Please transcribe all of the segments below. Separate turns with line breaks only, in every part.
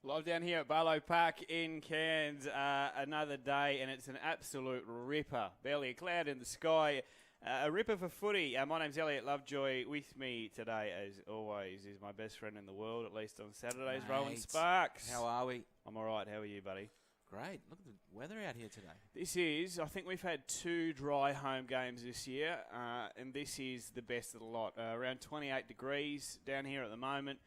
Live down here at Barlow Park in Cairns, another day, and it's an absolute ripper. Barely a cloud in the sky. A ripper for footy. My name's Elliot Lovejoy. With me today, as always, is my best friend in the world, at least on Saturdays,
Mate,
Rowan Sparks.
How are we?
I'm all right. How are you, buddy?
Great. Look at the weather out here today.
I think we've had 2 dry home games this year, and this is the best of the lot. Around 28 degrees down here at the moment.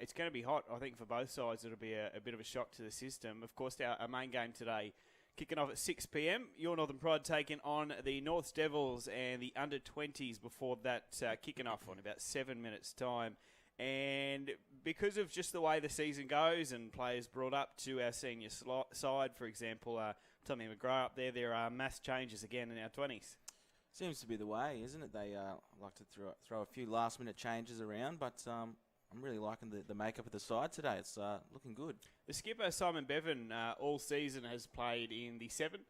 It's going to be hot, I think, for both sides. It'll be a bit of a shock to the system. Of course, our main game today, kicking off at 6 p.m. Your Northern Pride taking on the Norths Devils and the under-20s before that, kicking off on about 7 minutes' time. And because of just the way the season goes and players brought up to our senior side, for example, Tommy McGrath up there are mass changes again in our 20s.
Seems to be the way, isn't it? They like to throw a few last-minute changes around, but I'm really liking the makeup of the side today. It's looking good. The
skipper, Simon Bevan, all season has played in the 7,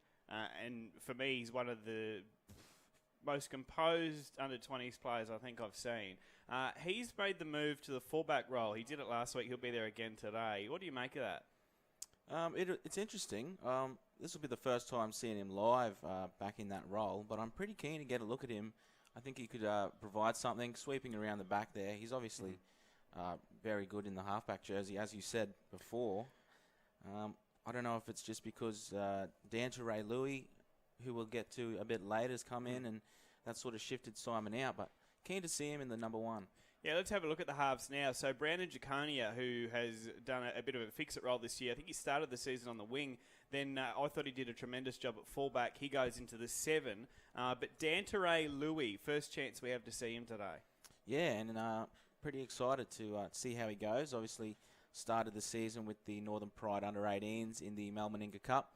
and for me, he's one of the most composed under-20s players I think I've seen. He's made the move to the fullback role. He did it last week. He'll be there again today. What do you make of that?
It's interesting. This will be the first time seeing him live back in that role, but I'm pretty keen to get a look at him. I think he could provide something, sweeping around the back there. He's obviously very good in the halfback jersey, as you said before. I don't know if it's just because Danteray Louis, who we'll get to a bit later, has come in and that sort of shifted Simon out, but keen to see him in the number 1.
Yeah, let's have a look at the halves now. So Brandon Jaconia, who has done a bit of a fix-it role this year. I think he started the season on the wing. Then I thought he did a tremendous job at fullback. He goes into the 7. But Danteray Louis, first chance we have to see him today.
Yeah, and pretty excited to see how he goes. Obviously, started the season with the Northern Pride under-18s in the Melbourne Inca Cup.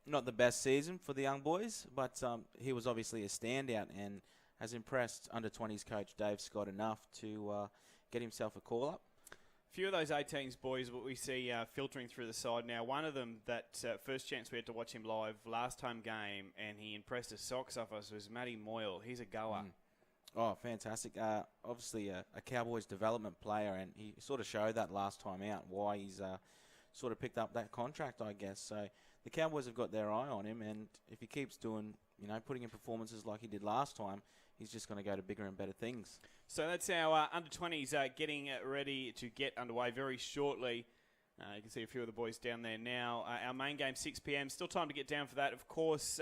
Not the best season for the young boys, but he was obviously a standout and has impressed under-20s coach Dave Scott enough to get himself a call-up.
A few of those 18s boys, what we see filtering through the side now. One of them, that first chance we had to watch him live last home game, and he impressed the socks off us, was Matty Moyle. He's a goer.
Oh, fantastic. Obviously a Cowboys development player, and he sort of showed that last time out, why he's sort of picked up that contract, I guess. So the Cowboys have got their eye on him, and if he keeps doing, putting in performances like he did last time, he's just going to go to bigger and better things.
So that's our under-20s getting ready to get underway very shortly. You can see a few of the boys down there now. Our main game, 6 p.m. Still time to get down for that. Of course,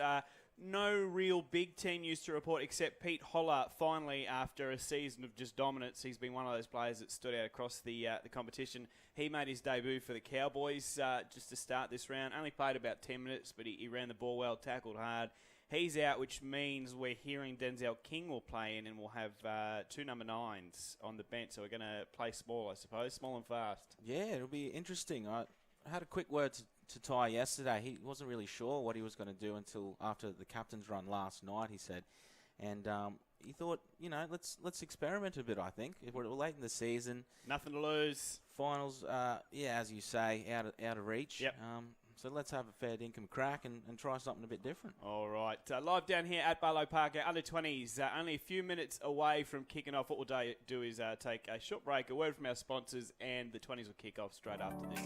no real big team news to report except Pete Holler, finally, after a season of just dominance. He's been one of those players that stood out across the competition. He made his debut for the Cowboys just to start this round. Only played about 10 minutes, but he ran the ball well, tackled hard. He's out, which means we're hearing Denzel King will play in, and we'll have 2 number 9s on the bench. So we're going to play small, I suppose, small and fast.
Yeah, it'll be interesting. I had a quick word to Ty yesterday. He wasn't really sure what he was going to do until after the captain's run last night, he said. And he thought, let's experiment a bit, I think. We're late in the season.
Nothing to lose.
Finals, as you say, out of reach.
Yep.
So let's have a fair dinkum crack and try something a bit different.
All right. Live down here at Barlow Park, our under-20s, only a few minutes away from kicking off. What we'll do is take a short break, a word from our sponsors, and the 20s will kick off straight after this.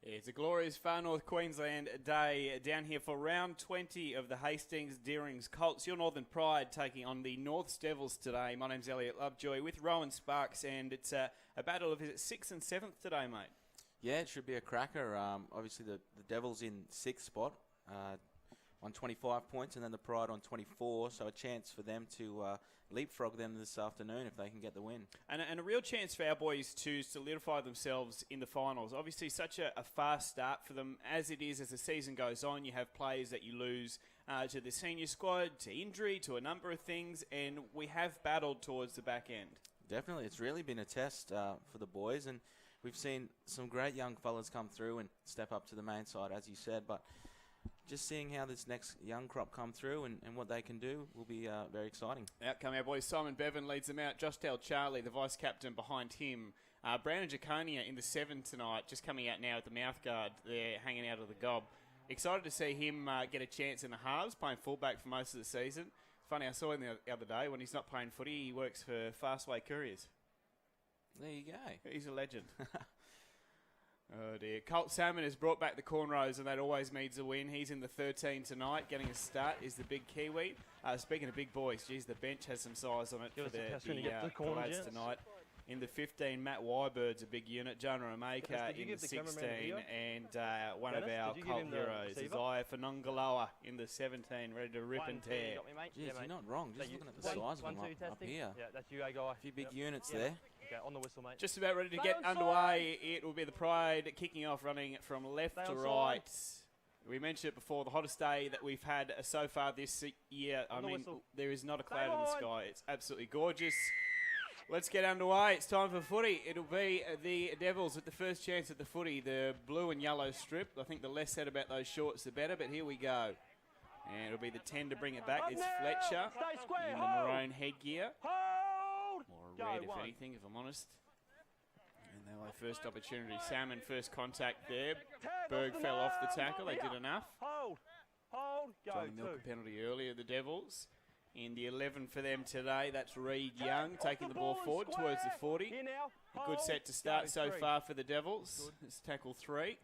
It's a glorious Far North Queensland day down here for round 20 of the Hastings Deerings Colts. Your Northern Pride taking on the Norths Devils today. My name's Elliot Lovejoy with Rowan Sparks, and it's a battle of, is it 6th and 7th today, mate?
Yeah, it should be a cracker. Obviously, the Devils in 6th spot on 25 points, and then the Pride on 24, so a chance for them to leapfrog them this afternoon if they can get the win.
And a real chance for our boys to solidify themselves in the finals. Obviously, such a fast start for them as it is as the season goes on. You have players that you lose to the senior squad, to injury, to a number of things, and we have battled towards the back end.
Definitely. It's really been a test for the boys, and we've seen some great young fellas come through and step up to the main side, as you said, but just seeing how this next young crop come through and what they can do will be very exciting.
Out come our boys. Simon Bevan leads them out. Josh Dale Charlie, the vice-captain, behind him. Brandon Jaconia in the 7 tonight, just coming out now at the mouth guard. They're hanging out of the gob. Excited to see him get a chance in the halves, playing fullback for most of the season. Funny, I saw him the other day when he's not playing footy. He works for Fastway Couriers.
There you go.
He's a legend. Oh dear. Colt Salmon has brought back the cornrows, and that always means a win. He's in the 13 tonight. Getting a start is the big Kiwi. Speaking of big boys, geez, the bench has some size on it for the lads tonight. In the 15, Matt Wybird's a big unit. Jonah Omaka in the 16, and one of our Colt heroes, Isaiah Fanongaloa in the 17, ready to rip and tear.
Jeez, you're not wrong. Just looking at the size of them up here.
Yeah, that's you, guy.
A few big units there.
Okay, on the whistle, mate.
Just about ready to get underway. It will be the Pride kicking off, running from left to right. We mentioned it before, the hottest day that we've had so far this year. I mean, there is not a cloud in the sky. It's absolutely gorgeous. Let's get underway. It's time for footy. It'll be the Devils with the first chance at the footy. The blue and yellow strip. I think the less said about those shorts, the better, but here we go. And it'll be the 10 to bring it back. It's Fletcher in the maroon headgear. More red, if anything, if I'm honest. And they'll have first opportunity. Salmon first contact there. Berg fell off the tackle. They did enough. Johnny Milk a penalty earlier, the Devils. In the 11 for them today, that's Reed Young taking the ball forward towards the 40. A good set to start so far for the Devils. It's tackle 3.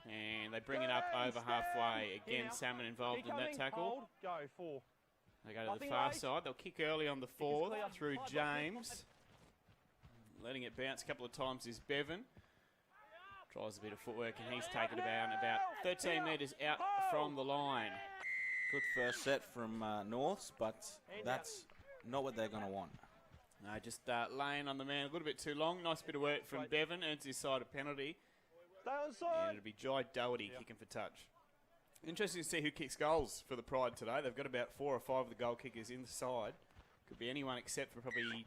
And they bring it up over halfway. Again, Salmon involved in that tackle. They go to the far side. They'll kick early on the 4th through James. Letting it bounce a couple of times is Bevan. Tries a bit of footwork, and he's taken about 13 metres out from the line.
Good first set from Norths, but that's not what they're going to want.
Just laying on the man a little bit too long. Nice bit of work from Bevan. Earns his side a penalty.
Stay on side.
And it'll be Jai Doherty kicking for touch. Interesting to see who kicks goals for the Pride today. They've got about 4 or 5 of the goal kickers inside. Could be anyone except for probably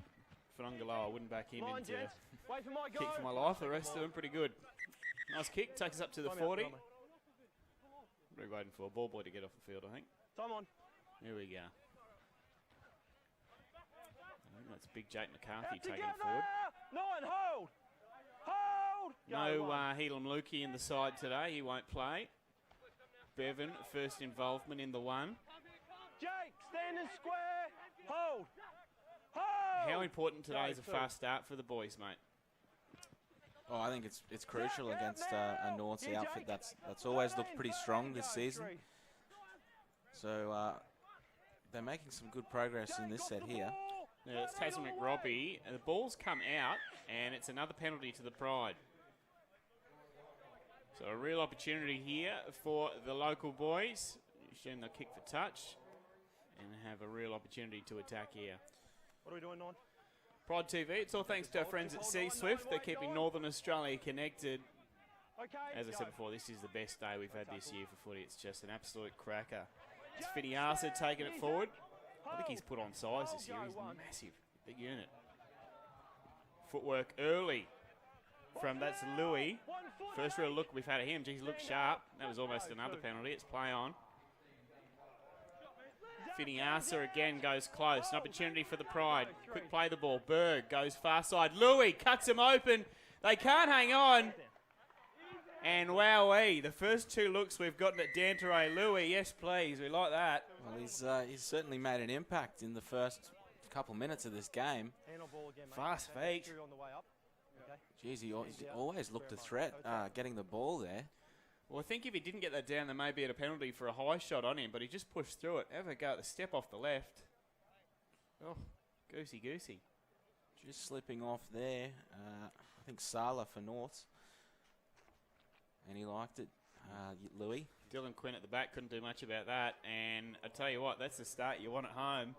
Funungalo. I wouldn't back him in to kick for my life. The rest of them pretty good. Nice kick. Takes us up to the 40. What are we waiting for? Ball boy to get off the field, I think.
Time on.
Here we go. I think that's big Jake McCarthy taking it forward.
9, hold! Hold!
No Helam Lukey in the side today. He won't play. Bevan, first involvement in the one.
Jake, stand and square. Hold! Hold!
How important today is a fast start for the boys, mate?
Oh, I think it's crucial against a North's outfit that's always looked pretty strong this season. So they're making some good progress in this set here.
Now it's Tasman McRobbie. The ball's come out, and it's another penalty to the Pride. So a real opportunity here for the local boys. Assume they'll kick for touch and have a real opportunity to attack here.
What are we doing, 9?
Pride TV, it's all thanks to our friends at Sea Swift. They're keeping Northern Australia connected. As I said before, this is the best day we've had this year for footy. It's just an absolute cracker. It's Finiasa taking it forward. I think he's put on size this year. He's massive. Big unit. Footwork early from that's Louis. First real look we've had at him. Geez, he looks sharp. That was almost another penalty. It's play on. Finiasa again goes close. An opportunity for the Pride. Quick play the ball. Berg goes far side. Louis cuts him open. They can't hang on. And wowee, the first 2 looks we've gotten at Danteray. Louis, yes please, we like that.
Well, he's certainly made an impact in the first couple minutes of this game.
Fast feet.
Geez, he always looked a threat getting the ball there.
Well, I think if he didn't get that down, there may be a penalty for a high shot on him, but he just pushed through it. Have a go at the step off the left. Oh, goosey.
Just slipping off there. I think Sala for Norths. And he liked it. Louis.
Dylan Quinn at the back couldn't do much about that. And I tell you what, that's the start you want at home.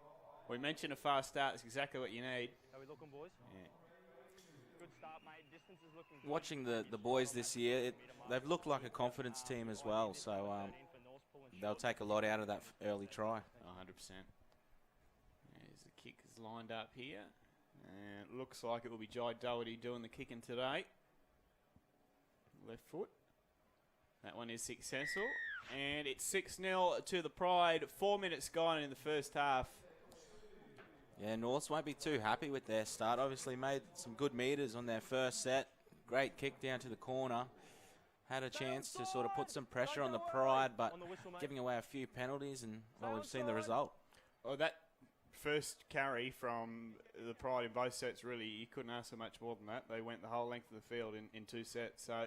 We mentioned a fast start. That's exactly what you need.
How we looking, boys?
Yeah.
Good start, mate. Distance is looking good.
Watching the boys this year, they've looked like a confidence team as well. So they'll take a lot out of that early try.
100%. There's the kick is lined up here. And it looks like it will be Jai Doherty doing the kicking today. Left foot. That one is successful. And it's 6-0 to the Pride. 4 minutes gone in the first half.
Yeah, Norths won't be too happy with their start. Obviously made some good meters on their first set. Great kick down to the corner. Had a chance to sort of put some pressure on the Pride, but giving away a few penalties, and well, we've seen the result.
Oh, that first carry from the Pride in both sets, really, you couldn't ask for much more than that. They went the whole length of the field in 2 sets. So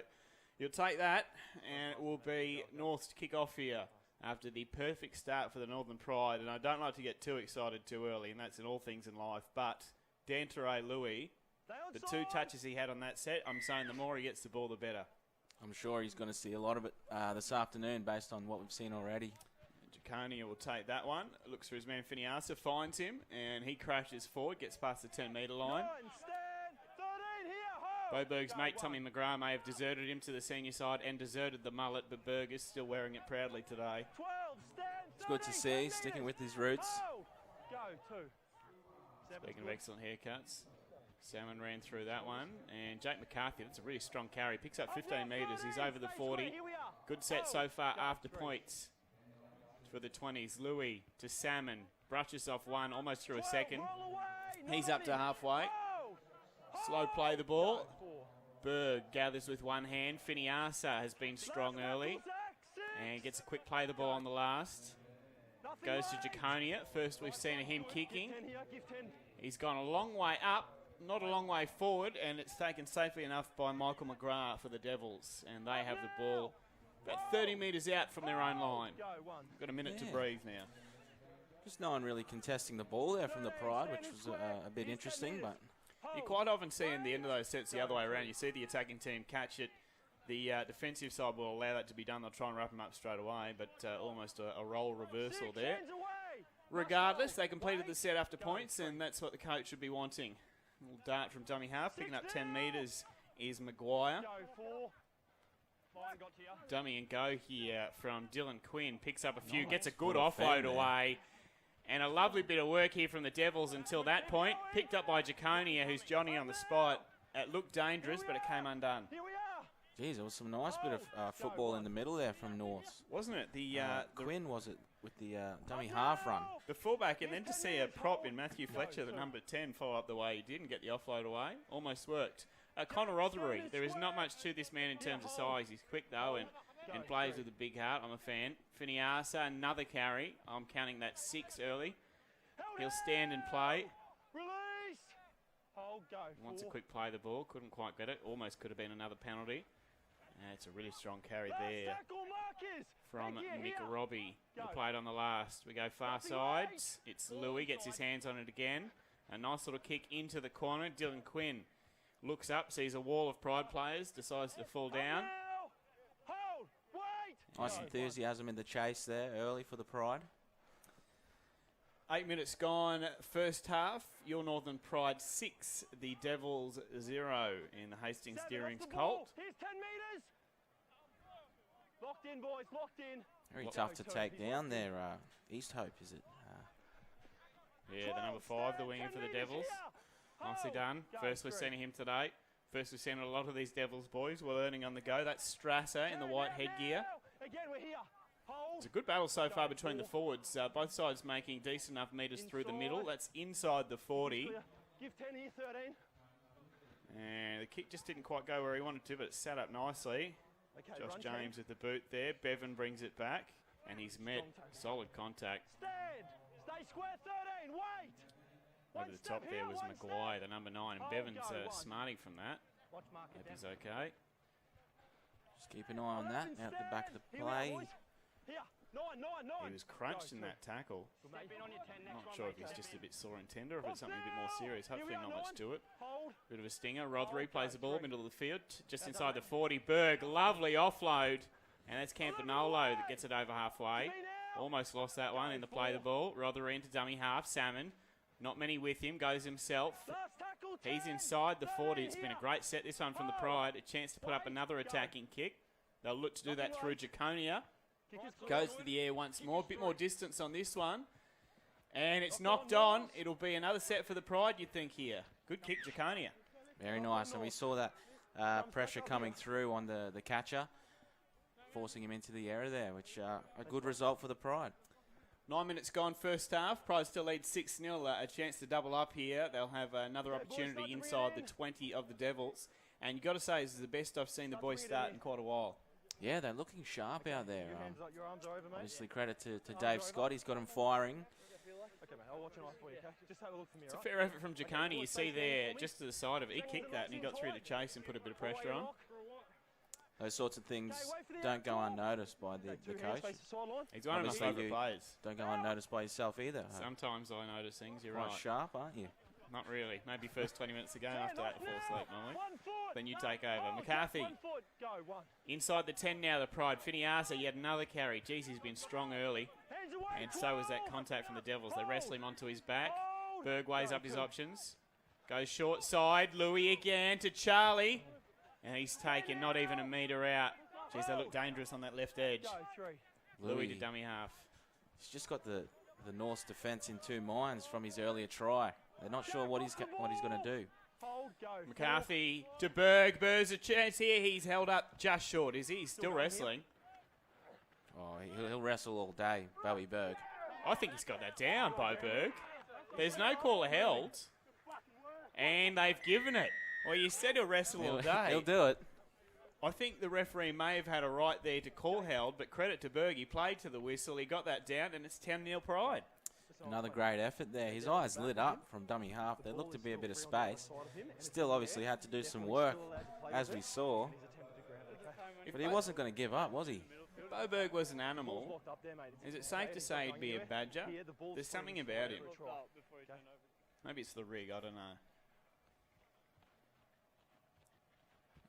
you'll take that, and it will be North's to kick off here after the perfect start for the Northern Pride. And I don't like to get too excited too early, and that's in all things in life. But Danteray Louis, the 2 touches he had on that set, I'm saying the more he gets the ball, the better.
I'm sure he's going to see a lot of it this afternoon based on what we've seen already.
Jaconia will take that one. Looks for his man Finiasa, finds him, and he crashes forward, gets past the 10-metre line. Boberg's mate Tommy McGrath may have deserted him to the senior side and deserted the mullet, but Berg is still wearing it proudly today.
It's good to see, sticking with his roots.
Speaking of excellent haircuts, Salmon ran through that one, and Jake McCarthy, that's a really strong carry, picks up 15 metres, he's over the 40. Good set so far after points for the 20s. Louis to Salmon, brushes off one, almost through a second. He's up to halfway. Slow play the ball. Berg gathers with one hand. Finiasa has been strong early and gets a quick play the ball on the last. Goes to Jaconia. First we've seen of him kicking. He's gone a long way up, not a long way forward, and it's taken safely enough by Michael McGrath for the Devils, and they have the ball about 30 metres out from their own line. Got a minute to breathe now.
Just no one really contesting the ball there from the Pride, which was a bit interesting, but
you quite often see in the end of those sets the other way around. You see the attacking team catch it. The defensive side will allow that to be done. They'll try and wrap them up straight away, but almost a role reversal there. Regardless, they completed the set after points, and that's what the coach should be wanting. A little dart from dummy half, picking up 10 metres is Maguire.
Go 4. Fine, got to you.
Dummy and go here from Dylan Quinn. Picks up a few, gets a good
Good
offload
offend there.
away. And a lovely bit of work here from the Devils until that point. Picked up by Jaconia, who's Johnny on the spot. It looked dangerous, but it came undone.
Here we are.
Geez, there was some nice bit of football in the middle there from North.
Wasn't it? The
Quinn, was it, with the dummy half run?
the fullback, and then to see a prop in Matthew Fletcher, the number 10, follow up the way he did and get the offload away. Almost worked. Connor Rothery, there is not much to this man in terms of size. He's quick, though, and plays with a big heart. I'm a fan. Finiasa, another carry. I'm counting that 6 early. He'll stand and play.
Release. Hold, go.
Wants a
4.
quick play of the ball. Couldn't quite get it. Almost could have been another penalty. It's a really strong carry
Last
there
tackle, Marcus.
from
Back here,
Nick
here.
Robbie.
Go.
Who played on the last. We go far sides. It's Louis, gets his hands on it again. A nice little kick into the corner. Dylan Quinn looks up, sees a wall of Pride players, decides to fall down.
Now. Hold. Wait.
Nice
Go.
enthusiasm in the chase there early for the Pride.
8 minutes gone, first half. Your Northern Pride 6, the Devils 0 in the Hastings
7
Steerings
off the ball.
Colt.
Here's 10 metres. Locked in, boys. Locked in.
Very
What-
tough to take down there. East Hope, is it?
Yeah, the number 5, the winger for the Devils. Nicely done. First we've seen of him today. First we've seen a lot of these Devils boys were learning on the go. That's Strasser in the white headgear.
Again, we're here. Hold.
It's a good battle so far between the forwards. Both sides making decent enough metres through the middle. That's inside the 40.
Clear. Give 10 here, 13.
And the kick just didn't quite go where he wanted to, but it sat up nicely.
Okay,
Josh
run,
James with the boot there. Bevan brings it back, and he's met solid contact.
Stand. Stay square, 13. Wait.
Over
One
the
step
top there
here,
was
one
Maguire,
step.
the number 9, and
Hold,
Bevan's
go, one.
smarting from that.
Watch Marcus
Hope
down.
he's okay.
Just keep an eye on that.
Relax and
Out the back of the
stand. Here we are,
play.
boys. Here. 9, 9, 9.
He was crunched
Go,
in
two.
that tackle.
Step in on your 10, next
Not
one,
sure if
mate,
he's
go.
just a bit sore and tender or if it's something a bit more serious.
Here we
Hopefully
are,
not much
nine.
to it.
Hold.
Bit of a stinger. Rothery
Hold,
plays
go,
the ball,
three.
middle of the field, just
That's
inside the
done.
40. Berg, lovely offload. And that's Campanolo that gets it over halfway.
Me now.
Almost lost that one in the play the ball. Rothery into dummy half. Salmon, not many with him, goes himself.
Last tackle,
He's
10.
inside the 40. It's been a
Here.
great set, this one from the Pride. A chance to put up another attacking kick. They'll look to do that through Jaconia.
Kick is clear.
Goes to the air once more. A bit more distance on this one. And it's knocked on. It'll be another set for the Pride, you'd think here. Good kick, Jaconia.
Very nice. And we saw that pressure coming through on the catcher, forcing him into the error there, which a good result for the Pride.
9 minutes gone, first half. Pride still leads 6-0. A chance to double up here. They'll have another opportunity inside the 20 of the Devils. And you've got to say, this is the best I've seen the boys start in quite a while.
Yeah, they're looking sharp out there.
Your hands up, your arms are over, mate.
Obviously, credit to Dave Scott. He's got him firing.
Okay, mate, I'll watch an eye for you, okay? Just have a look for me,
It's a
alright?
fair effort from Jaconia. You see there, just to the side of it, he kicked that and he got through the chase and put a bit of pressure on.
Those sorts of things don't go unnoticed by the coach.
He's one of my
Obviously
favourite
you-
players.
Don't go unnoticed by yourself either.
Sometimes I notice things, you're
Quite
right.
sharp, aren't you?
Not really. Maybe first 20 minutes of the game, after that, I fall asleep normally.
1 foot.
Then you
No,
take over.
hold,
McCarthy.
1 foot. Go, 1.
Inside the 10 now, the Pride. Finiasa, yet another carry. Jeez, he's been strong early.
Hands away.
And so was that
12.
contact from the Devils. They wrestle him onto his back.
Hold.
Berg weighs
Go,
up his
2.
options. Goes short side. Louis again to Charlie. And he's taken not even a metre out. Jeez, they look dangerous on that left edge.
Go, 3.
Louis to dummy half.
He's just got the North's defence in two minds from his earlier try. They're not sure what he's going to do.
Hold, go.
McCarthy to Berg. Berg's a chance here. He's held up just short, is he? He's still wrestling.
Oh, he'll wrestle all day, Bowie Berg.
I think he's got that down, Bo Berg. There's no call held. And they've given it. Well, you said he'll wrestle all day.
He'll do it.
I think the referee may have had a right there to call held, but credit to Berg. He played to the whistle. He got that down, and it's 10-0 Pride.
Another great effort there. His eyes lit up from dummy half. There looked to be a bit of space. Still obviously had to do some work, as we saw. But he wasn't going to give up, was he?
If Bo Berg was an animal, is it safe to say he'd be a badger? There's something about him. Maybe it's the rig, I don't know.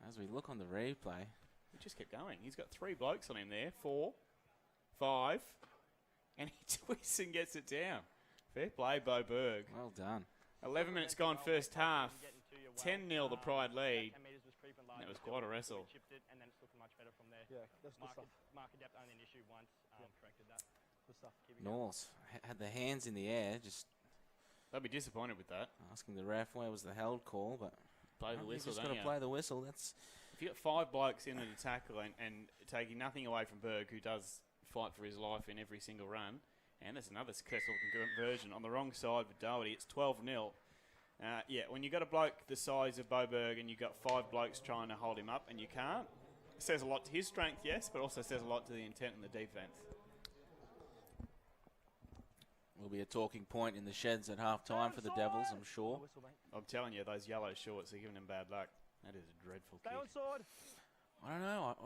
As we look on the replay,
He just kept going. He's got 3 blokes on him there. 4, 5. And he twists and gets it down. Fair play, Bo Berg.
Well done.
11 minutes gone first half. 10-0 the Pride lead. That was quite a wrestle.
And then it's looking much better from there.
Yeah, that's good stuff.
Market depth only an issue once. Corrected that.
Good stuff.
North had the hands in the air, just
They'll be disappointed with that.
asking the ref where was the held call, but
Play the
you
whistle,
just
don't
got
you?
to play the whistle. That's
If you got 5 blokes in at a tackle and taking nothing away from Berg, who does fight for his life in every single run, and there's another successful conversion on the wrong side for Doherty. It's 12-0. Yeah, when you got a bloke the size of Bo Berg and you got 5 blokes trying to hold him up and you can't, it says a lot to his strength, yes, but also says a lot to the intent and the defence.
will be a talking point in the sheds at half time for the Devils, I'm sure.
I'm telling you, those yellow shorts are giving him bad luck. That is a dreadful
Stay
kick.
on side.
I don't know.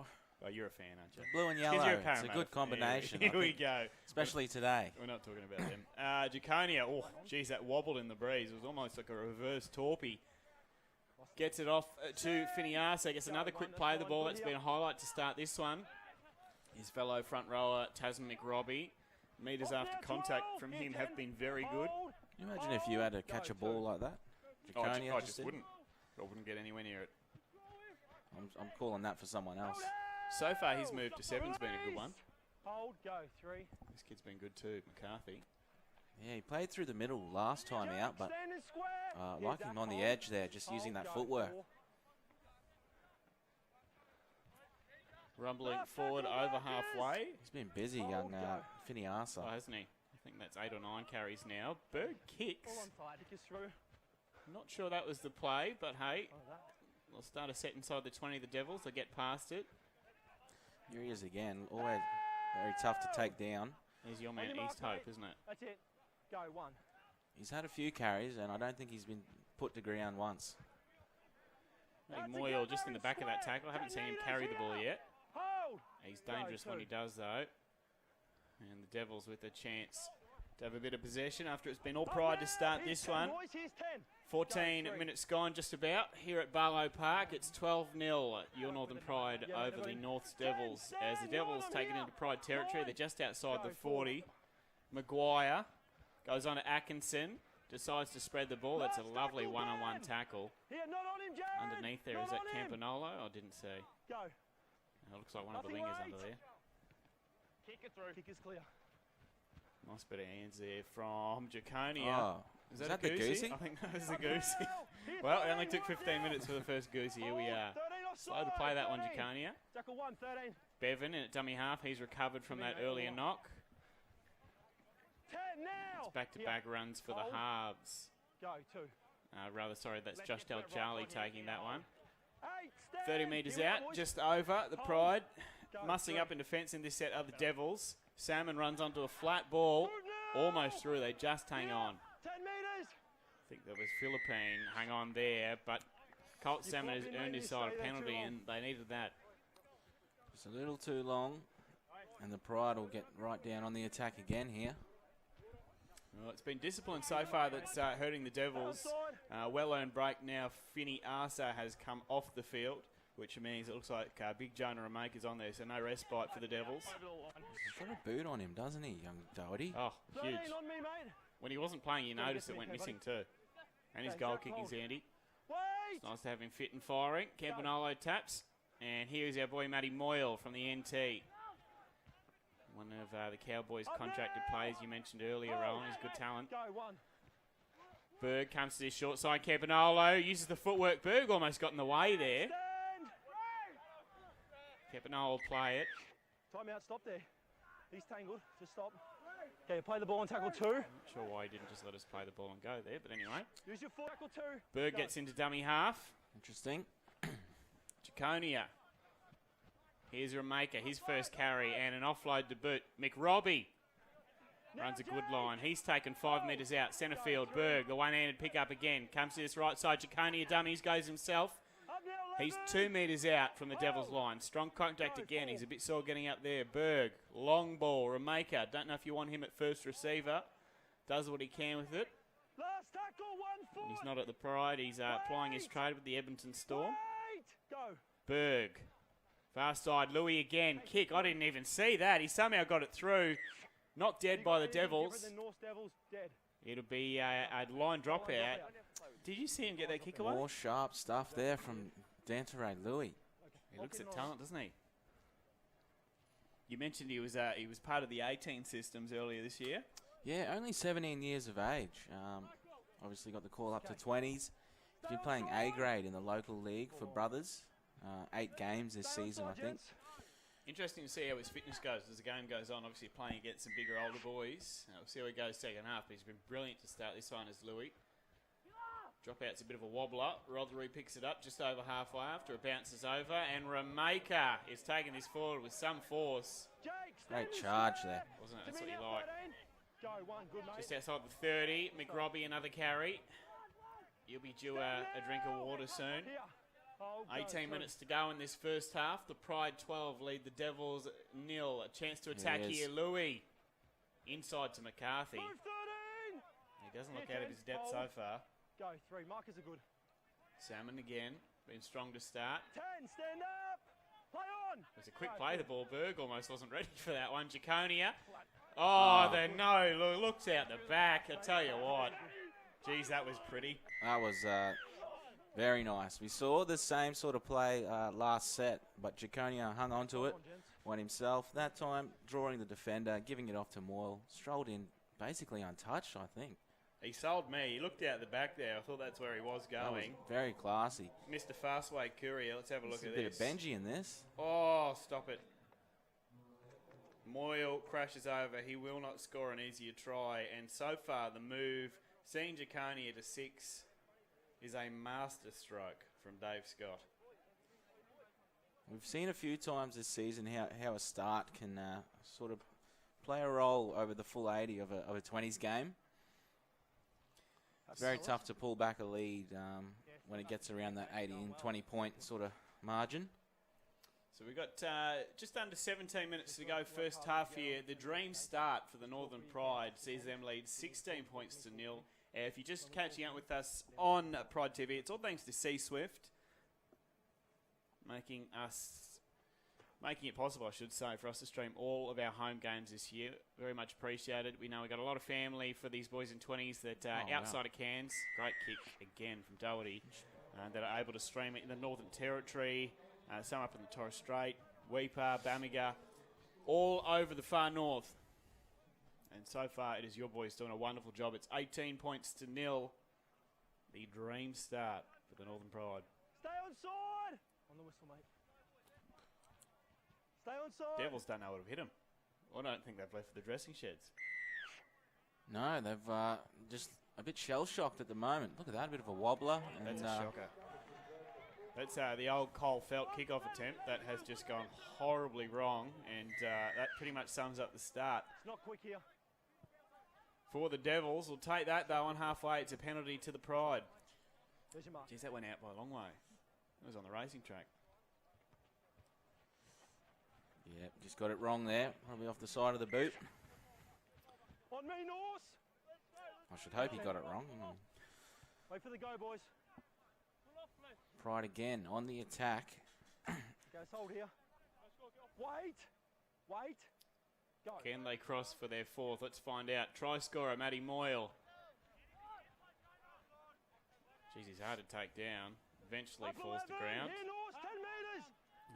Oh, you're a fan, aren't you?
Blue and
'Cause
yellow.
you're a
It's a
Parramatta
good
fan.
combination.
Here
I
we
think,
go.
especially today.
We're not talking about them. Jaconia, oh, geez, that wobbled in the breeze. It was almost like a reverse torpy. Gets it off to Finiasa. Gets another quick play of the ball. That's been a highlight to start this one. His fellow front rower, Tasman McRobbie. Meters after contact from him have been very good.
Can you imagine if you had to catch a ball like that? Jaconia
I
just
just
did.
wouldn't. I wouldn't get anywhere near it.
I'm calling that for someone else.
So far, his move to 7's been a good one.
Hold, go, 3.
This kid's been good too, McCarthy.
Yeah, he played through the middle last time out, but
Stand and square.
like him on the edge there, just using that footwork.
Rumbling forward over halfway.
He's been busy, young Finiasa.
Oh, hasn't he? I think that's 8 or 9 carries now. Berg kicks.
All on side, kick us through.
Not sure that was the play, but hey,
Follow that.
we'll start a set inside the 20 of the Devils. They get past it.
Here he is again. Always very tough to take down.
There's your man
On your mark,
East Hope,
mate.
isn't it?
That's it. Go, 1.
He's had a few carries, and I don't think he's been put to ground once.
Maybe
That's a
Moyle
go,
just in the back of that
square.
tackle. I haven't
10
seen him
metres
carry the ball
here.
yet.
Hold.
He's
Go,
dangerous when
2.
he does, though. And the Devils with a chance to have a bit of possession after it's been all pride to start
Here's
this
10,
one.
Boys, here's 10.
14
Go, 3.
minutes gone just about here at Barlow Park. It's 12-0 your Northern Pride
Yeah,
over the
everybody.
North's Devils. As the Devils take it into Pride territory, they're just outside
Go,
the 40. Maguire goes on to Atkinson, decides to spread the ball. That's a
Last
lovely
tackle,
one-on-one
Ben.
tackle.
Here, not on him, Jared.
Underneath there,
Not
is that
on him.
Campanolo? I didn't see.
Go.
It looks like one of the
Nothing
wingers
late.
under there.
Kick it through. Kick is clear.
Nice bit of hands there from Jaconia.
Oh,
Is
is
that
that
a
the
goosey?
goosey?
I think that was the goosey. Well, it only took 15 minutes for the first goosey. Here we are. Slow to play that one, Jaconia.
Tackle 1, 13.
Bevan in at dummy half. He's recovered from that earlier knock.
10 now.
It's back-to-back runs for the
Hold.
halves.
Go, 2.
Rather, sorry, that's
Let's
Josh
get
Del
to it right
Charlie
on here.
taking that one.
8, stand.
30 metres
Here we
out,
go, boys.
just over. The
Hold.
Pride
Go,
mussing
3.
up in defence in this set are the Devils. Salmon runs onto a flat ball. Almost through. They just hang on.
10 metres.
I think there was Philippine hang on there, but Colt Salmon has earned his side a penalty, and they needed that.
Just a little too long, and the Pride will get right down on the attack again here.
Well, it's been discipline so far that's hurting the Devils. Well-earned break now. Finney Arsa has come off the field, which means it looks like Big Jonah Remaker's on there, so no respite for the Devils.
He's got a boot on him, doesn't he, young Doherty?
Oh, huge.
13 on me, mate.
When he wasn't playing, you
Gotta
noticed
get
it
me,
went
okay,
missing too. And his
Okay,
goal
Jack,
kick is
hold.
handy.
Wait.
It's nice to have him fit and firing. Campanolo taps. And here's our boy Matty Moyle from the NT. One of the Cowboys contracted players you mentioned earlier, Rowan. He's good talent.
Go, 1.
Berg comes to this short side. Campanolo uses the footwork. Berg almost got in the way there.
Stand.
Campanolo will play it.
Time out, stop there. He's tangled, just stop. Okay, play the ball and tackle 2.
Not sure why he didn't just let us play the ball and go there, but anyway.
Use your foot, tackle 2.
Berg
Go.
gets into dummy half.
Interesting.
Jaconia. Here's Remaker, his first carry, and an offload to boot. McRobbie runs a good line. He's taken 5 metres out. Centre field, Berg, the one-handed pick up again. Comes to this right side. Jaconia dummies, goes himself.
Up now,
He's
11.
2 metres out from the Devils line. Strong contact again. He's a bit sore getting up there. Berg, long ball. Remaker, don't know if you want him at first receiver. Does what he can with it.
Last tackle, 1 foot.
He's not at the Pride. He's plying his trade with the Edmonton Storm.
Wait. Go.
Berg. Far side, Louis again. Kick. I didn't even see that. He somehow got it through. Not dead by the Devils.
Different than North Devils, dead.
It'll be a line dropout. Did you see him get that kick away?
More sharp stuff there from Danteray Louis.
He looks at talent, doesn't he? You mentioned he was part of the 18 systems earlier this year.
Yeah, only 17 years of age. Obviously got the call up to 20s. He's been playing A grade in the local league for brothers. 8 games this season, I think.
Interesting to see how his fitness goes as the game goes on. Obviously playing against some bigger, older boys. We'll see how he goes second half. He's been brilliant to start this one as Louis. Dropout's a bit of a wobbler. Rodri picks it up just over halfway after it bounces over. And Rameka is taking this forward with some force.
Great charge there.
Wasn't it? That's what you like.
Go, one, good, mate.
Just outside the 30. McRobbie, another carry. You'll be due a drink of water soon. 18 minutes to go in this first half. The Pride 12 lead the Devils 0. A chance to attack here. Louis inside to McCarthy. He doesn't look out of his depth so far.
Go, 3. Markers are good.
Salmon again. Been strong to start.
10, stand up. Play on.
It was a quick play. The ball. Berg almost wasn't ready for that one. Jaconia. Oh, looks out the back. I tell you what. Geez, that was pretty.
That was very nice. We saw the same sort of play last set, but Jaconia hung on to it, won himself. That time, drawing the defender, giving it off to Moyle. Strolled in basically untouched, I think.
He sold me. He looked out the back there. I thought that's where he was going.
That was very classy.
Mr. Fastway Courier. Let's have a look at this.
A bit of Benji in this.
Oh, stop it. Moyle crashes over. He will not score an easier try. And so far, the move, seeing Jaconia to 6, is a master stroke from Dave Scott.
We've seen a few times this season how a start can sort of play a role over the full 80 of a 20s game. It's very tough to pull back a lead when it gets around that 18, 20 point sort of margin.
So we've got just under 17 minutes to go first half here. The dream start for the Northern Pride sees them lead 16 points to 0. If you're just catching up with us on Pride TV, it's all thanks to C-Swift, making it possible, I should say, for us to stream all of our home games this year. Very much appreciated. We know we've got a lot of family for these boys in 20s that outside of Cairns, great kick again from Doherty, that are able to stream it in the Northern Territory, some up in the Torres Strait, Weipa, Bamaga, all over the far north. And so far, it is your boys doing a wonderful job. It's 18 points to 0. The dream start for the Northern Pride.
Stay on side. On the whistle, mate. Stay on side.
Devils don't know what have hit them. I don't think they've left the dressing sheds.
No, they've just a bit shell-shocked at the moment. Look at that, a bit of a wobbler.
That's a shocker. That's the old Cole Felt kickoff attempt. That has just gone horribly wrong, and that pretty much sums up the start.
It's not quick here.
For the Devils, we'll take that though on halfway. It's a penalty to the Pride.
There's your mark.
Geez, that went out by a long way. It was on the racing track.
Yeah, just got it wrong there. Probably off the side of the boot.
On me, Norse.
I should hope he got it wrong.
Wait for the go, boys.
Pride again on the attack.
Guys, hold here. Wait. Wait. Go.
Can they cross for their fourth? Let's find out. Try scorer, Matty Moyle. Jeez, he's hard to take down. Eventually falls to ground.
Here, Norse, 10 metres.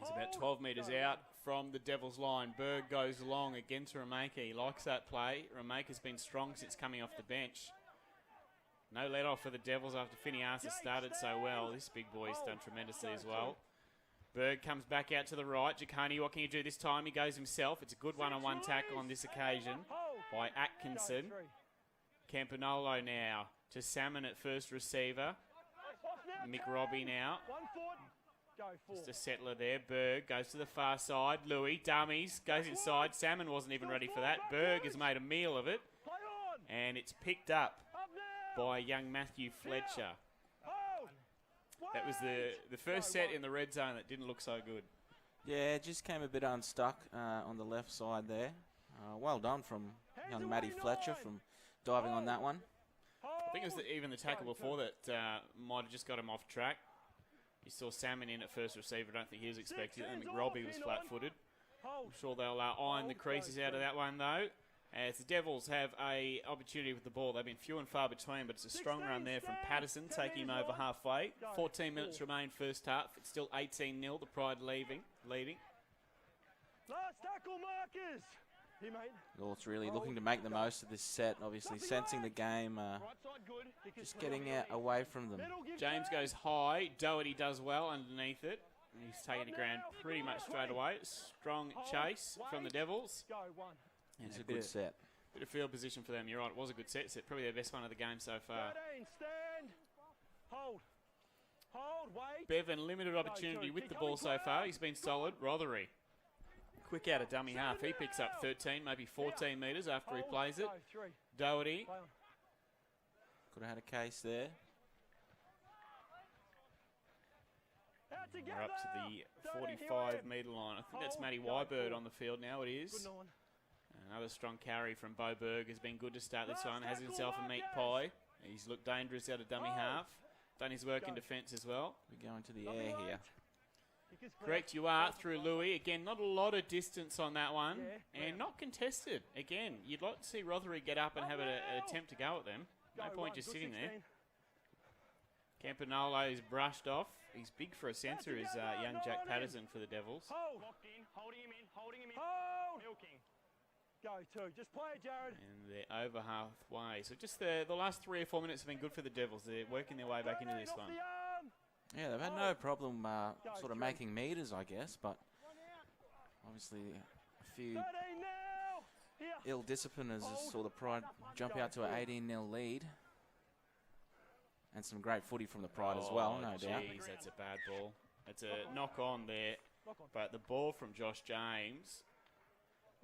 He's about 12 metres out from the Devils' line. Berg goes long against Rameka. He likes that play. Rameka's been strong since coming off the bench. No let off for the Devils after Phineas has started so well. This big boy's done tremendously as well. Berg comes back out to the right. Jaconia, what can you do this time? He goes himself. It's a good one-on-one tackle on this occasion by Atkinson. Campanolo now to Salmon at first receiver. McRobbie now. Just a settler there. Berg goes to the far side. Louis, dummies, goes inside. Salmon wasn't even ready for that. Berg has made a meal of it. And it's picked up by young Matthew Fletcher. That was the first set in the red zone that didn't look so good.
Yeah, it just came a bit unstuck on the left side there. Well done from young Matty Fletcher from diving on that one.
I think it was even the tackle before that might have just got him off track. You saw Salmon in at first receiver. I don't think he was expecting it. And McRobbie was flat-footed. I'm sure they'll iron the creases out of that one, though. As the Devils have a opportunity with the ball. They've been few and far between, but it's a strong run there from Patterson, taking him over halfway. 14 minutes remain first half. It's still 18-0, the Pride leading.
Last tackle markers. Here, mate.
North's really looking to make the most of this set, obviously sensing the game,
Right side good.
just getting away from them.
James goes high. Doherty does well underneath it. And he's taking the ground pretty much straight away. Strong chase from the Devils.
Go, one.
It's a good set.
Bit of field position for them. You're right, it was a good set. Probably their best one of the game so far.
13, stand. Hold. Hold, wait.
Bevan, limited opportunity with the ball so far. He's been solid. Rothery. Quick out of dummy half. He picks up 13, maybe 14 metres after he plays it.
Go, 3.
Doherty.
Could have had a case there.
Out
We're
together.
up to the 45-metre line. I think that's Matty Wybird on the field now. It is.
Good one.
Another strong carry from Bo Berg has been good to start this one. Has himself a meat pie. He's looked dangerous out of dummy half. Done his work in defence as well.
We're going to the air here.
Correct, you are through Louis. Again, not a lot of distance on that one. And not contested. Again, you'd like to see Rothery get up and have an attempt to go at them. No point just sitting there. Campanolo is brushed off. He's big for a centre, is young Jack Patterson for the Devils.
Hold. Locked in. Holding him in. Holding him in. Hold. Milking. Go, 2. Just play it, Jared.
And they're over halfway. So just the last 3 or 4 minutes have been good for the Devils. They're working their way back into this one.
Yeah, they've had no problem sort of making meters, I guess, but obviously a few
13 now. Here.
ill discipline as saw the Pride jump out to an 18-0 lead. And some great footy from the Pride as well, no doubt.
Jeez, that's a bad ball. That's a knock on there. But the ball from Josh James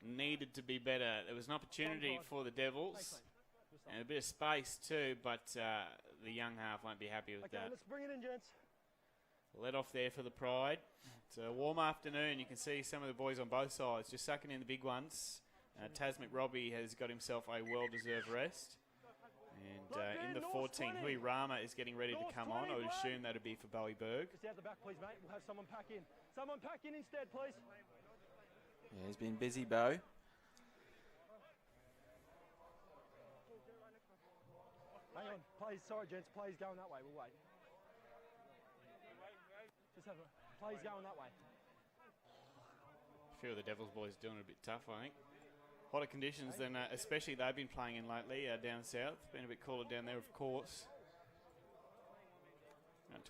needed to be better. There was an opportunity for the Devils and a bit of space too, but the young half won't be happy with that.
Let's bring it in, gents.
Let off there for the Pride. It's a warm afternoon. You can see some of the boys on both sides just sucking in the big ones. Taz McRobbie has got himself a well-deserved rest. And in the 14, Hui Rama is getting ready to come on. I would assume that would be for Bowie Berg.
Just out the back, please, mate. We'll have someone pack in. Someone pack in instead, please.
Yeah, he's been busy, Bo.
Hang on. Plays, sorry, gents. Plays going that way. We'll wait. Just have a... Plays going that way.
A few of the Devils boys doing it a bit tough, I think. Hotter conditions than especially they've been playing in lately down south. Been a bit cooler down there, of course.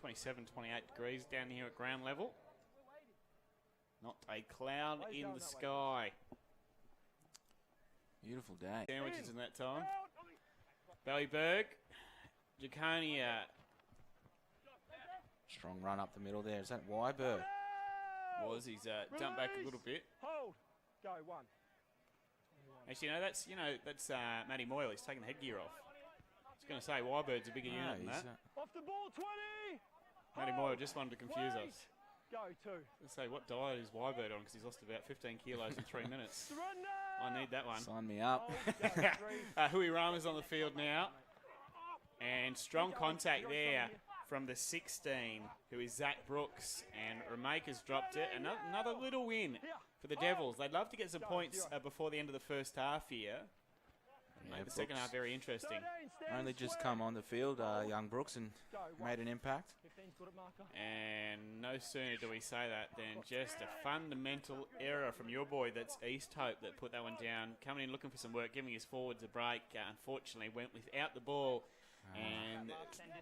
27, 28 degrees down here at ground level. Not a cloud in the sky.
Beautiful day.
Sandwiches in that time. Ballyberg, Jaconia.
Strong run up the middle there. Is that Wyberg?
He's jumped back a little bit.
Hold. Go, 1.
Actually, that's Matty Moyle. He's taking the headgear off. I was going to say, Wybird's a bigger unit than that.
Off the ball, 20.
Matty Moyle just wanted to confuse us.
Go, 2.
Let's say, what diet is Wybird on? Because he's lost about 15 kilos in 3 minutes. I need that one.
Sign me up.
Hui Rama's on the field now. And strong contact there from the 16, who is Zach Brooks. And Remaker's dropped it. Another little win for the Devils. They'd love to get some points before the end of the first half here.
Yeah,
Make the second half very interesting.
Only just come on the field, young Brooks, and made an impact.
And no sooner do we say that than just a fundamental error from your boy, that's East Hope, that put that one down. Coming in looking for some work, giving his forwards a break. Unfortunately, went without the ball. And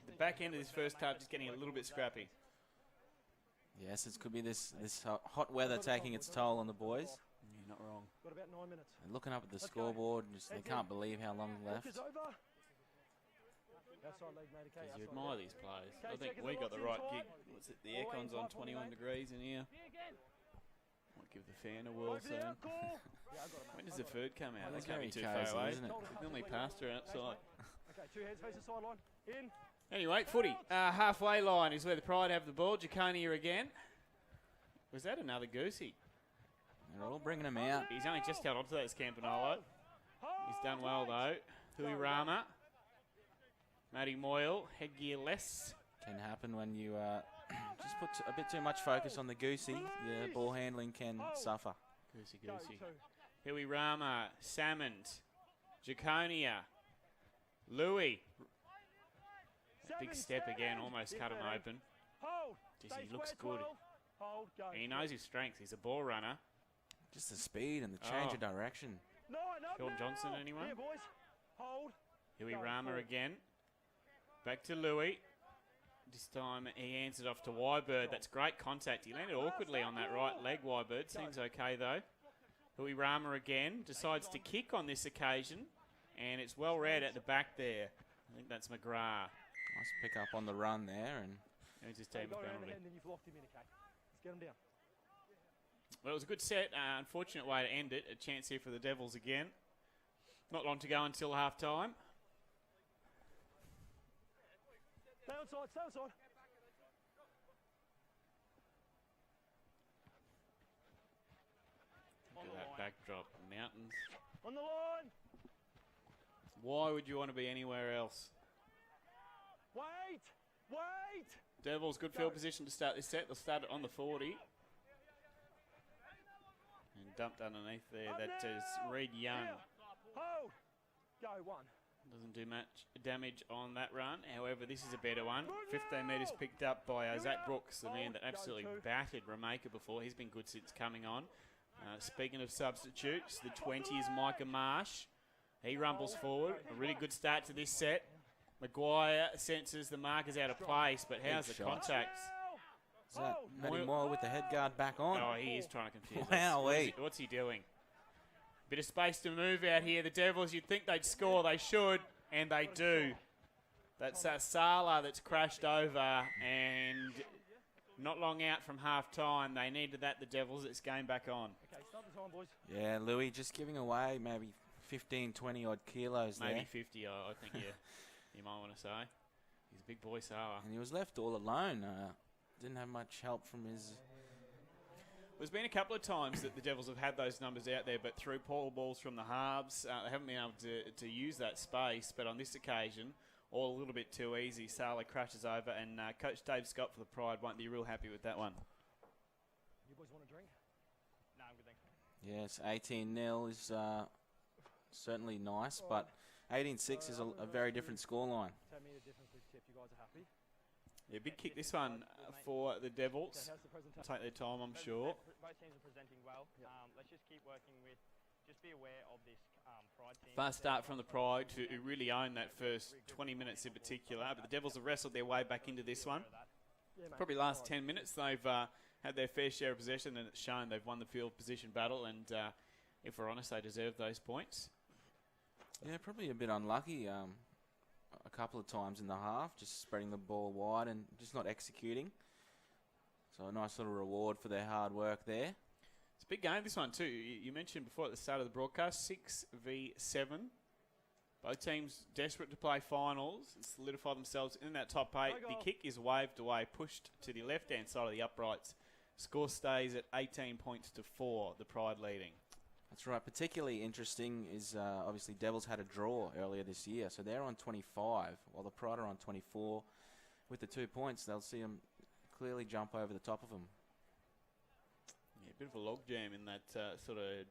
the back end of this first half just getting a little bit scrappy.
Yes, it could be this hot weather taking its toll on the boys.
You're not wrong.
Got about 9 minutes.
They're looking up at the scoreboard, and they can't believe how long left.
Because you admire these players. I think we got the right gig. What's it? The aircon's on 21 degrees in here. Might give the fan a whirl soon. When does the food come out? That can't be too far away,
isn't it?
Normally pasta outside.
Okay, 2 hands face the sideline. In.
Anyway, footy. Halfway line is where the Pride have the ball. Jaconia again. Was that another goosey?
They're all bringing him out.
He's only just held onto that, Campanolo. He's done well, though. Hui Rama. Matty Moyle, headgear less.
Can happen when you just put a bit too much focus on the goosey. Yeah, ball handling can suffer.
Goosey. Huey Rama, Salmond, Jaconia, Louis. Big step again, almost cut him open.
Hold.
Jeez,
Stay
he looks
square,
good.
12. Hold. Go.
And he knows his strength. He's a ball runner.
Just the speed and the change
Oh.
of direction.
9 up
Sean
now.
Johnson, anyone?
Here, boys. Hold.
Huey
Go,
Rama
forward.
again. Back to Louis. This time he answered off to Wybird. That's great contact. He landed awkwardly on that right leg, Wybird. Seems okay, though. Huey Rama again. Decides to kick on this occasion. And it's well read at the back there. I think that's McGrath.
Nice pick up on the run there. And
Who's his
Go
team
around the
penalty?
head and then you've locked him in, okay? Let's get him down.
Well, it was a good set. Unfortunate way to end it. A chance here for the Devils again. Not long to go until half time.
Stay on side, stay on side.
Look at that backdrop. Mountains.
On the line.
Why would you want to be anywhere else?
Wait. Wait.
Devils, good field position to start this set. They'll start it on the 40. And dumped underneath there.
Up
That is
now.
Reed Young.
Here. Hold. Go, 1.
Doesn't do much damage on that run. However, this is a better one. 15 metres picked up by Zach Brooks, the man that absolutely battered Ramaker before. He's been good since coming on. Speaking of substitutes, the 20 is Micah Marsh. He rumbles forward. A really good start to this set. Maguire senses the marker's out of place, but how's the
Big shot.
contacts?
is that
Hold.
Matty Moore with the head guard back on?
Oh, he is trying to confuse us.
Wowee.
What's he doing? Bit of space to move out here. The Devils, you'd think they'd score. They should, and they do. That's Sala that's crashed over, and not long out from half-time. They needed that, the Devils. It's game back on.
Okay, start the time, boys.
Yeah, Louis just giving away maybe 15, 20 odd kilos
Maybe
there.
50, I think you might want to say. He's a big boy, Sala.
And he was left all alone. Didn't have much help from his...
There's been a couple of times that the Devils have had those numbers out there, but through poor balls from the halves, they haven't been able to use that space. But on this occasion, all a little bit too easy. Sala crashes over, and Coach Dave Scott for the Pride won't be real happy with that one.
You boys want a drink? No, I'm good, thanks.
Yes, 18-0 is certainly nice, but 18-6 is a very different scoreline.
10 metre difference with tip. You guys are happy?
Yeah, big kick this one for the Devils.
Okay, how's the presentation?
Take their time, I'm sure.
Both teams are presenting well. Let's just keep working with, just be aware of this Pride team.
Fast start from the Pride to really own that first 20 minutes in particular. But the Devils have wrestled their way back into this one.
Yeah, mate.
Probably last 10 minutes they've had their fair share of possession, and it's shown they've won the field position battle, and if we're honest, they deserve those points.
Yeah, probably a bit unlucky a couple of times in the half, just spreading the ball wide and just not executing. So a nice little reward for their hard work there.
It's a big game, this one too. You mentioned before at the start of the broadcast, 6v7. Both teams desperate to play finals and solidify themselves in that top 8. The kick is waved away, pushed to the left-hand side of the uprights. Score stays at 18 points to 4, the Pride leading.
That's right. Particularly interesting is obviously Devils had a draw earlier this year, so they're on 25, while the Pride are on 24. With the 2 points, they'll see them clearly jump over the top of them.
Yeah, a bit of a logjam in that sort of,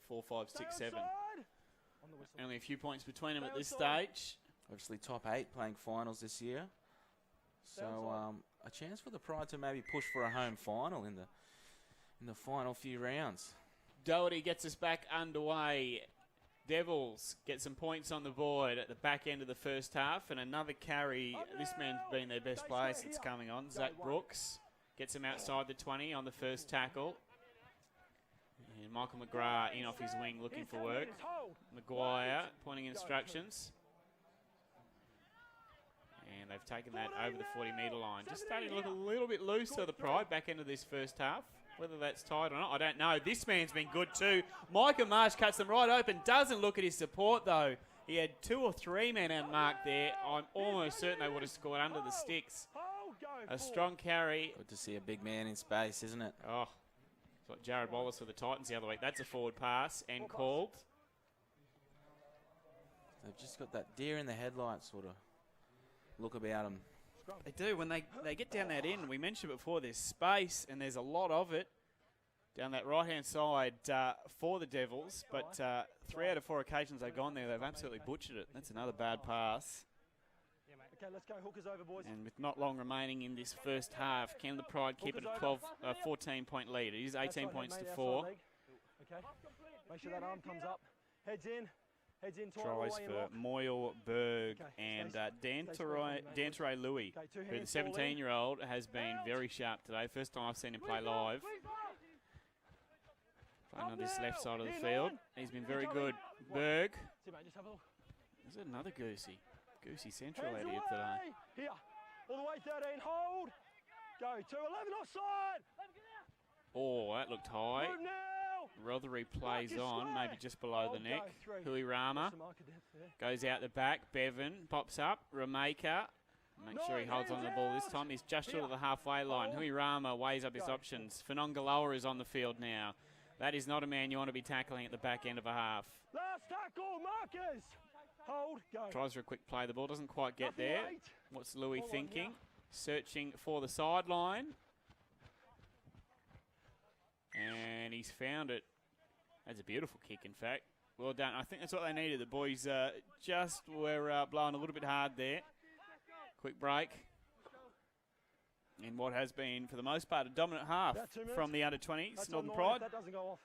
4, 5, 6, 7.
On the whistle.
Only a few points between them at this
Outside.
stage.
Obviously top 8 playing finals this year. So a chance for the Pride to maybe push for a home final in the final few rounds.
Doherty gets us back underway. Devils get some points on the board at the back end of the first half, and another carry. This man's been their best player since coming on. Zach Brooks gets him outside the 20 on the first tackle. And Michael McGrath in off his wing looking for work. Maguire pointing instructions. And they've taken that over the 40-metre line. Just starting to look a little bit looser, the Pride, back into this first half. Whether that's tight or not, I don't know. This man's been good too. Micah Marsh cuts them right open. Doesn't look at his support though. He had 2 or 3 men unmarked there. I'm almost certain they would have scored under the sticks. A strong carry.
Good to see a big man in space, isn't it?
Oh, it's like Jared Wallace for the Titans the other week. That's a forward pass and called.
They've just got that deer in the headlights sort of look about them.
They do. When they get down that end, we mentioned before, there's space and there's a lot of it. down that right-hand side for the Devils, but 3 out of 4 occasions they've gone there, they've absolutely butchered it. That's another bad pass.
Okay, let's go. Hookers over, boys.
And with not long remaining in this first half, can the Pride keep it a 14-point lead? It is 18 points to 4.
Okay. Make sure that arm comes up. Heads in. Heads in.
Tries for Moyle, Berg, and Danteray Louis, who the 17-year-old has been very sharp today. First time I've seen him play live. Playing on this left side of the field. He's been very good. Berg. Is it another Goosey? Goosey Central out here today.
Here. All the way 13. Hold. Go to 11 offside.
Oh, that looked high.
Move now.
Rothery plays on, maybe just below the neck. Hui Rama goes out the back. Bevan pops up. Rameka. Make sure he holds on the ball this time. He's just short of the halfway line. Hui Rama weighs up his options. Fanongaloa is on the field now. That is not a man you want to be tackling at the back end of a half.
Last tackle, Marcus. Hold, go.
Tries for a quick play. The ball doesn't quite get there. What's Louis thinking? Searching for the sideline. And he's found it. That's a beautiful kick, in fact. Well done. I think that's what they needed. The boys just were blowing a little bit hard there. Quick break. In what has been, for the most part, a dominant half from the under-20s, Northern Pride.
That doesn't go off.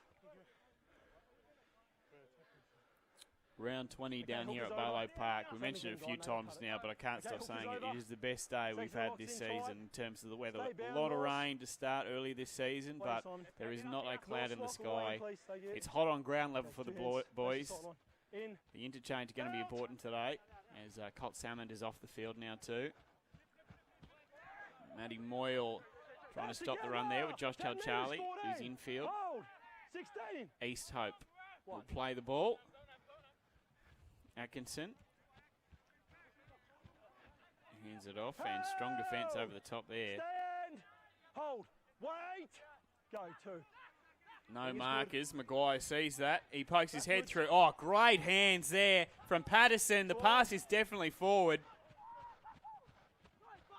Round 20 down here at Barlow Park. We mentioned it a few times now, but I can't stop saying it. It is the best day we've had this season in terms of the weather. A lot of rain to start early this season, but there is not a cloud in the sky. It's hot on ground level for the boys. The interchange is going to be important today, as Colt Salmond is off the field now too. Matty Moyle trying to stop the run there with Josh Charlie, who's infield. East Hope will play the ball. Atkinson hands it off, and strong defence over the top there.
Stand. Hold. Wait. Go two.
No markers. Maguire sees that. He pokes his head through. Oh, great hands there from Patterson. The pass is definitely forward.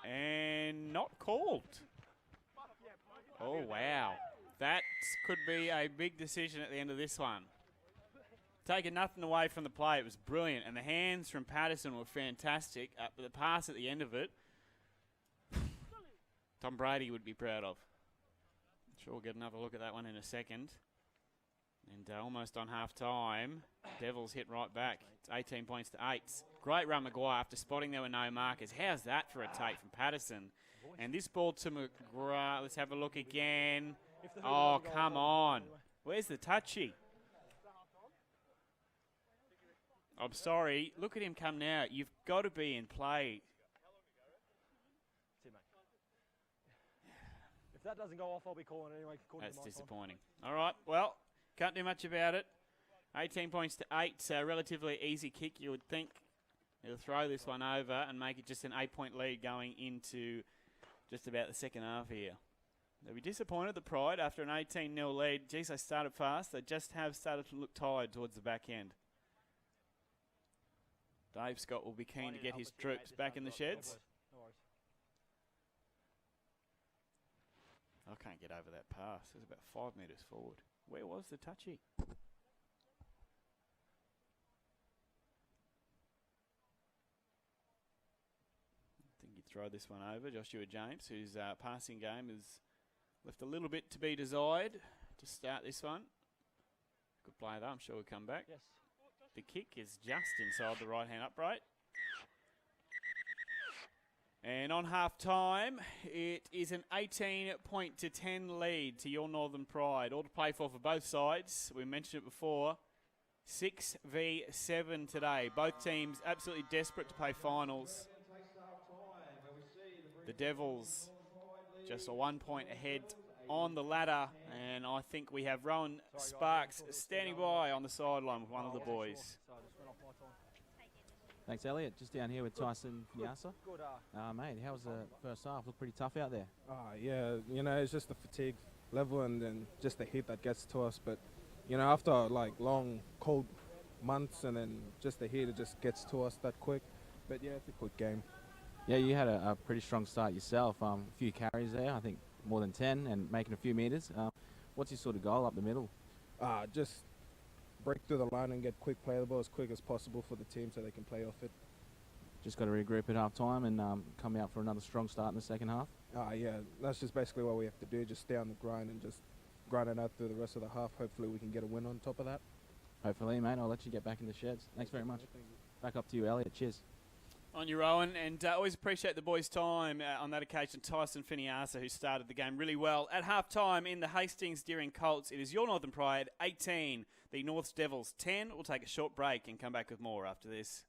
And not called. Oh, wow. That could be a big decision at the end of this one. Taking nothing away from the play, it was brilliant. And the hands from Patterson were fantastic. But the pass at the end of it, Tom Brady would be proud of. I'm sure we'll get another look at that one in a second. And almost on half-time, Devils hit right back. It's 18 points to 8. Great run, Maguire, after spotting there were no markers. How's that for a take from Patterson? And this ball to McGrath. Let's have a look again. Oh, come on. Where's the touchy? I'm sorry. Look at him come now. You've got to be in play.
If that doesn't go off, I'll be calling anyway.
That's disappointing. All right. Well, can't do much about it. 18 points to 8. Relatively easy kick. You would think he'll throw this one over and make it just an 8-point lead going into just about the second half here. They'll be disappointed, the Pride, after an 18-0 lead. Geez, they started fast. They just have started to look tired towards the back end. Dave Scott will be keen to get his troops back in the sheds. I can't get over that pass. It was about 5 metres forward. Where was the touchy? I think he'd throw this one over. Joshua James, whose passing game has left a little bit to be desired to start this one. Good play though. I'm sure we'll come back.
Yes.
The kick is just inside the right-hand upright. And on half-time, it is an 18-point to 10 lead to your Northern Pride. All to play for both sides. We mentioned it before. 6v7 today. Both teams absolutely desperate to play finals. The Devils just a 1 point ahead on the ladder, and I think we have Rowan Sparks standing by on the sideline with one of the boys.
Thanks, Elliot. Just down here with Tyson Nyasa. Mate, how was the first half? Looked pretty tough out there.
Yeah, you know, it's just the fatigue level and then just the heat that gets to us. But, you know, after like long, cold months and then just the heat, it just gets to us that quick. But, yeah, it's a good game.
Yeah, you had a pretty strong start yourself. A few carries there, I think more than 10, and making a few meters. What's his sort of goal up the middle?
Just break through the line and get quick play the ball as quick as possible for the team so they can play off it.
Just got to regroup at half time and come out for another strong start in the second half.
Yeah, that's just basically what we have to do. Just stay on the grind and just grind it out through the rest of the half. Hopefully we can get a win on top of that.
Hopefully, mate. I'll let you get back in the sheds. Thanks very much. Back up to you, Elliot. Cheers.
On your own, and always appreciate the boys' time on that occasion. Tyson Finiasa, who started the game really well. At half-time in the Hastings Deering Colts, it is your Northern Pride 18, the Norths Devils 10. We'll take a short break and come back with more after this.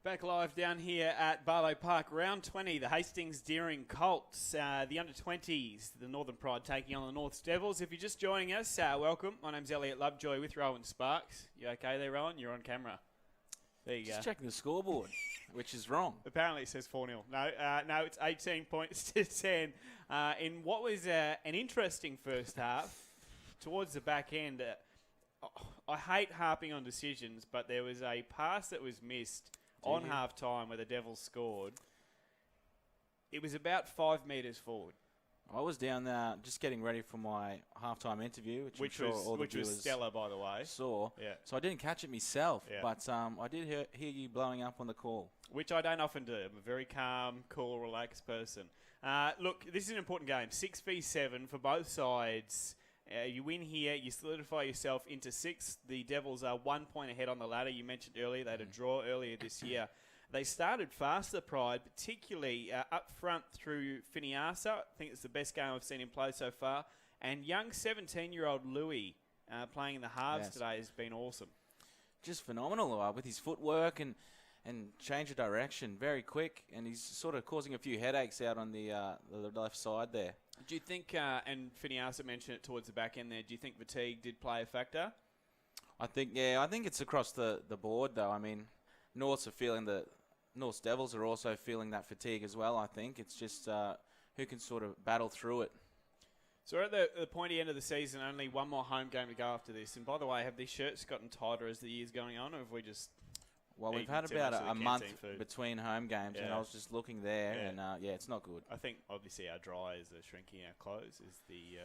Back live down here at Barlow Park, round 20, the Hastings Deering Colts, the under-20s, the Northern Pride taking on the Norths Devils. If you're just joining us, welcome. My name's Elliot Lovejoy with Rowan Sparks. You okay there, Rowan? You're on camera. There you go.
Just checking the scoreboard, which is wrong.
Apparently it says 4-0. No, it's 18 points to 10. In what was an interesting first half, towards the back end, I hate harping on decisions, but there was a pass that was missed on half-time where the Devils scored. It was about 5 metres forward.
I was down there just getting ready for my halftime interview, which
was stellar, by the way.
Saw.
Yeah.
So I didn't catch it myself,
Yeah.
but I did hear you blowing up on the call.
Which I don't often do. I'm a very calm, cool, relaxed person. Look, this is an important game. 6v7 for both sides. You win here, you solidify yourself into 6th. The Devils are 1 point ahead on the ladder. You mentioned earlier they had a draw earlier this year. They started fast, the Pride, particularly up front through Finiasa. I think it's the best game I've seen him play so far. And young 17-year-old Louis playing in the halves today has been awesome.
Just phenomenal with his footwork and change of direction very quick. And he's sort of causing a few headaches out on the left side there.
Do you think, and Finiasa mentioned it towards the back end there, do you think fatigue did play a factor?
I think it's across the board, though. I mean, Norths Devils are also feeling that fatigue as well, I think. It's just who can sort of battle through it.
So we're at the pointy end of the season, only one more home game to go after this. And by the way, have these shirts gotten tighter as the year's going on, or have we just...
Well, we've had about a month between home games, and I was just looking there, and it's not good.
I think, obviously, our dryers are shrinking our clothes is the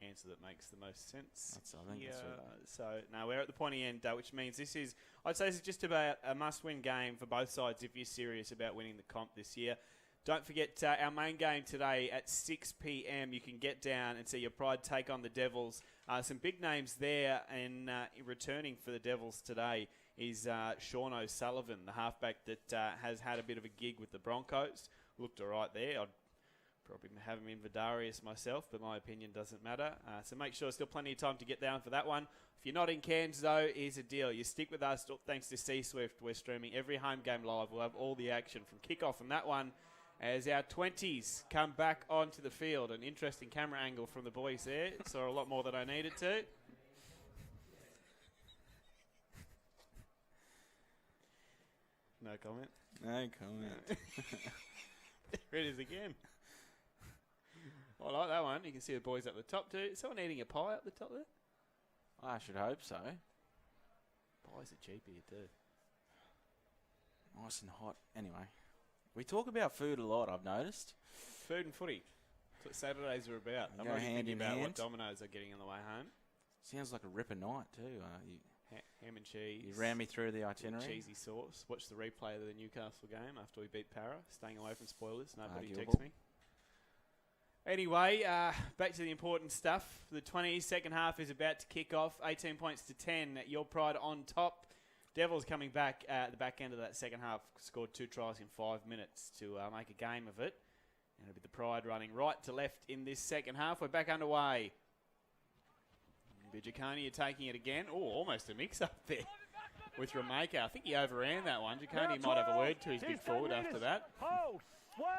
answer that makes the most sense.
That's right.
So, no, we're at the pointy end, which means this is just about a must-win game for both sides if you're serious about winning the comp this year. Don't forget our main game today at 6 p.m. You can get down and see your Pride take on the Devils. Some big names there, and returning for the Devils today is Sean O'Sullivan, the halfback that has had a bit of a gig with the Broncos. Looked all right there. I'd probably have him in Vidarius myself, but my opinion doesn't matter. So make sure there's still plenty of time to get down for that one. If you're not in Cairns, though, here's a deal. You stick with us. Thanks to C-Swift, we're streaming every home game live. We'll have all the action from kickoff on that one as our 20s come back onto the field. An interesting camera angle from the boys there. Saw a lot more than I needed to. No comment?
No comment.
There it is again. I like that one. You can see the boys up the top too. Is someone eating a pie up the top there?
I should hope so.
Pies are cheap here too.
Nice and hot. Anyway, we talk about food a lot, I've noticed.
Food and footy. That's what Saturdays are about. I'm already thinking about what Domino's are getting on the way home.
Sounds like a ripper night too.
Ham and cheese.
You ran me through the itinerary.
Cheesy sauce. Watch the replay of the Newcastle game after we beat Para. Staying away from spoilers. Nobody texts me. Anyway, back to the important stuff. The 20 second half is about to kick off. 18 points to 10. Your Pride on top. Devils coming back at the back end of that second half. Scored 2 tries in 5 minutes to make a game of it. And it'll be the Pride running right to left in this second half. We're back underway. Jaconia taking it again. Oh, almost a mix-up there with Rameka. I think he overran that one. Jaconia might have a word to his big forward after that.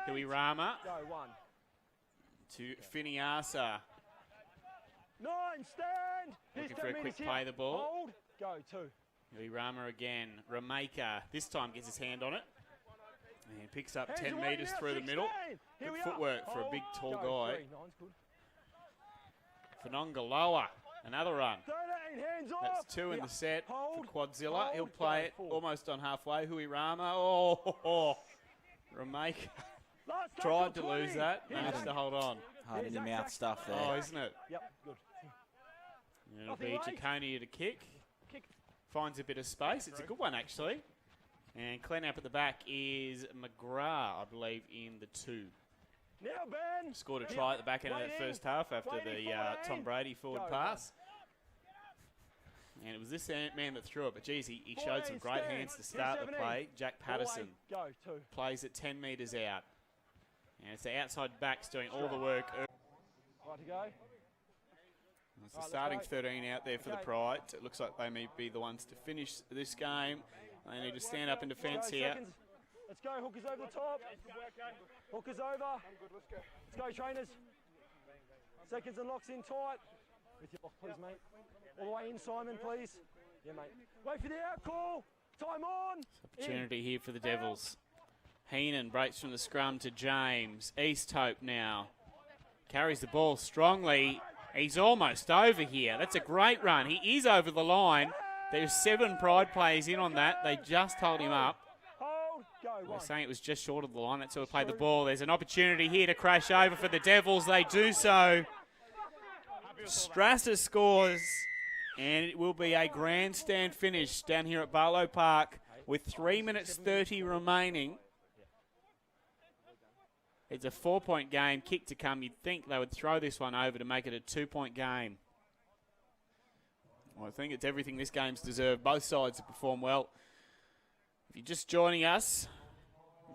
Hui Rama to Finiasa.
9, stand.
Looking for a quick play the ball.
Hold. Go 2.
Hui Rama again. Rameka this time gets his hand on it. And picks up 10 metres through the middle. Good footwork for a big, tall guy. Fanongaloa. Another run.
13, hands off.
That's 2 in the set for Quadzilla. He'll play it almost on halfway. Hui Rama. Oh. Rameka tried to lose that. Managed to hold on.
Hard in your mouth stuff there.
Oh, isn't it?
Yep, good.
It'll be Jaconia to kick. Finds a bit of space. It's a good one, actually. And clean up at the back is McGrath, I believe, in the 2.
Now, Ben.
Scored a try at the back end of that first half after the Tom Brady forward pass. And it was this man that threw it. But, geez, he showed some great hands to start the play. Jack Patterson plays it 10 metres out. And it's the outside backs doing all the work.
Right to go.
It's the starting 13 out there for the Pride. It looks like they may be the ones to finish this game. They need to stand up in defence
Let's go,
here.
seconds. Let's go, hookers over the top. Hookers over. Let's go, trainers. Seconds and locks in tight. With your lock, please, mate. All the way in, Simon, please. Yeah, mate. Wait for the out call. Time on.
Opportunity here for the Devils. Heenan breaks from the scrum to James. Easthope now. Carries the ball strongly. He's almost over here. That's a great run. He is over the line. There's 7 Pride players in on that. They just hold him up.
Hold. Go.
They're saying it was just short of the line. That's how we played the ball. There's an opportunity here to crash over for the Devils. They do so. Strasser scores. And it will be a grandstand finish down here at Barlow Park with 3 minutes 30 remaining. It's a 4-point game, kick to come. You'd think they would throw this one over to make it a 2-point game. Well, I think it's everything this game's deserved. Both sides have performed well. If you're just joining us,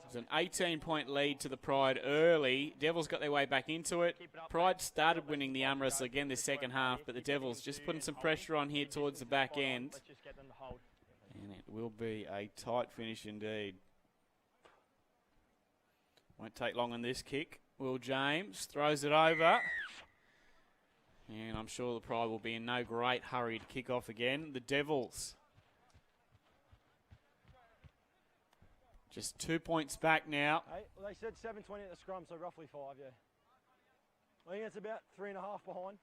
it's an 18-point lead to the Pride early. Devils got their way back into it. Pride started winning the arm wrestle again this second half, but the Devils just putting some pressure on here towards the back end.
Let's just get them to hold.
And it will be a tight finish indeed. Won't take long on this kick. Will James throws it over. And I'm sure the Pride will be in no great hurry to kick off again. The Devils just 2 points back now.
Hey, well, they said 7:20 at the scrum, so roughly 5, yeah. I think it's about 3.5 behind.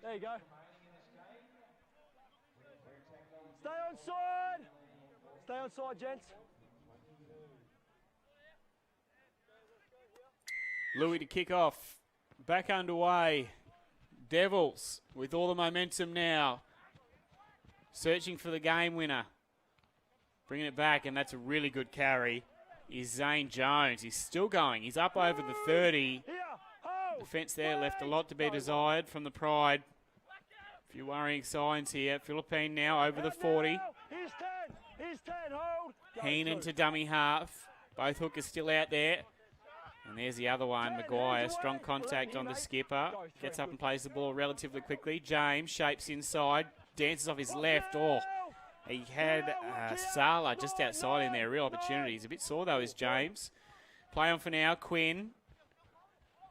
There you go. Stay on side. Stay on side, gents.
Louis to kick off. Back underway. Devils with all the momentum now. Searching for the game winner. Bringing it back, and that's a really good carry, is Zane Jones. He's still going. He's up over the 30.
Here, hold.
Defence there left a lot to be desired from the Pride. A few worrying signs here. Philippine now over the 40.
He's 10. He's 10. Hold. Go
Heenan
through.
to dummy half. Both hookers still out there. And there's the other one, Maguire. Strong contact on the skipper. Gets up and plays the ball relatively quickly. James shapes inside. Dances off his left. Oh, he had Sala just outside in there. Real opportunities. A bit sore though is James. Play on for now. Quinn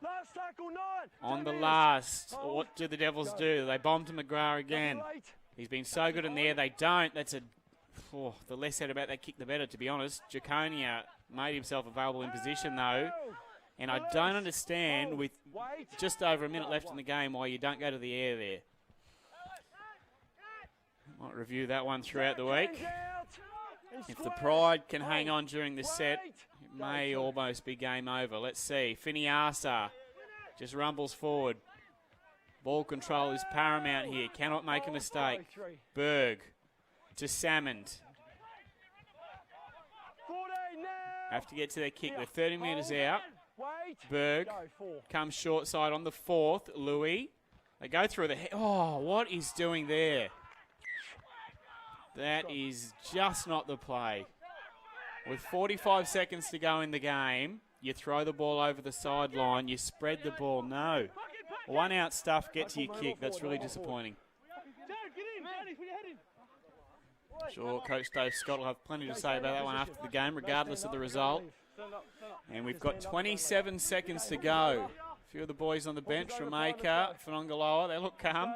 Last tackle, 9.
on the
10
last.
Hold.
What do the Devils do? They bomb to McGrath again.
Number 8.
He's been so good in there. They don't. That's a... Oh, the less said about that kick, the better, to be honest. Jaconia made himself available in position, though. And I don't understand, with
Wait.
just over a minute left in the game, why you don't go to the air there. Might review that one throughout the week. If the Pride can hang on during this set, it may almost be game over. Let's see. Finiasa just rumbles forward. Ball control is paramount here. Cannot make a mistake. Berg to Salmond.
14 now.
Have to get to their kick. They're 30 metres out.
Wait.
Berg
Go, 4.
comes short side on the 4th. Louis. They go through the... Oh, what is doing there? That is just not the play. With 45 seconds to go in the game, you throw the ball over the sideline, you spread the ball. No. One out stuff, get to your kick. That's really disappointing. Sure, Coach Dave Scott will have plenty to say about that one after the game, regardless of the result. And we've got 27 seconds to go. A few of the boys on the bench, Rameka, Fanongaloa, they look calm.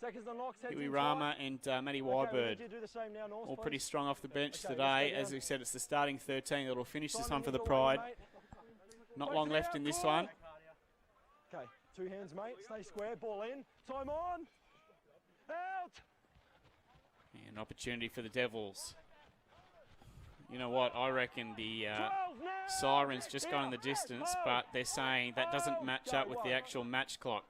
Seconds on locks, heads
Huey
in
Rama
tight.
and Matty
Okay, we
Wybird.
need you to do the same now, North,
All
please.
pretty strong off the bench
Okay,
today.
let's go
As
down.
we said, it's the starting 13 that will finish this
Simon,
one for the
he's away,
Pride.
mate.
Not
Wait
long
for the
left in this
outcall.
one.
Okay, 2 hands, mate. Stay square, ball in. Time on. Out.
And an opportunity for the Devils. You know what? I reckon the
12 now.
siren's just gone in the
Here.
distance,
Hold.
but they're saying that doesn't match
Go
up with the
one.
actual match clock.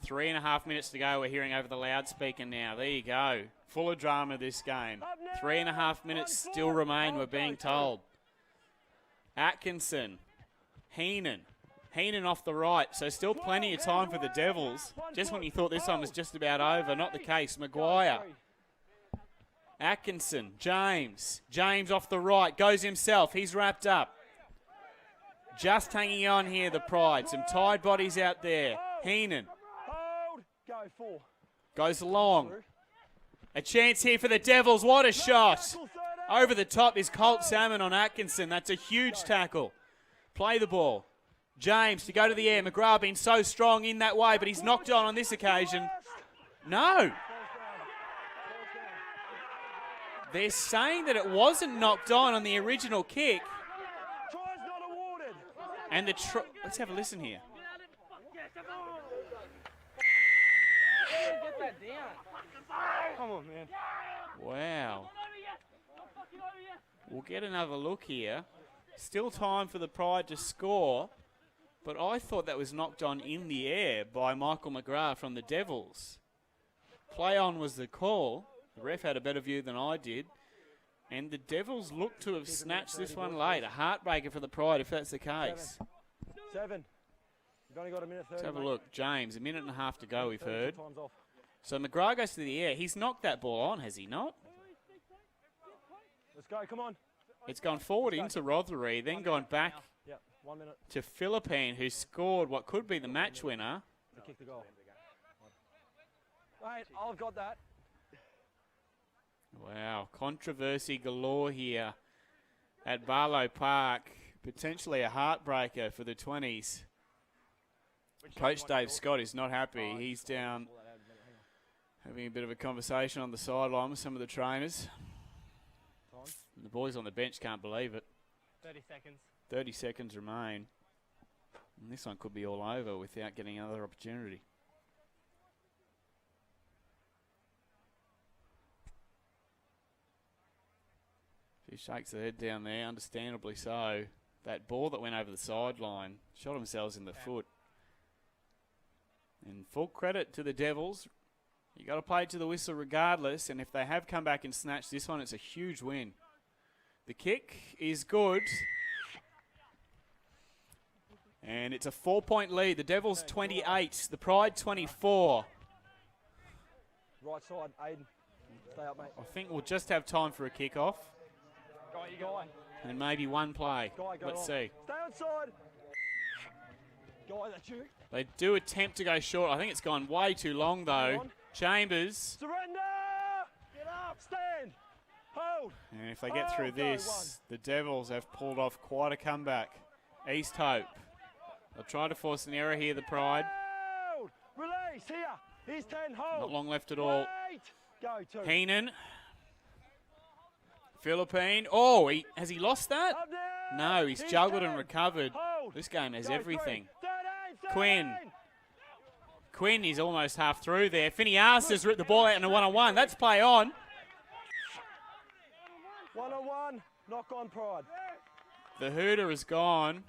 3.5 minutes to go. We're hearing over the loudspeaker now. There you go. Full of drama this game.
Up now.
3.5 minutes
1
still
forward.
remain,
Hold,
we're
go,
being
two.
told. Atkinson. Heenan. Heenan off the right, so still plenty of time for the Devils. Just when you thought this one was just about over, not the case. Maguire. Atkinson. James. James off the right. Goes himself. He's wrapped up. Just hanging on here, the Pride. Some tired bodies out there. Heenan.
Hold. Go, 4.
Goes long. A chance here for the Devils. What a shot.
Tackle, 13.
Over the top is Colt Salmon on Atkinson. That's a huge tackle. Play the ball. James to go to the air. McGrath been so strong in that way, but he's knocked on this occasion. No. They're saying that it wasn't knocked on the original kick.
Try's not awarded.
And let's have a listen here.
Come on, man.
Wow. We'll get another look here. Still time for the Pride to score, but I thought that was knocked on in the air by Michael McGrath from the Devils. Play on was the call. The ref had a better view than I did. And the Devils look to have snatched this one late. A heartbreaker for the Pride if that's the case.
7. You've only got a minute 30.
Let's have a
mate.
look. James, a minute and a half to go, we've
30
heard.
time's off.
So McGrath goes to the air. He's knocked that ball on, has he not?
Let's go, come on.
It's gone forward into Rothery, then gone back
Yep, 1 minute
to Philippine, who scored what could be the match winner.
to kick the goal. Mate, I've got that.
Wow, controversy galore here at Barlow Park. Potentially a heartbreaker for the 20s. Coach Dave Scott is not happy. He's down having a bit of a conversation on the sideline with some of the trainers. The boys on the bench can't believe it.
30 seconds.
30 seconds remain. And this one could be all over without getting another opportunity. He shakes the head down there, understandably so. That ball that went over the sideline shot themselves in the foot. And full credit to the Devils. You got to play to the whistle regardless, and if they have come back and snatched this one, it's a huge win. The kick is good. And it's a 4-point lead. The Devils 28, the Pride 24.
Right side, Aiden. Stay up, mate.
I think we'll just have time for a kickoff.
Guy.
And maybe one play.
Guy, go
Let's
on.
see.
Stay outside. Guy, that's you.
They do attempt to go short. I think it's gone way too long, though. Chambers.
Surrender! Get up! Stand! Hold!
And if they get through
Go,
this, the Devils have pulled off quite a comeback. East Hope. They'll try to force an error here, the Pride.
Hold! Release! Here! Here's 10. Hold!
Not long left at all.
Wait! Go, 2.
Heenan. Philippine. Oh, has he lost that?
Up there!
No, he's
Here's
juggled
10.
and recovered.
Hold!
This game has
Go, 3.
everything.
13,
Quinn.
13.
Quinn is almost half through there. Phineas has ripped the ball out in a one-on-one. That's play on.
1-on-1. Knock on Pride.
The hooter is gone.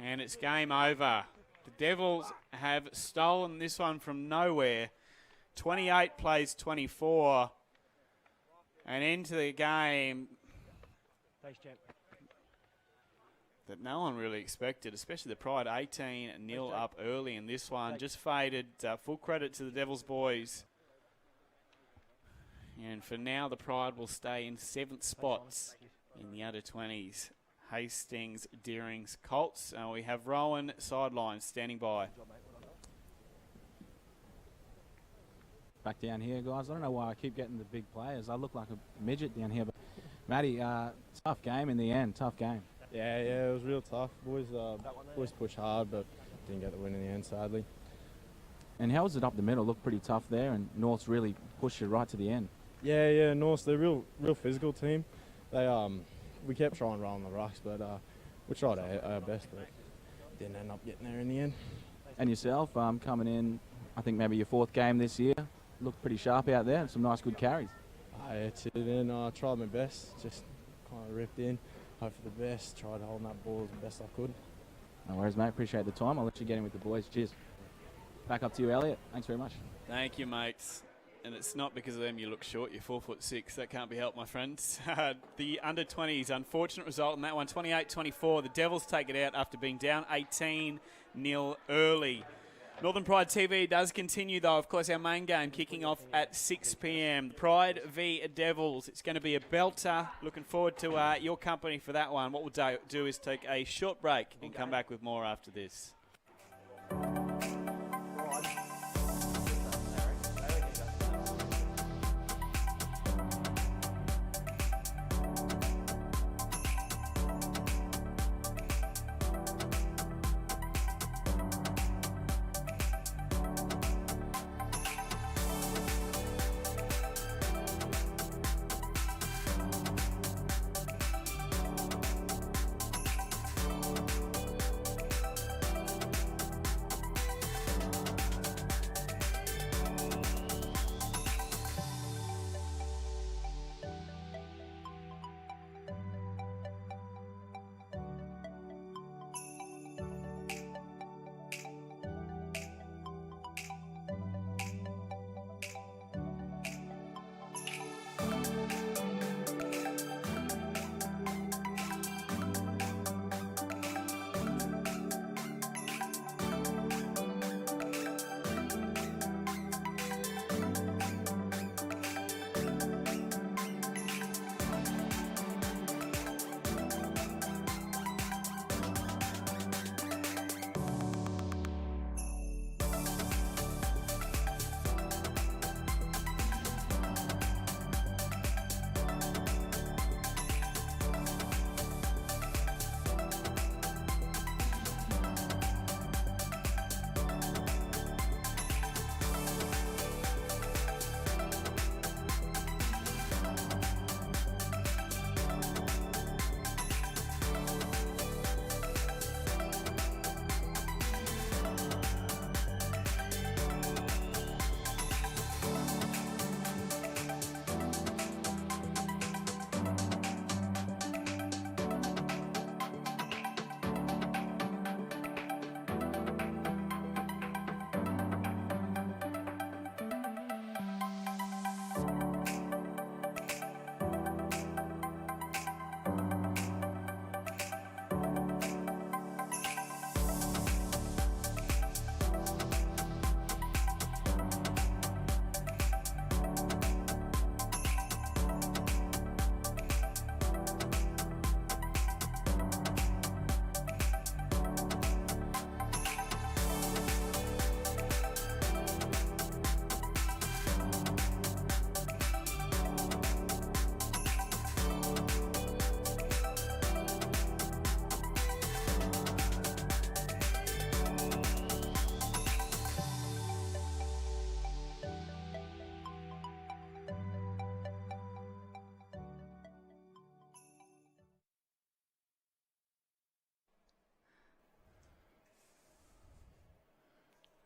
And it's game over. The Devils have stolen this one from nowhere. 28 plays 24. An end to the game
Thanks, champ.
that no one really expected, especially the Pride 18-0 up early in this one. Just faded. Full credit to the Devils boys. And for now, the Pride will stay in 7th spots in the under-20s. Hastings, Deerings, Colts. And we have Rowan sidelines standing by.
Back down here, guys. I don't know why I keep getting the big players. I look like a midget down here. But, Matty, tough game in the end. Tough game.
Yeah, it was real tough. Boys pushed hard, but didn't get the win in the end, sadly.
And how was it up the middle? Looked pretty tough there, and North's really pushed it right to the end.
Yeah, North, they're a real physical team. We kept trying to roll on the rucks, but we tried our best, but didn't end up getting there in the end.
And yourself, coming in, I think maybe your 4th game this year. Looked pretty sharp out there, and some nice good carries.
I hit it in, tried my best, just kind of ripped in, hope for the best, tried holding that ball as best I could.
No worries, mate. Appreciate the time. I'll let you get in with the boys. Cheers. Back up to you, Elliot. Thanks very much.
Thank you, mates. And it's not because of them you look short. You're 4'6". That can't be helped, my friends. The under-20s, unfortunate result in that one, 28-24. The Devils take it out after being down 18-0 early. Northern Pride TV does continue, though. Of course, our main game kicking off at 6 p.m. Pride v Devils. It's going to be a belter. Looking forward to your company for that one. What we'll do is take a short break and come back with more after this.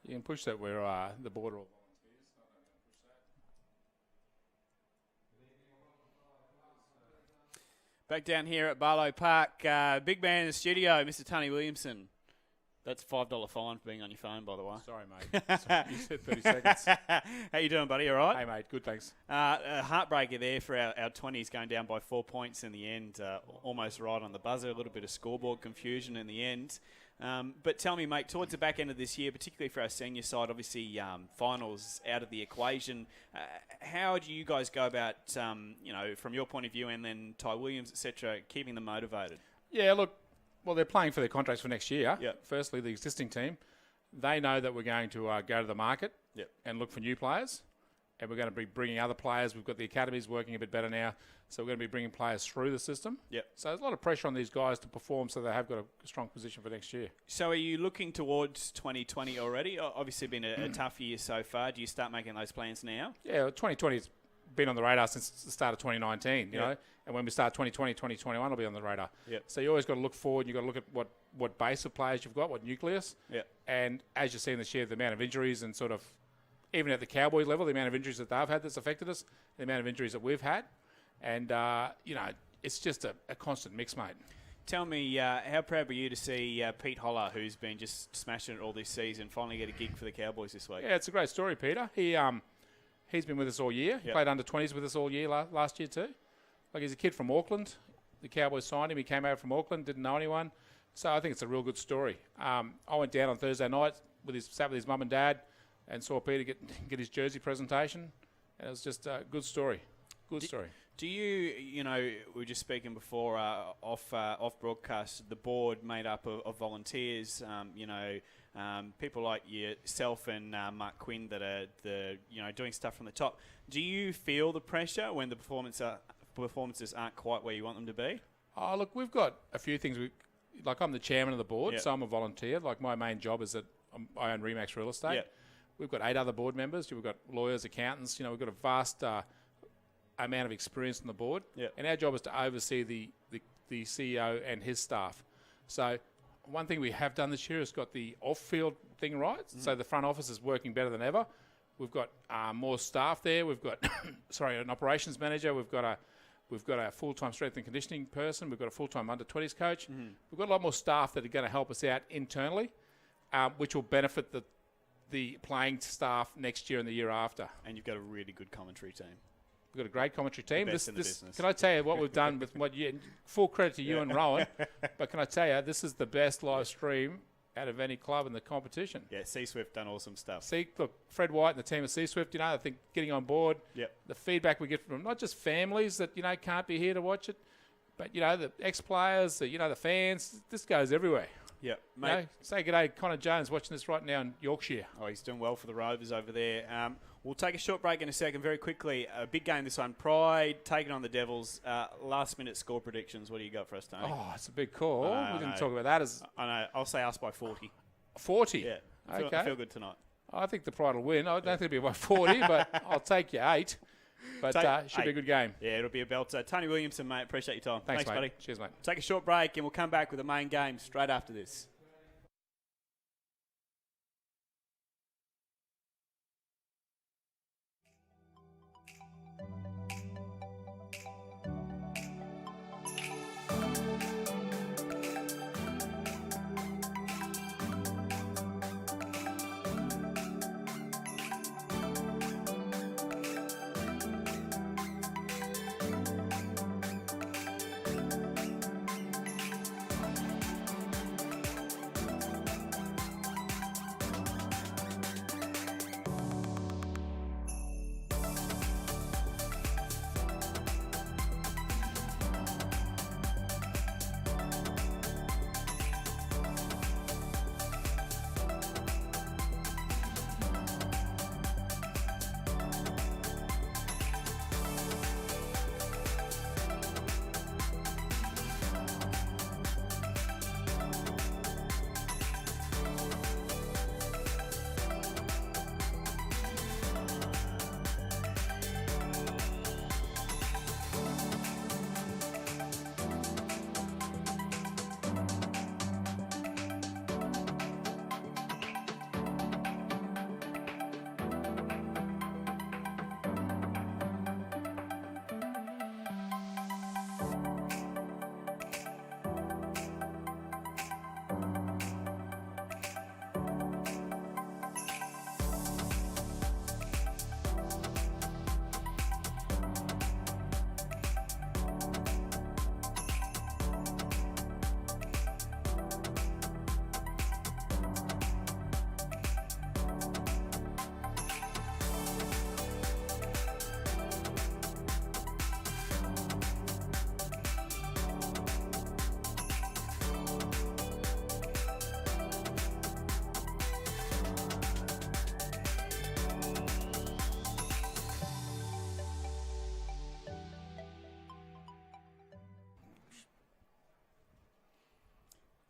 You can push that where the border all
Back down here at Barlow Park, big man in the studio, Mr. Tony Williamson. That's a $5 fine for being on your phone, by the way.
Sorry, mate. You said 30 seconds.
How you doing, buddy? All right?
Hey, mate. Good, thanks.
A heartbreaker there for our 20s going down by 4 points in the end. Almost right on the buzzer. A little bit of scoreboard confusion in the end. But tell me, mate, towards the back end of this year, particularly for our senior side, obviously finals out of the equation. How do you guys go about, from your point of view, and then Ty Williams, etc., keeping them motivated?
Yeah, look, well, they're playing for their contracts for next year.
Yep.
Firstly, the existing team, they know that we're going to go to the market
Yep.
and look for new players. And we're going to be bringing other players. We've got the academies working a bit better now. So we're going to be bringing players through the system.
Yep.
So there's a lot of pressure on these guys to perform so they have got a strong position for next year.
So are you looking towards 2020 already? Obviously been a tough year so far. Do you start making those plans now?
Yeah, 2020's been on the radar since the start of 2019, you know. And when we start 2020, 2021 will be on the radar.
Yep.
So you always got to look forward. You've got to look at what base of players you've got, what nucleus.
Yep.
And as you've seen this year, the amount of injuries and sort of, even at the Cowboys level, the amount of injuries that they've had that's affected us, the amount of injuries that we've had. And, it's just a constant mix, mate.
Tell me, how proud were you to see Pete Holler, who's been just smashing it all this season, finally get a gig for the Cowboys this week?
Yeah, it's a great story, Peter. He's been with us all year. He played under 20s with us all year last year too. Like, he's a kid from Auckland. The Cowboys signed him. He came over from Auckland, didn't know anyone. So I think it's a real good story. I went down on Thursday night sat with his mum and dad, and saw Peter get his jersey presentation. And it was just a good story. Good story.
Do you know, we were just speaking before off broadcast, the board made up of volunteers, people like yourself and Mark Quinn that are doing stuff from the top. Do you feel the pressure when the performances aren't quite where you want them to be?
Oh, look, we've got a few things. I'm the chairman of the board,
Yep.
so I'm a volunteer. Like, my main job is that I own Remax Real Estate.
Yep.
We've got 8 other board members. We've got lawyers, accountants. We've got a vast amount of experience on the board.
Yep.
And our job is to oversee the CEO and his staff. So one thing we have done this year is got the off-field thing right. So the front office is working better than ever. We've got more staff there. We've got an operations manager. We've got a full-time strength and conditioning person. We've got a full-time under-20s coach. We've got a lot more staff that are going to help us out internally, which will benefit the playing staff next year and the year after.
And you've got a really good commentary team.
We've got a great commentary team.
The best in the business.
Can I tell you what we've done with full credit to you and Rowan, but can I tell you, this is the best live stream out of any club in the competition.
Yeah, C-Swift done awesome stuff.
Look, Fred White and the team at C-Swift, I think getting on board,
Yep.
the feedback we get from not just families that, can't be here to watch it, but, the ex-players, the fans, this goes everywhere.
Yeah, mate.
Say good day, Connor Jones, watching this right now in Yorkshire.
Oh, he's doing well for the Rovers over there. We'll take a short break in a second. Very quickly, a big game this one. Pride taking on the Devils. Last-minute score predictions. What do you got for us, Tony?
Oh, it's a big call.
I
We didn't
know.
talk about that as
I know. I'll say us by 40.
40.
Yeah.
Okay.
I feel good tonight.
I think the Pride will win. I don't think it'll be by 40, but I'll take you 8. But it should be a good game.
Yeah, it'll be a belter. Tony Williamson, mate. Appreciate your time.
Thanks, mate.
buddy.
Cheers, mate.
Take a short break, and we'll come back with the main game straight after this.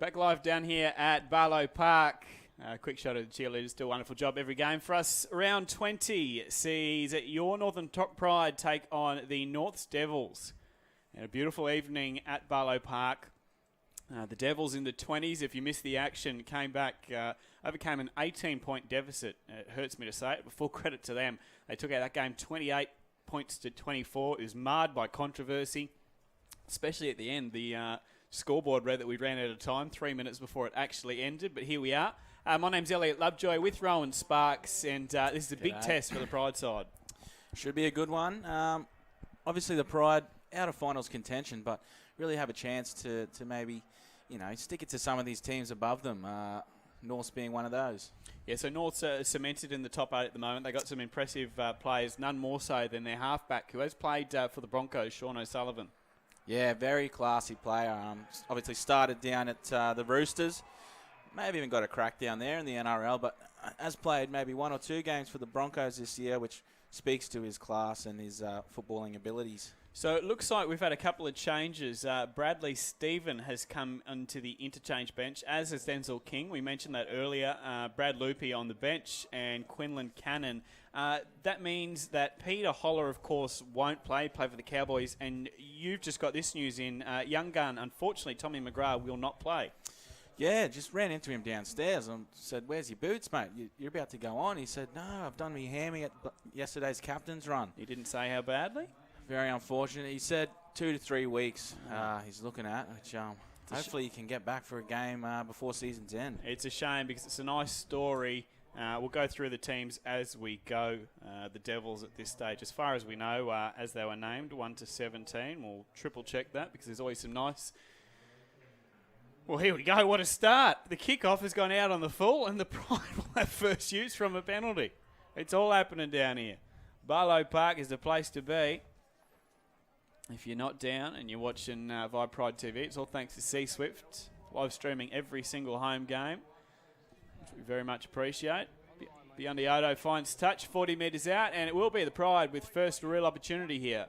Back live down here at Barlow Park. Quick shot of the cheerleaders. Do a wonderful job every game for us. Round 20 sees your Northern Top Pride take on the Norths Devils. And a beautiful evening at Barlow Park. The Devils in the 20s, if you missed the action, came back, overcame an 18-point deficit. It hurts me to say it, but full credit to them. They took out that game 28 points to 24. It was marred by controversy, especially at the end. The scoreboard read that we ran out of time 3 minutes before it actually ended, but here we are. My name's Elliot Lovejoy with Rowan Sparks, and this is a big test for the Pride side.
Should be a good one. Obviously, the Pride out of finals contention, but really have a chance to maybe you know, stick it to some of these teams above them. North's being one of those.
Yeah, so North's cemented in the top 8 at the moment. They got some impressive players, none more so than their halfback, who has played for the Broncos, Sean O'Sullivan.
Yeah, very classy player. Obviously started down at the Roosters. Maybe even got a crack down there in the NRL, but has played maybe 1 or 2 games for the Broncos this year, which speaks to his class and his footballing abilities.
So it looks like we've had a couple of changes. Bradley Stephen has come onto the interchange bench, as has Denzel King. We mentioned that earlier. Brad Loopy on the bench and Quinlan Cannon. That means that Peter Holler, of course, won't play for the Cowboys. And you've just got this news in. Young gun, unfortunately, Tommy McGrath will not play.
Yeah, just ran into him downstairs and said, "Where's your boots, mate? You're about to go on." He said, "No, I've done me hammy at yesterday's captain's run."
He didn't say how badly?
Very unfortunate. He said 2 to 3 weeks he's looking at, which hopefully he can get back for a game before season's end.
It's a shame because it's a nice story. We'll go through the teams as we go. The Devils at this stage, as far as we know, as they were named, 1 to 17. We'll triple check that because there's always some nice... Well, here we go. What a start. The kickoff has gone out on the full and the Pride will have first use from a penalty. It's all happening down here. Barlow Park is the place to be. If you're not down and you're watching via Pride TV, it's all thanks to C-Swift, live streaming every single home game, which we very much appreciate. Biondi finds touch, 40 metres out, and it will be the Pride with first real opportunity here.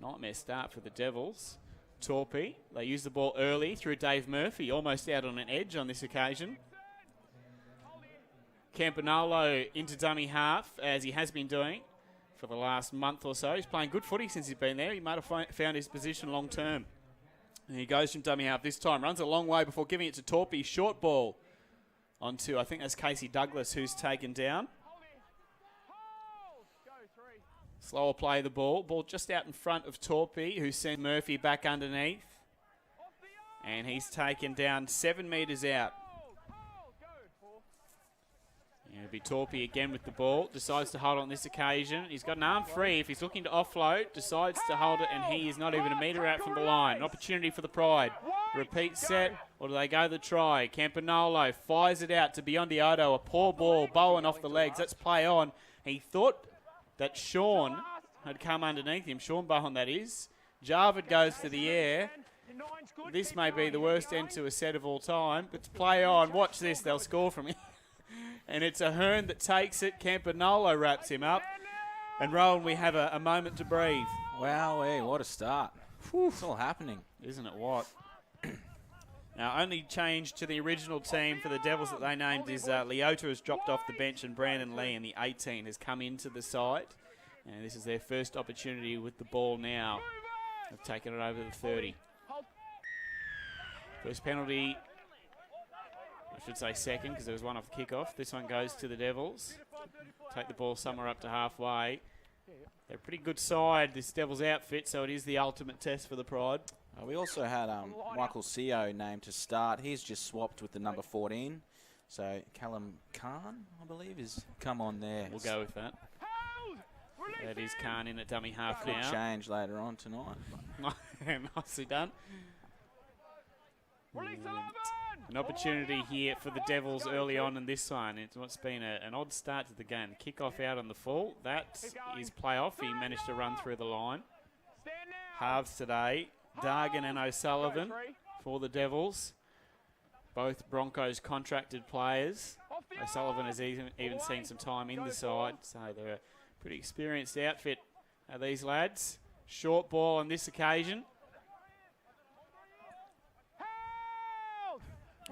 Nightmare start for the Devils. Torpy, they use the ball early through Dave Murphy, almost out on an edge on this occasion. Campanolo into dummy half, as he has been doing for the last month or so. He's playing good footy since he's been there. He might have found his position long term. And he goes from dummy half this time. Runs a long way before giving it to Torpy. Short ball onto, I think that's Casey Douglas, who's taken down. Slower play the ball. Ball just out in front of Torpy, who sent Murphy back underneath. And he's taken down 7 metres out. It'll be Torpy again with the ball. Decides to hold on this occasion. He's got an arm free. If he's looking to offload, decides to hold it, and he is not even a metre out from the line. An opportunity for the Pride. Repeat set, or do they go the try? Campanolo fires it out to Biondi. A poor ball. Bowen off the legs. Let's play on. He thought that Sean had come underneath him. Sean Bowen, that is. Jarvid goes to the air. This may be the worst end to a set of all time. But to play on. Watch this. They'll score from here. And it's Ahern that takes it. Campanolo wraps him up. And Rowan, we have a moment to breathe.
Wow, what a start. It's all happening.
Isn't it what? Now, only change to the original team for the Devils that they named is Leota has dropped off the bench and Brandon Lee in the 18 has come into the side. And this is their first opportunity with the ball now. They've taken it over the 30. First penalty... I should say second because there was one off the kickoff. This one goes to the Devils. Take the ball somewhere up to halfway. They're a pretty good side, this Devils outfit, so it is the ultimate test for the Pride.
We also had Michael Seo named to start. He's just swapped with the number 14. So Callum Khan, I believe, is come on there.
We'll go with that. That is Khan in at dummy half
Could
now.
change later on tonight.
Nicely done. An opportunity here for the Devils early on in this one. It's what's been an odd start to the game. Kick-off out on the full. That is play-off. He managed to run through the line. Halves today. Dargan and O'Sullivan for the Devils. Both Broncos contracted players. O'Sullivan has even seen some time in the side. So they're a pretty experienced outfit, these lads. Short ball on this occasion.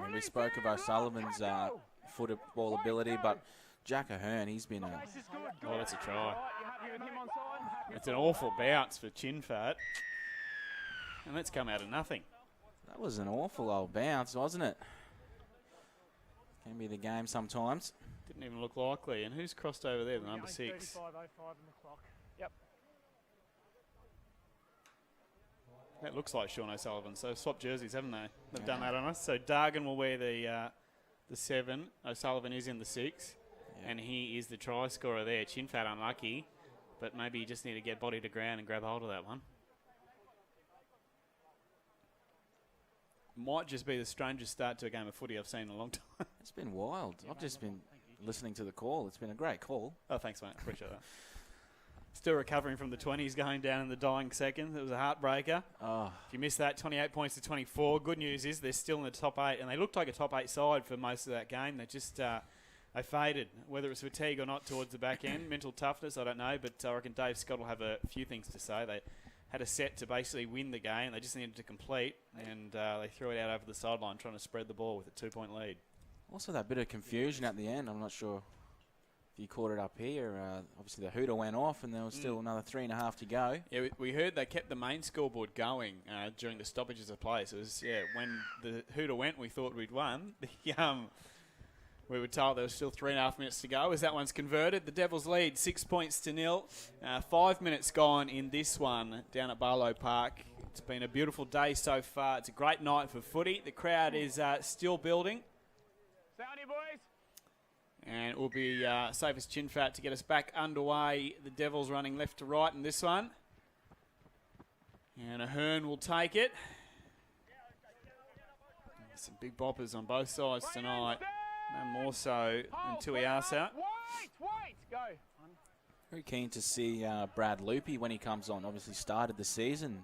And we spoke of O'Sullivan's football ability, but Jack Ahern, he's been a...
Oh, that's a try. It's an awful bounce for chin fat. And that's come out of nothing.
That was an awful old bounce, wasn't it? Can be the game sometimes.
Didn't even look likely. And who's crossed over there, the number 6?
Yep.
That looks like Sean O'Sullivan. So swapped jerseys, haven't they? They've done that on us. So Dargan will wear the 7. O'Sullivan is in the 6. Yeah. And he is the try scorer there. Chin fat unlucky. But maybe you just need to get body to ground and grab hold of that one. might just be the strangest start to a game of footy I've seen in a long time.
It's been wild. I've just been listening to the call. It's been a great call.
Oh, thanks, mate. Appreciate that. Still recovering from the 20s going down in the dying seconds. It was a heartbreaker.
Oh,
If you missed that, 28 points to 24. Good news is they're still in the top 8, and they looked like a top 8 side for most of that game. They just they faded, whether it was fatigue or not towards the back end. Mental toughness, I don't know, but I reckon Dave Scott will have a few things to say. They had a set to basically win the game. They just needed to complete, and they threw it out over the sideline trying to spread the ball with a 2-point lead.
also that bit of confusion at the end. I'm not sure if you caught it up here. Obviously, the hooter went off, and there was still another 3.5 to go.
Yeah, we heard they kept the main scoreboard going during the stoppages of play. So it was, when the hooter went, we thought we'd won. We were told there was still 3.5 minutes to go as that one's converted. The Devils lead 6 points to 0. 5 minutes gone in this one down at Barlow Park. It's been a beautiful day so far. It's a great night for footy. The crowd is still building.
Sound boys.
And it will be safest chin fat to get us back underway. The Devils running left to right in this one. And Ahern will take it. Some big boppers on both sides tonight. And more so than Tui Arsa.
Wait, go.
Very keen to see Brad Loopy when he comes on. Obviously started the season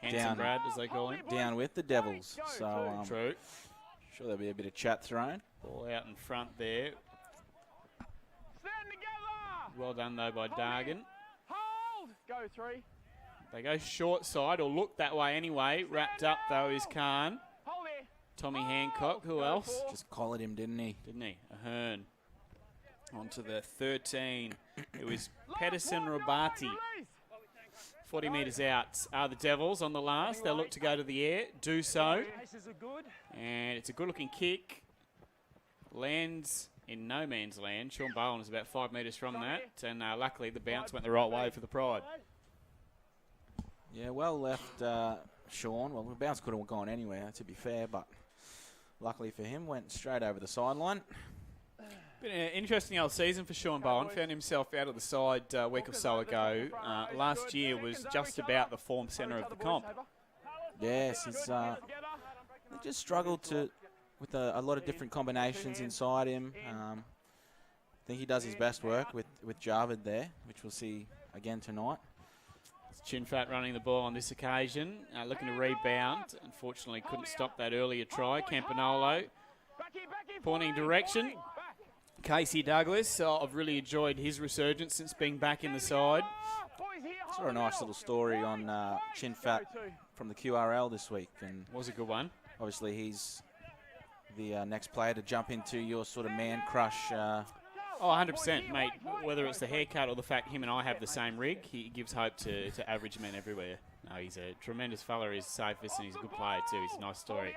Handsome Brad, as they call him.
down with the Devils. So
True.
sure there'll be a bit of chat thrown.
Ball out in front there.
Stand together.
Well done, though, by Dargan.
Hold. Go 3.
They go short side, or look that way anyway. Wrapped up, though, is Khan.
Hold it.
Tommy Hancock. Who else?
Just collared him, didn't he?
Didn't he? Ahern. On to the 13. It was Pedersen Rabati. 40 metres out are the Devils on the last. They'll look to go to the air. Do so.
Paces are good.
And it's a good-looking kick. Lands in no man's land. Sean Bowen is about 5 metres from that. And luckily the bounce went the right way for the Pride.
Yeah, well left, Sean. Well, the bounce could have gone anywhere, to be fair, but luckily for him, went straight over the sideline.
Been an interesting old season for Sean Bowen. Found himself out of the side a week or so ago. Last year was just about the form centre of the comp.
Yes, he's he just struggled with a lot of different combinations inside him. I think he does his best work with Jarvid there, which we'll see again tonight.
Chin Fat running the ball on this occasion, looking to rebound. Unfortunately, couldn't stop that earlier try. Campanolo pointing direction. Casey Douglas, I've really enjoyed his resurgence since being back in the side.
Saw a nice little story on Chin Fat from the QRL this week, and
Was a good one.
obviously he's the next player to jump into your sort of man crush.
Oh, 100%, mate. Whether it's the haircut or the fact him and I have the same rig, he gives hope to average men everywhere. No, he's a tremendous fella. He's safest and he's a good player too. He's a nice story.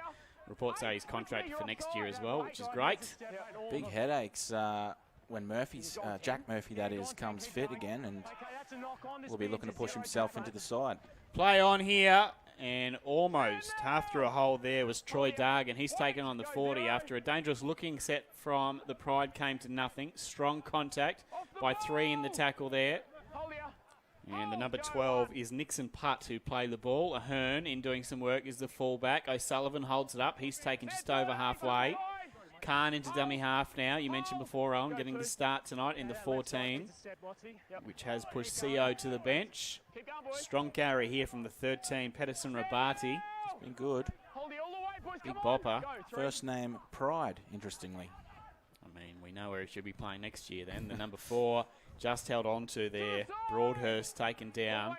Reports say he's contracted for next year as well, which is great.
Big headaches when Murphy's, Jack Murphy that is, comes fit again, and will be looking to push himself into the side.
Play on here, and almost half through a hole there was Troy Dargan. He's taken on the 40 after a dangerous looking set from the Pride came to nothing. Strong contact by 3 in the tackle there. And the number 12 is Nixon Putt, who played the ball. Ahern, in doing some work, is the fullback. O'Sullivan holds it up. He's taken just over halfway. Khan into dummy half now. You mentioned before, Owen, getting the start tonight in the 14, which has pushed CO to the bench. Strong carry here from the 13, Pedersen Rabati.
It's been good.
Big bopper.
First name Pride, interestingly.
I mean, we know where he should be playing next year then. The number 4 just held on to there. Broadhurst taken down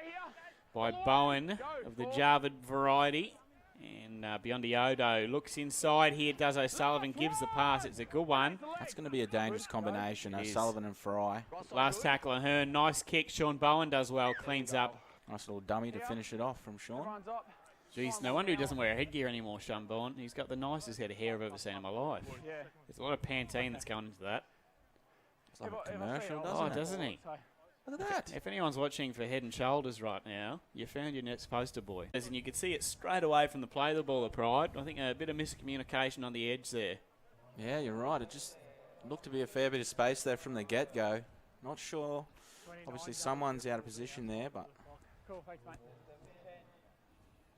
by Bowen of the Jarvid variety. And Biondi looks inside here. Does O'Sullivan, gives the pass. It's a good one.
That's going to be a dangerous combination, O'Sullivan and Fry.
Last tackle, Ahern. Nice kick. Sean Bowen does well. Cleans up.
Nice little dummy to finish it off from Sean.
Jeez, no wonder he doesn't wear a headgear anymore, Sean Bowen. He's got the nicest head of hair I've ever seen in my life. There's a lot of Pantene that's going into that.
It's like a commercial,
Oh, doesn't he?
Look at that.
If anyone's watching for Head and Shoulders right now, you found your next poster boy. And you could see it straight away from the play of the ball of Pride. I think a bit of miscommunication on the edge there.
Yeah, you're right. It just looked to be a fair bit of space there from the get-go. Not sure. Obviously, someone's out of position there, but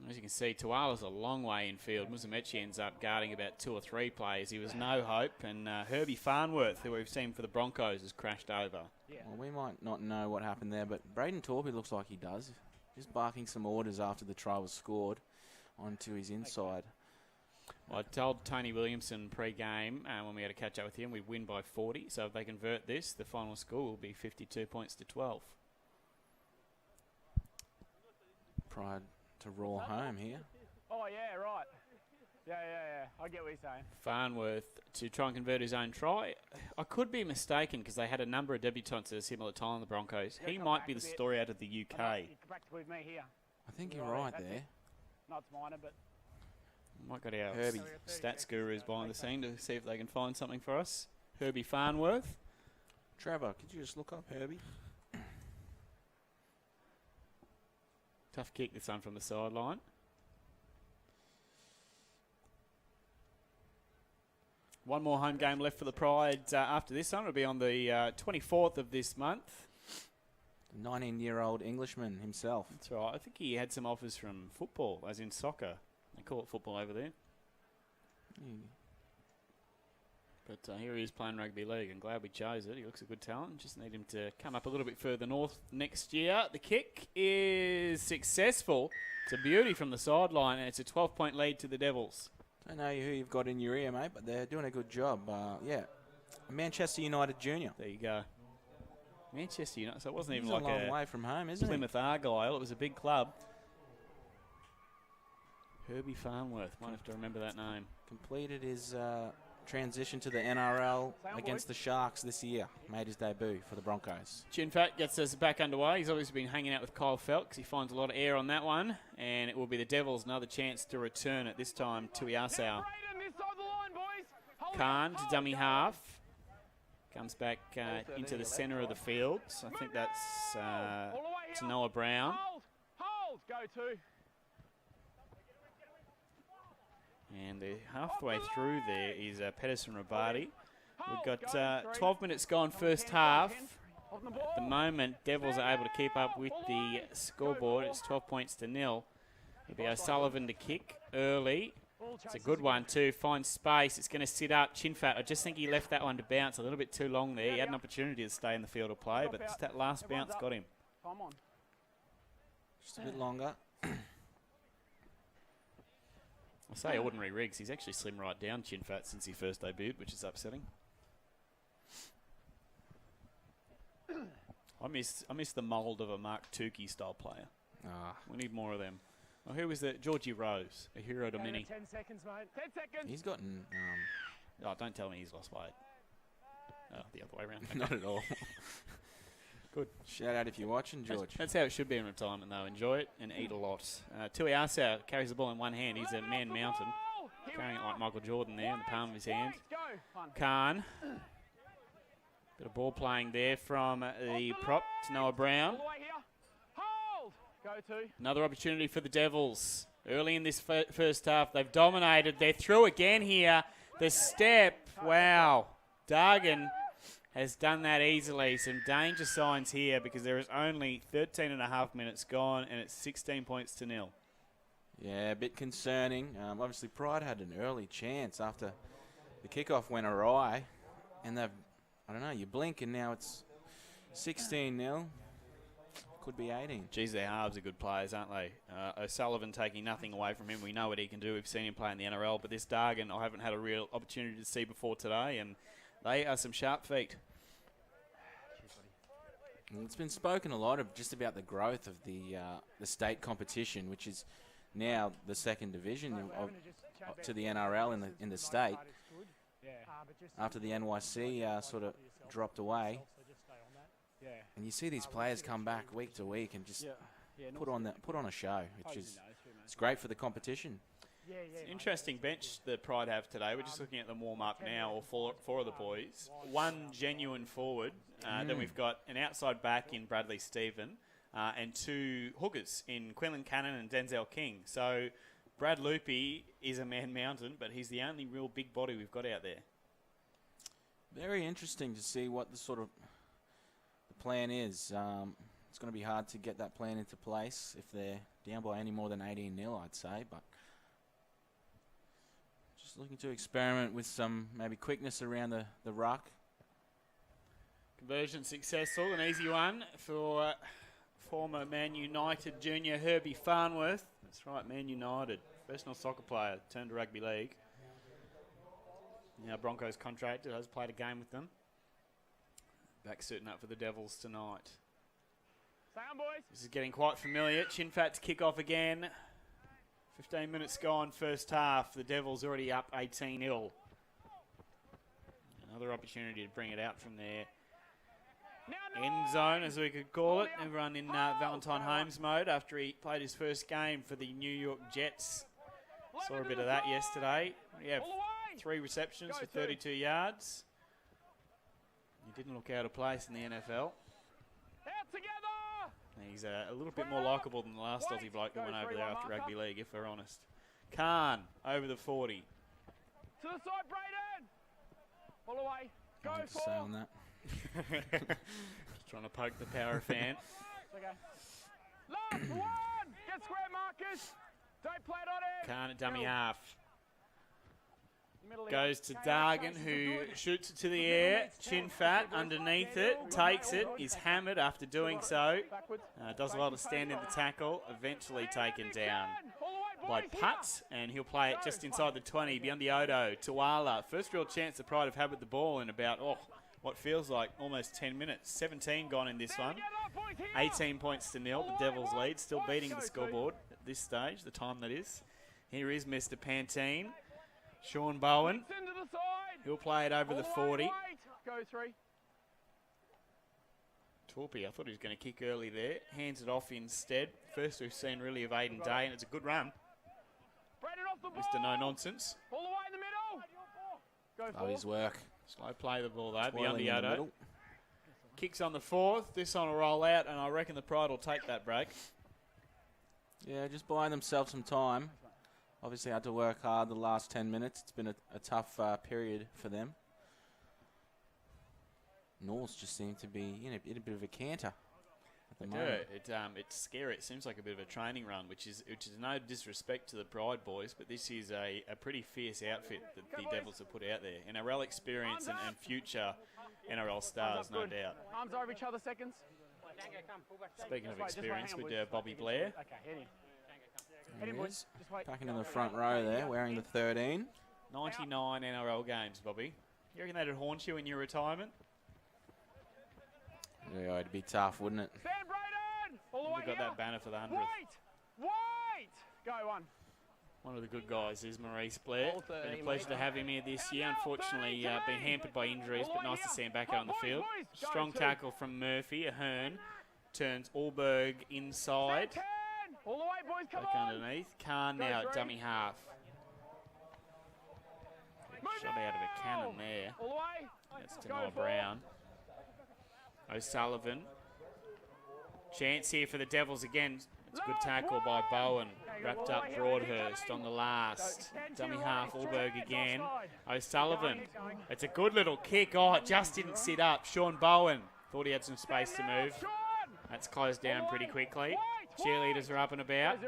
As you can see, Tuala's a long way in field. Musamechi ends up guarding about 2 or 3 players. He was no hope, and Herbie Farnworth, who we've seen for the Broncos, has crashed over.
Well, we might not know what happened there, but Braden Torpey looks like he does. Just barking some orders after the try was scored onto his inside.
Well, I told Tony Williamson pre-game when we had a catch-up with him, we'd win by 40. So if they convert this, the final score will be 52 points to 12.
Pride to roar home here.
Oh, yeah, right. Yeah. I get what you're saying.
Farnworth to try and convert his own try. I could be mistaken because they had a number of debutants at a similar time in the Broncos. He might be the story out of the UK.
You come back with me here.
I think you're right there.
Not it's minor, but...
Might got our
Herbie.
stats gurus behind the scene to see if they can find something for us. Herbie Farnworth.
Trevor, could you just look up Herbie?
Tough kick this one from the sideline. One more home game left for the Pride after this one. It'll be on the 24th of this month.
The 19-year-old Englishman himself.
That's right. I think he had some offers from football, as in soccer. They call it football over there. But here he is playing rugby league. I'm glad we chose it. He looks a good talent. Just need him to come up a little bit further north next year. The kick is successful. It's a beauty from the sideline, and it's a 12-point lead to the Devils.
Don't know who you've got in your ear, mate, but they're doing a good job. Yeah, Manchester United Junior.
There you go. Manchester United. So it wasn't even
He's
like
a long way from home, isn't
Plymouth Argyle. It was a big club. Herbie Farnworth. Might have to remember that name.
Completed his transition to the NRL against the Sharks this year. Made his debut for the Broncos.
Chinfat gets us back underway. He's obviously been hanging out with Kyle Felt because he finds a lot of air on that one. And it will be the Devils another chance to return it, this time to Iasau. Khan to dummy half. Comes back into the centre of the field. So I think that's to Noah Brown.
Hold. Go to.
And they're halfway through there is Pedersen Rabati. We've got 12 minutes gone first half. At the moment, Devils are able to keep up with the scoreboard. It's 12 points to 0. It'll be O'Sullivan to kick early. It's a good one too. Finds space. It's going to sit up. Chinfat, I just think he left that one to bounce a little bit too long there. He had an opportunity to stay in the field of play, but just that last bounce got him.
Come on.
Just a bit longer.
I say ordinary rigs. He's actually slimmed right down, Chinfat, since he first debuted, which is upsetting. I miss the mould of a Mark Tukey style player. We need more of them. Oh, who was that? Georgie Rose, a hero to many.
10 seconds, mate. 10 seconds.
He's gotten...
Oh, don't tell me he's lost weight. Oh, the other way around.
Not at all.
Good.
Shout out if you're watching, George.
That's how it should be in retirement, though. Enjoy it and eat a lot. Tui Asau carries the ball in one hand. He's a man mountain. Carrying it like Michael Jordan there in the palm of his hand. Khan. Bit of ball playing there from the prop to Noah Brown. Another opportunity for the Devils. Early in this first half, they've dominated. They're through again here. The step. Wow. Dargan has done that easily. Some danger signs here because there is only 13 and a half minutes gone and it's 16 points to 0.
Yeah, a bit concerning. Obviously, Pride had an early chance after the kickoff went awry. And they've, I don't know, you blink and now it's 16-0. Could be 18.
Geez, their halves are good players, aren't they? O'Sullivan taking nothing away from him. We know what he can do. We've seen him play in the NRL. But this Dargan, I haven't had a real opportunity to see before today. And they are some sharp feet.
It's been spoken a lot of just about the growth of the state competition, which is now the second division to the NRL in the state. After the NYC sort of dropped away, and you see these players come back week to week and just put on a show, which is it's great for the competition.
It's an interesting bench that Pride have today. We're just looking at them warm up now, or four of the boys. One genuine forward. Then we've got an outside back in Bradley Stephen and two hookers in Quinlan Cannon and Denzel King. So Brad Loopy is a man mountain, but he's the only real big body we've got out there.
Very interesting to see what the sort of the plan is. it's going to be hard to get that plan into place if they're down by any more than 18-0, I'd say. But just looking to experiment with some maybe quickness around the ruck.
Conversion successful, an easy one for former Man United junior Herbie Farnworth. That's right, Man United, professional soccer player, turned to rugby league. Now Broncos contracted, has played a game with them. Back suiting up for the Devils tonight.
Sound, boys.
This is getting quite familiar. Chin Fat to kick off again. 15 minutes gone, first half. The Devils already up 18-0. Another opportunity to bring it out from there. End zone, as we could call it. Everyone in Valentine Holmes mode after he played his first game for the New York Jets. Saw a bit of that yesterday. We have 3 receptions for 32 yards. He didn't look out of place in the NFL.
Out together.
He's a little bit more likeable than the last Aussie bloke that went over there after rugby league, if we're honest. Khan over the 40.
To the side, Brayden. Pull away. Go
Nothing to say
for.
on that.
Just trying to poke the power fan.
Okay. Last one. Get square, Marcus. Don't play it on him.
Khan at dummy half.
Middle
Goes to Dargan, who shoots it to the air. Chin Fat underneath it, takes it, is hammered after doing so. Does well to stand in the tackle, eventually taken down by Putt, and he'll play it just inside the 20, beyond the Odo. Tuala, first real chance the Pride have had with the ball in about, what feels like almost 10 minutes. 17 gone in this one. 18 points to 0, the Devils lead, still beating the scoreboard at this stage, the time that is. Here is Mr. Pantene. Sean Bowen, he'll play it over the 40.
Go 3.
Torpy, I thought he was going to kick early there. Hands it off instead. First we've seen really of Aiden Day, and it's a good run. Mr. No Nonsense.
All the way in the middle. Go
Love his work.
Slow play the ball though, beyond
Twirling
the
in the
Odo.
middle.
Kicks on the 4th. This on a roll out, and I reckon the Pride will take that break.
Yeah, just buying themselves some time. Obviously had to work hard the last 10 minutes. It's been a tough period for them. Norths just seem to be in a bit of a canter at the moment.
It's scary. It seems like a bit of a training run, which is no disrespect to the Pride boys, but this is a pretty fierce outfit that the Devils have put out there. NRL experience and future NRL stars, no doubt.
Arms over each other, seconds.
Speaking of experience, with Bobby Blair.
Okay, hit him.
There he is, packing in the front row there, wearing the 13.
99 NRL games, Bobby. You reckon that'd haunt you in your retirement?
Yeah, it'd be tough, wouldn't it?
Stand, Brayden. All the way
We've got
here.
that banner for the 100th.
Wait. Go one.
One of the good guys is Maurice Blair. Been a pleasure to have him here this year. Unfortunately, been hampered by injuries, but nice to see him back out on the field. Strong tackle from Murphy. Ahern turns Allberg inside.
All the way, boys. Come
Back
on.
underneath. Khan now at dummy half. Shot out of a cannon there.
All the way.
That's
Go
Tanoa
for.
Brown. O'Sullivan. Chance here for the Devils again. It's a good tackle by Bowen. Wrapped up Broadhurst on the last. Dummy half, Allberg again. O'Sullivan. It's a good little kick. Oh, it just didn't sit up. Sean Bowen thought he had some space to move. That's closed down pretty quickly. Cheerleaders are up and about.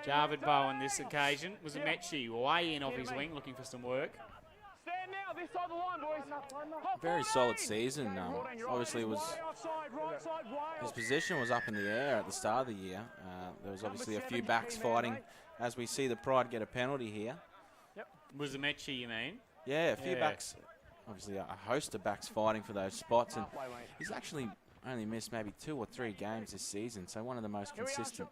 Jarvid Bowen this occasion was a Mechie way in off his wing looking for some work.
Stand now, this side of the line, boys.
Very solid season. Obviously, his position was up in the air at the start of the year. There was obviously a few backs fighting as we see the Pride get a penalty here.
Was a Mechie, you mean?
Yeah, a few backs. Obviously, a host of backs fighting for those spots. And he's actually only missed maybe 2 or 3 games this season, so one of the most consistent.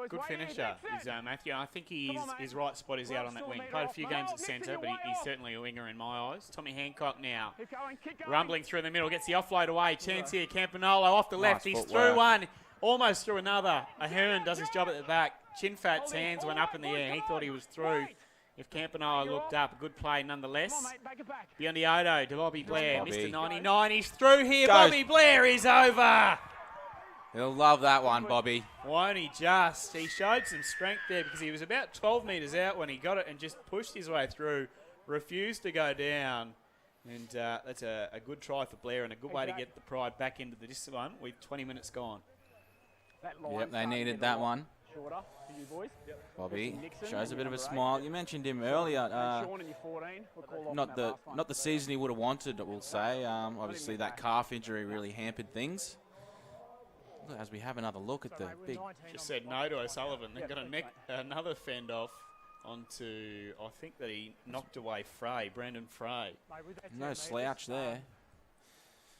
Good finisher is Matthew. I think his right spot is out on that wing. Played a few games at centre, but he's certainly a winger in my eyes. Tommy Hancock now. Rumbling through the middle, gets the offload away. Chance here, Campanolo off the left.
Nice
He's
footwork.
through one, almost through another. Ahern does his job at the back. Chin Fat's hands went up in the air. He thought he was through. If Campanolo looked up, a good play nonetheless. Beyond the Odo to Bobby Blair.
Bobby.
Mr. 99, he's through here.
Goes.
Bobby Blair is over.
He'll love that one, Bobby.
Won't he just? He showed some strength there because he was about 12 metres out when he got it and just pushed his way through. Refused to go down. And that's a good try for Blair and a good way to get the Pride back into this one with 20 minutes gone.
Yep, they needed that one.
Shorter for you boys.
Bobby shows a bit of a smile. You mentioned him earlier. Not the season he would have wanted, we'll say. Obviously, that calf injury really hampered things. As we have another look at the big...
Just said no to O'Sullivan. They've got another fend off onto, I think that he knocked away Brandon Frey.
No slouch there.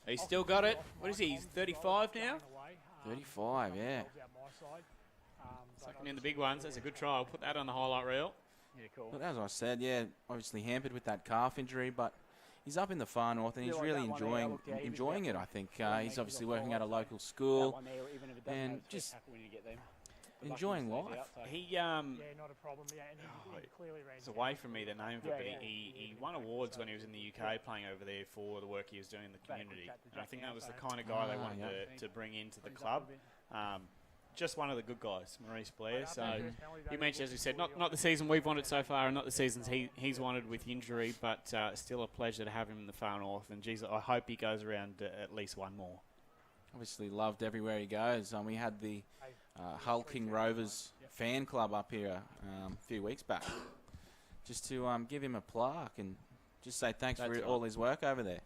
He's still got it. What is he? He's 35 now?
35, yeah.
Sucking in the big ones. That's a good try. I'll put that on the highlight reel.
Yeah, cool.
But as I said, yeah, obviously hampered with that calf injury, but he's up in the far north and he's really enjoying it, I think. He's obviously working at a local school and just enjoying life.
He
not a problem. Yeah, and he clearly ran.
It's away from me the name of it, but he won awards when he was in the UK playing over there for the work he was doing in the community. And I think that was the kind of guy they wanted to bring into the club. Just one of the good guys, Maurice Blair. So you mentioned, as we said, not the season we've wanted so far, and not the seasons he's wanted with injury, but still a pleasure to have him in the far north. And geez, I hope he goes around at least one more.
Obviously loved everywhere he goes. We had the Hull King Rovers fan club up here a few weeks back, just to give him a plaque and just say thanks for all his work over there.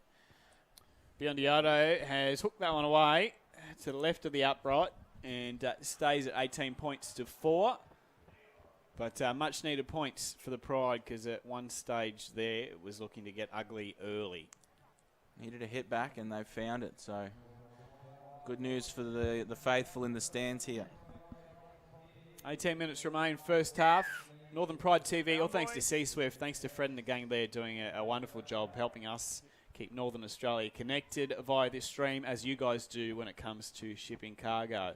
Biondiato has hooked that one away to the left of the upright. And stays at 18 points to 4. But much needed points for the Pride because at one stage there it was looking to get ugly early.
Needed a hit back and they found it. So good news for the faithful in the stands here.
18 minutes remain first half. Northern Pride TV, all thanks to C-Swift. Thanks to Fred and the gang there doing a wonderful job helping us keep Northern Australia connected via this stream as you guys do when it comes to shipping cargo.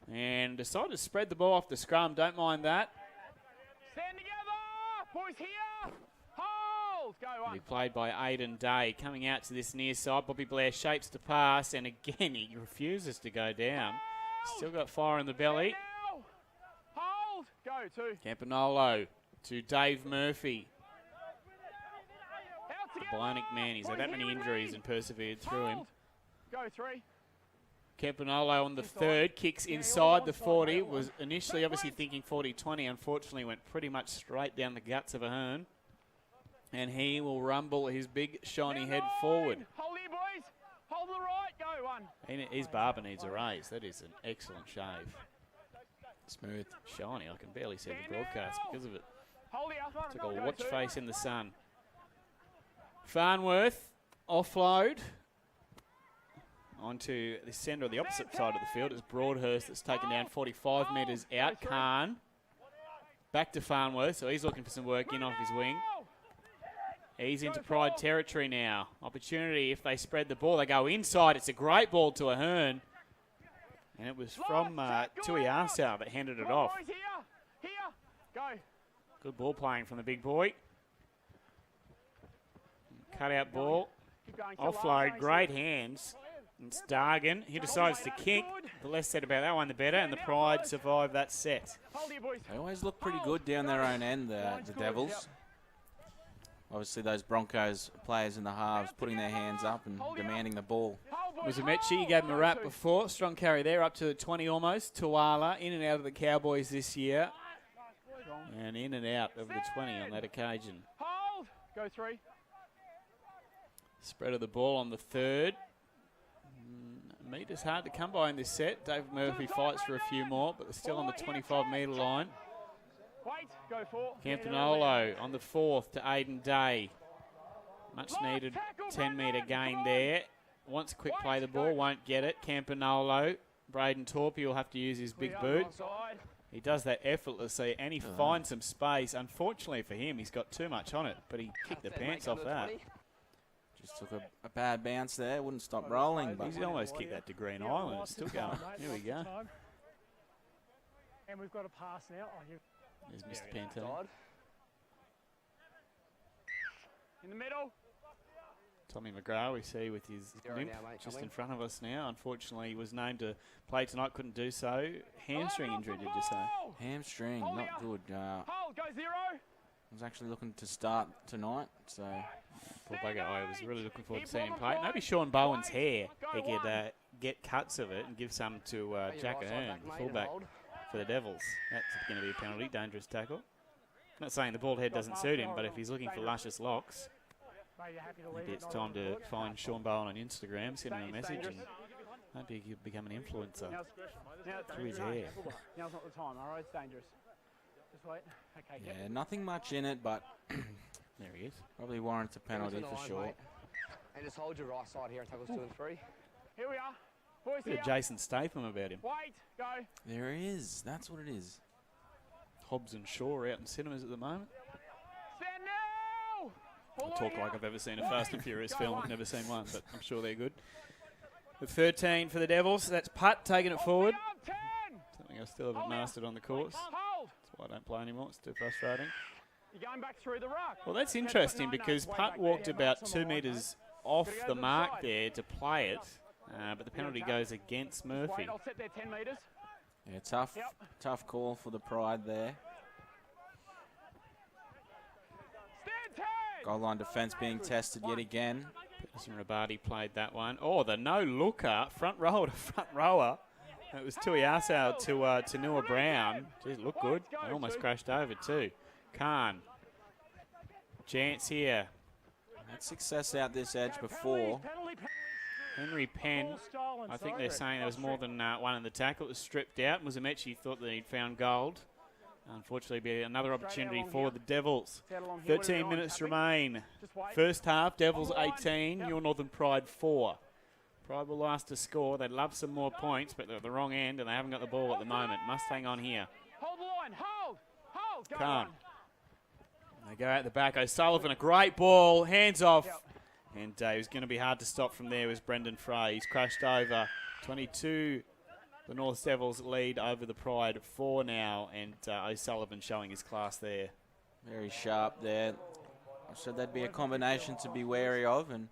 And decided to spread the ball off the scrum. Don't mind that.
Stand together, boys here. Hold. Go on.
Be played by Aiden Day. Coming out to this near side. Bobby Blair shapes to pass. And again, he refuses to go down. Still got fire in the belly.
Hold. Go to
Campanolo to Dave Murphy. The bionic man. He's had that many injuries and persevered through him.
Go 3.
Campanolo on the third, kicks inside the 40, was initially obviously thinking 40-20, unfortunately went pretty much straight down the guts of a hern. And he will rumble his big shiny head forward.
Hold here, boys. Hold the right, go 1.
His barber needs a raise. That is an excellent shave.
Smooth.
Shiny, I can barely see the broadcast because of it.
Hold here.
It's like a watch face in the sun. Farnworth, offload. Onto the centre of the opposite side of the field. It's Broadhurst that's taken down 45 metres out. Khan. Back to Farnworth, so he's looking for some work in off his wing. He's into Pride territory now. Opportunity if they spread the ball. They go inside. It's a great ball to Ahern. And it was from Tui Arsau that handed it off. Good ball playing from the big boy. Cut out ball. Offload. Great hands. It's Dargan. He decides to kick. The less said about that one, the better. And the Pride survive that set.
They always look pretty good down their own end, the Devils. Obviously, those Broncos players in the halves putting their hands up and demanding the ball.
Was Amechi, you gave him a wrap before. Strong carry there, up to the 20 almost. Tuala in and out of the Cowboys this year. And in and out of the 20 on that occasion.
Hold. Go 3.
Spread of the ball on the third. Meters hard to come by in this set. David Murphy fights for a few more, but they're still on the 25-metre line.
Wait, go 4.
Campanolo on the fourth to Aiden Day. Much needed 10-metre gain there. Wants to quick play the ball, won't get it. Campanolo. Braden Torpey will have to use his big boot. He does that effortlessly, and he finds some space. Unfortunately for him, he's got too much on it, but he kicked the pants off that.
Just took a bad bounce there, wouldn't stop rolling. But
he's almost kicked that to Green Island. It's still going. Here we go.
And we've got a pass now.
There's Mr. Pantone.
In the middle.
Tommy McGrath, we see with his limp just in front of us now. Unfortunately, he was named to play tonight, couldn't do so. Hamstring injury, did you say?
Hamstring, not good.
Hold, go 0.
was actually looking to start tonight, so
Poor bugger, I was really looking forward to seeing him play. Maybe Sean Bowen's hair, he could get cuts of it and give some to Jack Ahern, the fullback for the Devils. That's going to be a penalty, dangerous tackle. Not saying the bald head doesn't suit him, but if he's looking for luscious locks, maybe it's time to find Sean Bowen on Instagram, send him a message, and maybe he'll become an influencer through his hair.
Now's not the time, all right? It's dangerous. Just wait. Okay.
yeah, nothing much in it, but
There he is.
probably warrants a penalty for sure.
And just hold your right side here and tackles 2 and 3.
Here we are. Boys,
Bit
here.
of Jason Statham about him.
Wait. Go.
There he is. That's what it is.
Hobbs and Shaw out in cinemas at the moment.
Stand now. All
I
the
talk
way
like
out.
I've ever seen a Fast and Furious film. I've never seen one, but I'm sure they're good. The 13 for the Devils. That's Putt taking it forward.
Up, 10.
Something I still haven't mastered on the course.
Hold.
That's why I don't play anymore. It's too frustrating.
You're going back through the ruck.
Well, that's interesting because Putt walked about 2 metres off the mark there to play it, but the penalty goes against Murphy.
Wait, I'll set there 10 metres.
Yeah, tough call for the Pride there.
Stand 10.
Goal line defence being tested yet again.
Peterson Rabati played that one. Oh, the no-looker, front rower to front rower. It was Tuiasa to Noah Brown. Geez, looked good. They almost crashed over too. Khan. Chance here.
Had success out this edge before.
Henry Penn. I think they're saying there was more than one in the tackle. It was stripped out. Musamechi thought that he'd found gold. Unfortunately, be another opportunity for the Devils. 13 minutes remain. First half, Devils 18, Your Northern Pride 4. Pride will last to score. They'd love some more points, but they're at the wrong end and they haven't got the ball at the moment. Must hang on here.
Hold the line. Hold. Go
Can't.
on.
They go out the back. O'Sullivan, a great ball. Hands off. And it was going to be hard to stop from there was Brendan Frey. He's crashed over. 22. The North Devils lead over the Pride 4 now. And O'Sullivan showing his class there.
Very sharp there. So that'd be a combination to be wary of, and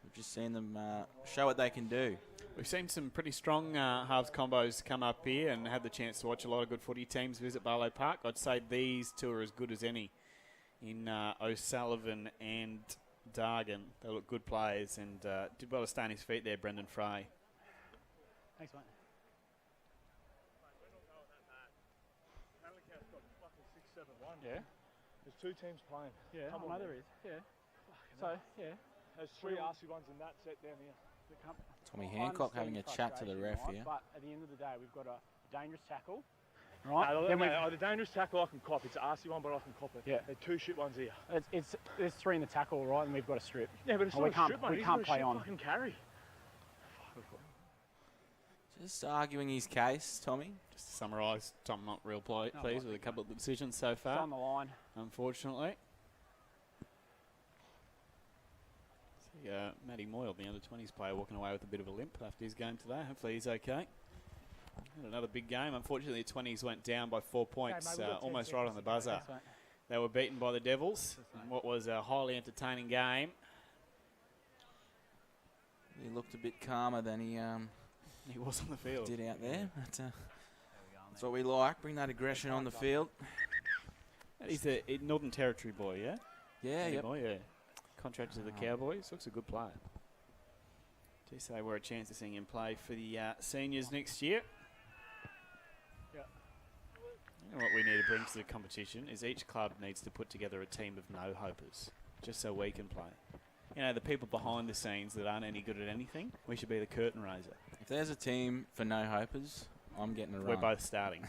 we've just seen them show what they can do.
We've seen some pretty strong halves combos come up here and had the chance to watch a lot of good footy teams visit Barlow Park. I'd say these two are as good as any in O'Sullivan and Dargan. They look good players and did well to stay on his feet there, Brendan Frey.
Thanks, mate. Yeah.
There's 2 teams playing.
Yeah.
Come
I
on,
know there is. Yeah. So, yeah.
There's 3 RC ones in that set down here.
Tommy Hancock having a chat to the ref here.
But at the end of the day, we've got a dangerous tackle.
Right.
Right.
The dangerous tackle I can cop. It's an RC one, but I can cop it.
Yeah.
There's 2 shit ones here.
There's 3 in the tackle, right? And we've got a strip.
Yeah, but it's
And
not
we
a
can't-
strip, mate.
we
He's
can't
got a
play
shit
on.
fucking carry.
Just arguing his case, Tommy.
Just to summarise, I'm not real pleased with a couple of the decisions so
It's
far,
on the line.
unfortunately. See, Matty Moyle, the under-20s player, walking away with a bit of a limp after his game today. Hopefully he's okay. Had another big game. Unfortunately, the 20s went down by 4 points, almost right on the buzzer.
Thanks, mate.
They were beaten by the Devils in what was a highly entertaining game.
He looked a bit calmer than he
He was on the field.
did out there. But, that's what we like. Bring that aggression on the field.
He's a Northern Territory boy, yeah?
Yeah,
Matty
yep.
Moyle, yeah. Contracted to the Cowboys. Looks a good player. Just say we're a chance of seeing him play for the seniors next year.
Yeah.
You know what we need to bring to the competition is each club needs to put together a team of no-hopers, just so we can play. You know, the people behind the scenes that aren't any good at anything, we should be the curtain raiser.
If there's a team for no-hopers, I'm getting a run.
We're both starting.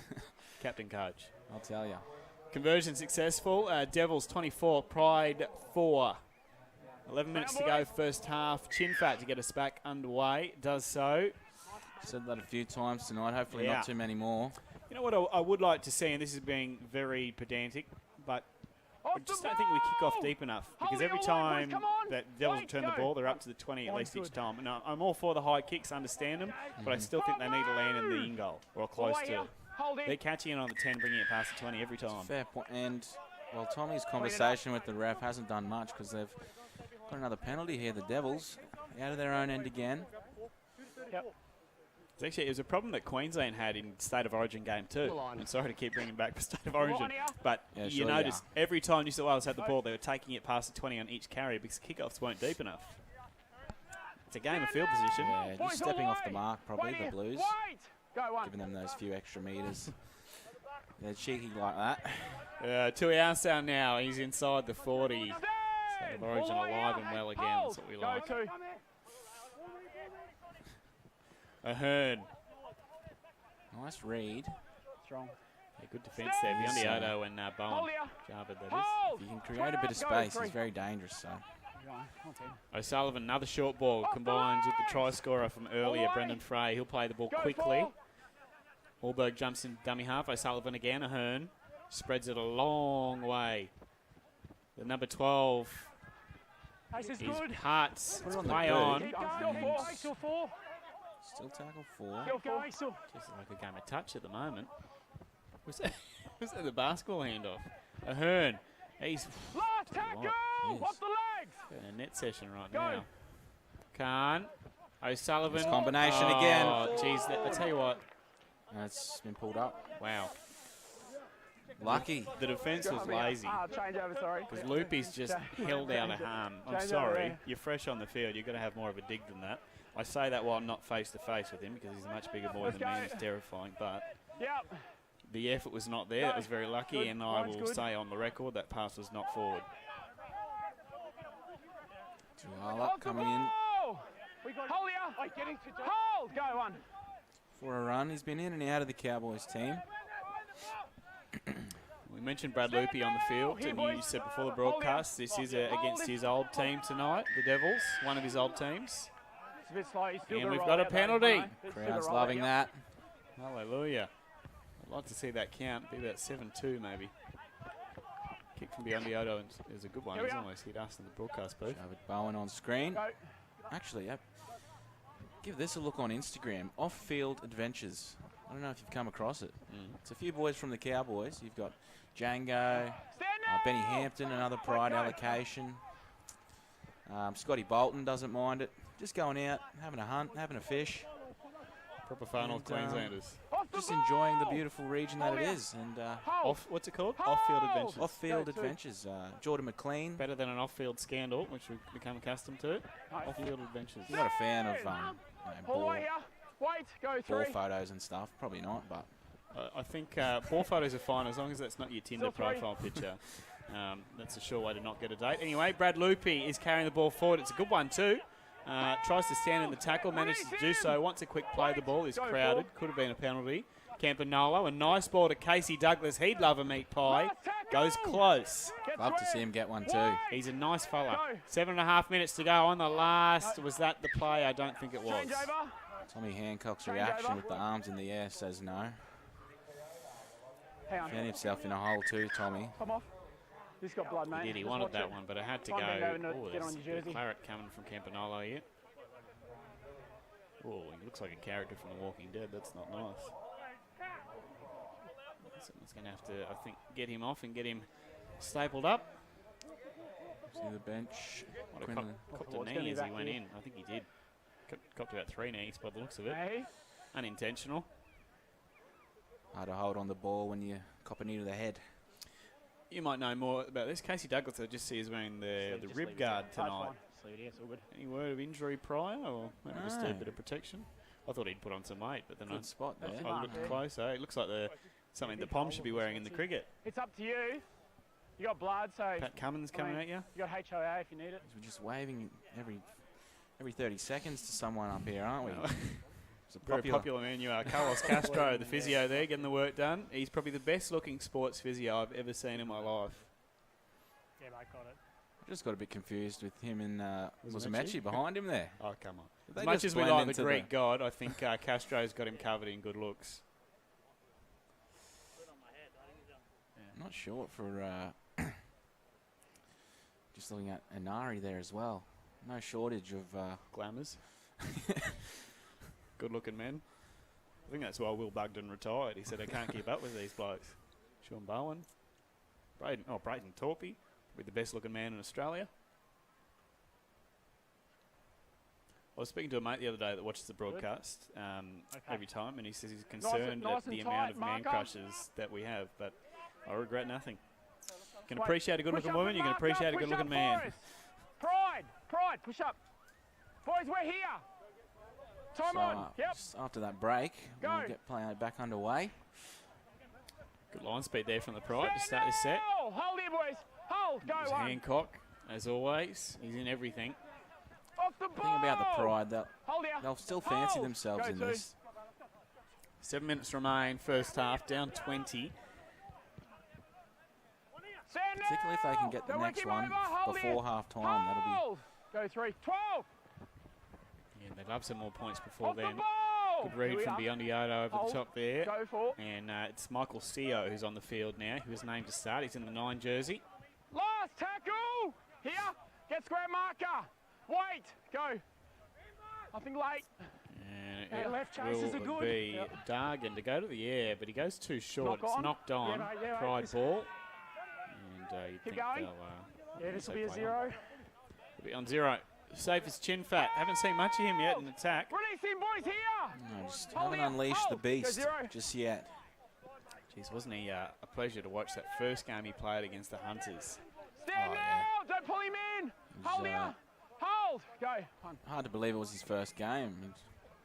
Captain coach.
I'll tell you.
Conversion successful. Devils 24, Pride 4. 11 minutes to go, first half. Chin fat to get us back underway. Does so.
Said that a few times tonight. Hopefully
Yeah.
not too many more.
You know what I would like to see, and this is being very pedantic, but I just don't think we kick off deep enough. Because every time that Devils turn the ball, they're up to the 20 at least each time. And I'm all for the high kicks, understand them, but I still think they need to land in the in goal or close to it. They're catching it on the 10, bringing it past the 20 every time.
Fair point. And, well, Tommy's conversation with the ref hasn't done much because they've got another penalty here, the Devils. Out of their own end again.
Yep.
It was a problem that Queensland had in State of Origin game 2. I'm sorry to keep bringing back the State of Origin, but
Yeah,
you
sure they
noticed every time New South Wales had the ball, they were taking it past the 20 on each carry because kickoffs weren't deep enough. It's a game of field position.
Yeah, just stepping off the mark, probably, the Blues.
Go one.
Giving them those few extra metres. They're cheeky like that.
Tui Armstrong now. He's inside the 40. State of Origin alive and well again. That's what we like.
Go
Ahern.
Nice read.
Strong.
Yeah, good defence there. Beyond Odo and Bowen. Jarvid, that is.
If you can create a bit of space, he's very dangerous. So.
O'Sullivan, another short ball, combines with the try scorer from earlier, Brendan Frey. He'll play the ball quickly. Allberg jumps in dummy half. O'Sullivan again. Ahern spreads it a long way. The number 12 is Hart's play on.
Still tackle 4.
Just like a game of touch at the moment. Was that the basketball handoff? Ahern. He's
Last tackle! Off the legs!
in a net session right now. Khan. O'Sullivan.
This combination again.
Oh, geez. I tell you what.
That's been pulled up.
Wow.
Lucky.
The defence was lazy.
Change over, sorry.
Because Loopy's just held out a harm. I'm sorry. You're fresh on the field. You've got to have more of a dig than that. I say that while I'm not face-to-face with him because he's a much bigger boy than me. He's terrifying. But the effort was not there. That was very lucky. And I will say on the record that pass was not forward.
Tuala coming in.
Hold! Go one.
For a run. He's been in and out of the Cowboys team.
We mentioned Brad Loopy on the field, and you said before the broadcast this is against his old team tonight, the Devils, one of his old teams.
It's a bit slow.
And we've got a penalty.
Crowd's loving that.
Hallelujah. I'd like to see that count, be about 7-2 maybe. Kick from beyond the Odo is a good one. He's almost hit us in the broadcast booth.
Jarvid Bowen on screen. Actually, give this a look on Instagram. Off-field adventures. I don't know if you've come across it. It's a few boys from the Cowboys. You've got Django, Benny Hampton, another Pride allocation. Scotty Bolton doesn't mind it. Just going out, having a hunt, having a fish.
Proper fun of Queenslanders.
Just enjoying the beautiful region that it is. And
what's it called? Off-field adventures.
Off-field adventures. Jordan McLean.
Better than an off-field scandal, which we've become accustomed to. Off-field adventures.
You're not a fan of ball
Go
photos and stuff. Probably not, but
I think ball photos are fine as long as that's not your Tinder profile picture. That's a sure way to not get a date. Anyway, Brad Loopy is carrying the ball forward. It's a good one too. Tries to stand in the tackle, manages to do so. Wants a quick play. The ball is crowded. Could have been a penalty. Campanolo, a nice ball to Casey Douglas. He'd love a meat pie. Goes close.
Love to see him get one too.
He's a nice fella. 7.5 minutes to go on the last. Was that the play? I don't think it was.
Tommy Hancock's reaction with the arms in the air says no. Found himself in a hole too, Tommy.
Come off. He's got blood, mate.
He did. He wanted that one, but it had to go. Oh, there's the claret coming from Campanolo here. Oh, he looks like a character from The Walking Dead. That's not nice. Someone's going to have to, I think, get him off and get him stapled up.
See the bench.
Copped a knee as he went in. I think he did. Copped about 3 knees by the looks of it. Unintentional.
Hard to hold on the ball when you cop a knee to the head.
You might know more about this. Casey Douglas, I just see, is wearing the rib guard tonight. Any word of injury prior, or maybe just a bit of protection? I thought he'd put on some weight, but then
Good spot there.
I looked closer. It looks like something the Pom should be wearing in the cricket.
It's up to you. You got blood, so
Pat Cummins coming at you.
You got HOA if you need it.
We're just waving every 30 seconds to someone up here, aren't we? It's a
Very popular man you are. Carlos Castro, the physio there, getting the work done. He's probably the best looking sports physio I've ever seen in my life.
Yeah, mate, got it.
I just got a bit confused with him and Musamechi behind him there.
Oh, come on.
They
As much
just
as we
blend
like the
into
Greek god, I think Castro's got him covered in good looks.
Not short for just looking at Inari there as well. No shortage of
glamours. Good looking men. I think that's why Will Bugden retired. He said, I can't keep up with these blokes. Sean Bowen. Braden Torpey. Probably the best looking man in Australia. I was speaking to a mate the other day that watches the broadcast every time, and he says he's concerned
nice
at the
and
amount
tight,
of man
marker.
crushes that we have, but I regret nothing. You can appreciate a good-looking woman, you can appreciate a good-looking man.
Pride, push up. Boys, we're here. Time on. Yep.
Just after that break,
Go.
we'll get play back underway.
Good line speed there from the Pride to start this set.
Now. Hold here, boys. Hold. Go
There's
on.
Hancock, as always. He's in everything.
Off the
The
ball.
thing about the Pride,
Hold here.
they'll still fancy
Hold.
themselves
Go
in
two.
this.
7 minutes remain, first half, down 20.
Stand
Particularly if they can get the
Don't
next
work him
one
over. Hold
before
here.
half time, that'll be.
Hold. Go 3. 12.
Yeah, they'd love some more points before
Off
then.
the ball.
Good read
Here we
from
are.
Biondi-Odo over
Hold.
the top there.
Go for.
And it's Michael Seo who's on the field now, who is named to start. He's in the 9 jersey.
Last tackle. Here. Get square marker. Wait. Go. Nothing late.
And
Yeah,
it
left chases
will
are good.
be
Yep.
Dargan to go to the air, but he goes too short.
Knock
It's
on.
knocked on.
Yeah, mate, yeah, mate.
Pride
This-
ball. And you think
going.
they'll...
Yeah, this will be a
play
0.
on. It'll be on 0. Safe as chin fat. Haven't seen much of him yet in attack.
Release him, boys, here.
No, just
Hold
haven't
here.
unleashed the
Hold. Go
beast
0.
just yet.
Jeez, wasn't he a pleasure to watch that first game he played against the Hunters?
Stand
Oh,
now.
yeah.
Don't pull him in.
was,
Hold here. Hold. Go.
Hard to believe it was his first game.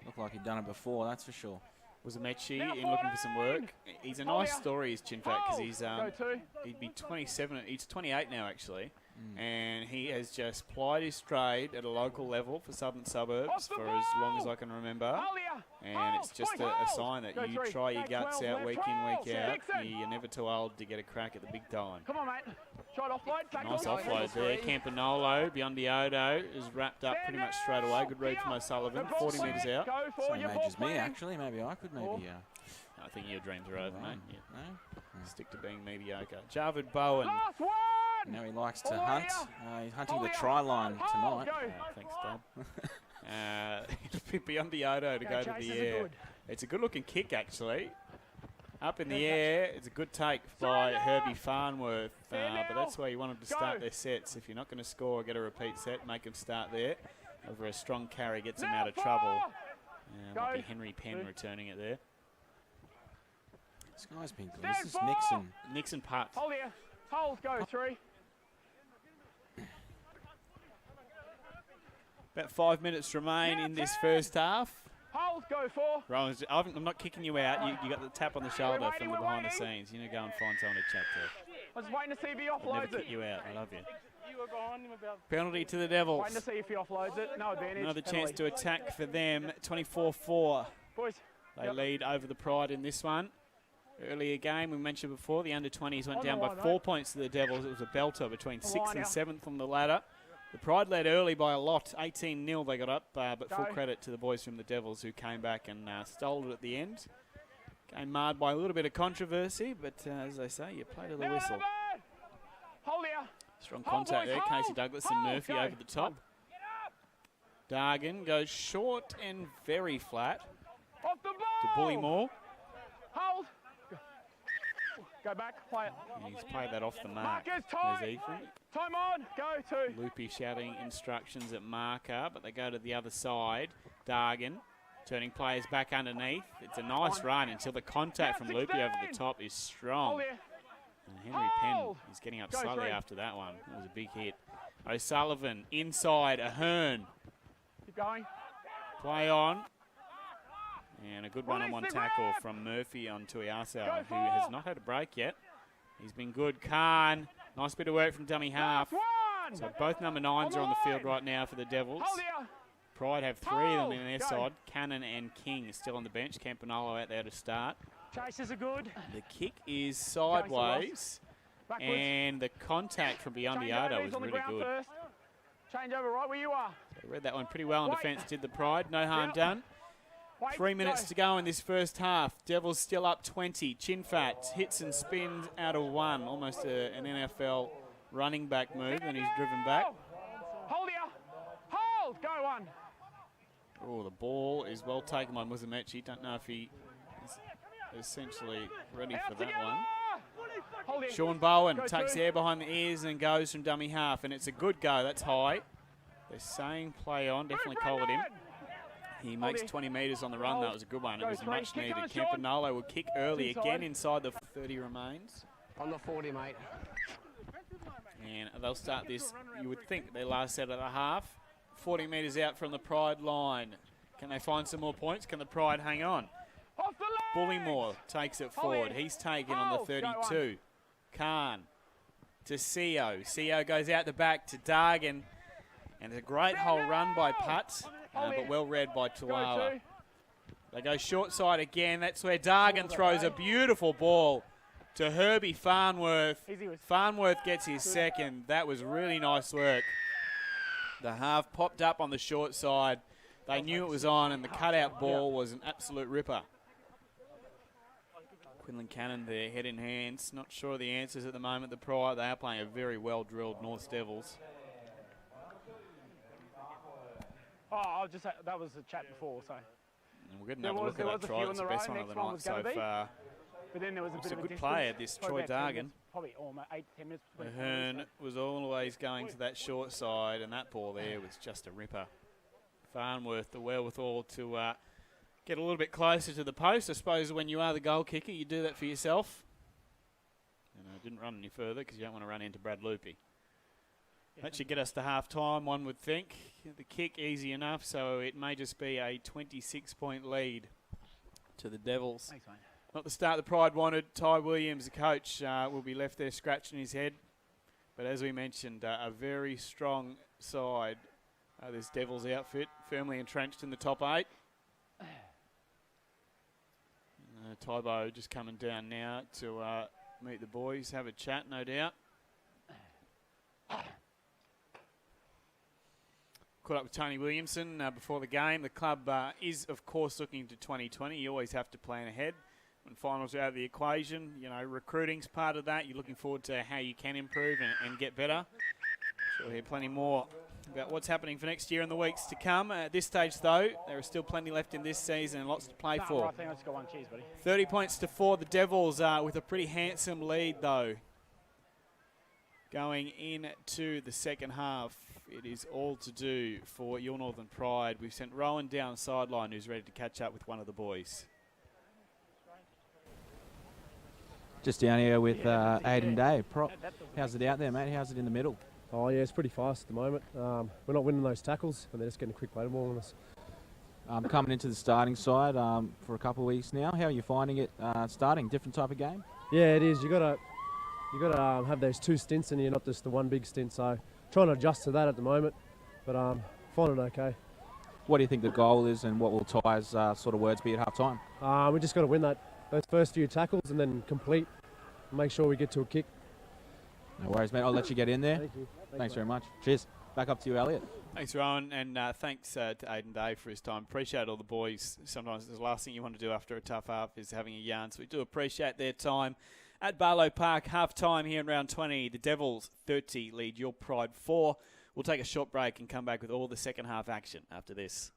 It looked like he'd done it before, that's for sure.
Was a Mechi
Now
in looking for some work.
14.
He's a
Hold
nice
here.
story, his chin fat, because
Hold.
he's
Go 2.
he'd be 27. He's 28 now, actually. And he has just plied his trade at a local level for Southern Suburbs
Off the
for as long as
ball.
I can remember.
Hold here.
And
Hold.
it's just
Boys,
a
hold.
sign that
Go
you
3.
try your
Back
guts
12,
out
left
week in,
12.
week out.
Dixon.
You're never too old to get a crack at the big time.
Come on, mate. Try to offload. Tackle.
Nice offload there. Campanolo, Biondi-Odo is wrapped up pretty much straight away. Good read from O'Sullivan. 40 metres out.
Go for
Same
your
age
ball
as me,
playing.
actually. Maybe I could maybe.
I think your dreams are over, mate. Yeah.
No?
Stick to being mediocre. Jarvid Bowen.
Last one.
Now he likes to
Hold on
hunt.
here.
He's hunting
Hold
the
here.
try line
Hold.
tonight.
Go.
Thanks, Dad. It'll be Biondi-Odo to go to
chases
the
are
air.
good.
It's a good-looking kick, actually. Up in the air. It's a good take by Herbie Farnworth. But that's where you want them to start
Go.
their sets. If you're not going to score or get a repeat set, make them start there. Over a strong carry gets them
Now
out of trouble.
4.
Might be
Go.
Henry Penn
Two.
returning it there.
This guy's been good.
Stand
This is
for.
Nixon.
Nixon putt.
Hold here. Hold. Go 3.
About 5 minutes remain
Now
in this
10.
first half.
Hold. Go 4.
Rowan's, I'm not kicking you out. You got the tap on the shoulder
waiting,
from the
we're
behind the
waiting.
scenes. You know, go and find someone to chat to.
I was waiting to see if he
I'll never
offloads
kick
it.
you out. I love you.
You were behind him about.
Penalty to the Devils.
Waiting to see if he offloads it. No advantage.
Another chance
Penalty.
to attack for them. 24-4.
Boys.
They
Yep.
lead over the Pride in this one. Earlier game, we mentioned before, the under-20s went
On
down
the
by
line,
4
mate.
points to the Devils. It was a belter between
The
6th
line
and
out.
7th on the ladder. The Pride led early by a lot. 18-0 they got up, but full
Go.
credit to the boys from the Devils who came back and stole it at the end. Game marred by a little bit of controversy, but as they say, you play to the
Now
whistle.
over. Hold here.
Strong
Hold,
contact
boys,
there.
hold.
Casey Douglas and
Hold.
Murphy
Go.
over the top. Dargan goes short and very flat
Off the ball.
to Bullymore.
Hold. Go back. Play it.
And he's played that off the mark.
Markers
There's
tight.
Ethan.
Time on. Go 2.
Loopy shouting instructions at marker, but they go to the other side. Dargan turning players back underneath. It's a nice run until the contact
Now
from Loopy over the
16.
top is strong.
Hold here.
And Henry Penn
Hold.
is getting up
Go
slightly
3.
after that one. That was a big hit. O'Sullivan inside, Ahern.
Keep going.
Play on. And a good
Release
one-on-one
the
tackle
grab.
from Murphy on Tuiasa,
Go
who
for.
has not had a break yet. He's been good. Khan, nice bit of work from dummy half.
Last one.
So both number 9s
On
are on the
the
field
line.
right now for the Devils.
Hold here.
Pride have 3 of them
Hold.
in their
Go.
side. Cannon and King still on the bench. Campanolo out there to start.
Chases are good.
The kick is
Going to
sideways.
Backwards.
And the contact from
Change
Biondi-Odo
over,
was
he's on the
really
ground
good.
first. Change over right where you are.
They read that one pretty well in
Wait.
defence, did the Pride. No harm
Yep.
done.
Wait,
3 minutes
go.
to go in this first half. Devils still up 20. Chin fat hits and spins out of 1. Almost an NFL running back move, and he's driven back.
Hold here. Hold. Go 1.
Oh, the ball is well taken by Muzamechi. Don't know if he is essentially ready for
Out
that
together.
one.
Hold here.
Sean Bowen
Go
tucks
2.
the air behind the ears and goes from dummy half, and it's a good go. That's high. They're saying play on. Definitely collared him. He makes 20 metres on the run. That was a good one. It was much needed. Campanolo will kick early again inside the 30 remains.
On the 40, mate.
And they'll start this, you would think, their last set of the half. 40 metres out from the Pride line. Can they find some more points? Can the Pride hang on? Bullymore takes it forward. He's taken on the 32. Khan to Seo. Seo goes out the back to Dargan. And it's a great whole run by Putt, but well read by Tuala. They go short side again. That's where Dargan throws a beautiful ball to Herbie Farnworth. Farnworth gets his second. That was really nice work. The half popped up on the short side. They knew it was on, and the cutout ball was an absolute ripper. Quinlan Cannon there, head in hands. Not sure of the answers at the moment. The Pride, they are playing a very well-drilled North Devils.
Oh, I'll just say, that was a chat before, so.
And we're getting another look at that try. It's the best one of the night so far.
But then there was a bit of a
good
distance.
player, this Troy Dargan.
Probably almost 8 to 10 minutes.
Ahern was always going to that short side, and that ball there was just a ripper. Farnworth, the wherewithal to get a little bit closer to the post. I suppose when you are the goal kicker, you do that for yourself. And I didn't run any further because you don't want to run into Brad Loopy. That should get us to half-time, one would think. The kick easy enough, so it may just be a 26-point lead to the Devils.
Thanks, mate.
Not the start the Pride wanted. Ty Williams, the coach, will be left there scratching his head. But as we mentioned, a very strong side. This Devils outfit, firmly entrenched in the top 8. Tybo just coming down now to meet the boys, have a chat, no doubt. Caught up with Tony Williamson before the game. The club is, of course, looking to 2020. You always have to plan ahead. When finals are out of the equation, you know, recruiting's part of that. You're looking forward to how you can improve and get better. So we'll hear plenty more about what's happening for next year and the weeks to come. At this stage, though, there are still plenty left in this season and lots to play for.
I think I just got one. Cheers, buddy.
30 points to 4. The Devils with a pretty handsome lead, though. Going into the second half, it is all to do for your Northern Pride. We've sent Rowan down sideline, who's ready to catch up with one of the boys.
Just down here with Aiden Day. How's it out there, mate? How's it in the middle?
Oh yeah, it's pretty fast at the moment. We're not winning those tackles, and they're just getting a quick play ball on us.
Coming into the starting side for a couple of weeks now. How are you finding it starting? Different type of game?
Yeah, it is. You gotta have those 2 stints in here, not just the one big stint. So trying to adjust to that at the moment, but find it okay.
What do you think the goal is, and what will Ty's sort of words be at half time?
We just got to win those first few tackles and then complete. Make sure we get to a kick.
No worries, mate. I'll let you get in there.
Thank you.
Thanks very much. Cheers. Back up to you, Elliot.
Thanks, Rowan, and thanks to Aiden Day for his time. Appreciate all the boys. Sometimes the last thing you want to do after a tough half is having a yarn, so we do appreciate their time. At Barlow Park, half-time here in round 20. The Devils 30 lead your Pride 4. We'll take a short break and come back with all the second half action after this.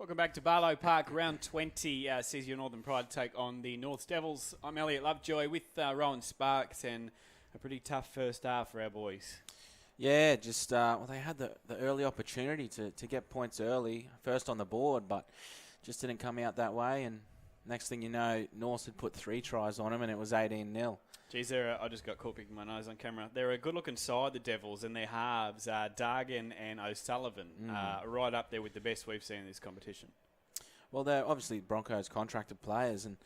Welcome back to Barlow Park. Round 20 sees your Northern Pride take on the North Devils. I'm Elliot Lovejoy with Rowan Sparks, and a pretty tough first half for our boys.
Yeah, just well, they had the early opportunity to get points early, first on the board, but just didn't come out that way. And next thing you know, North had put 3 tries on them, and it was 18-0.
Geez, I just got caught picking my nose on camera. They're a good-looking side, the Devils, and their halves, Dargan and O'Sullivan, right up there with the best we've seen in this competition.
Well, they're obviously Broncos contracted players, and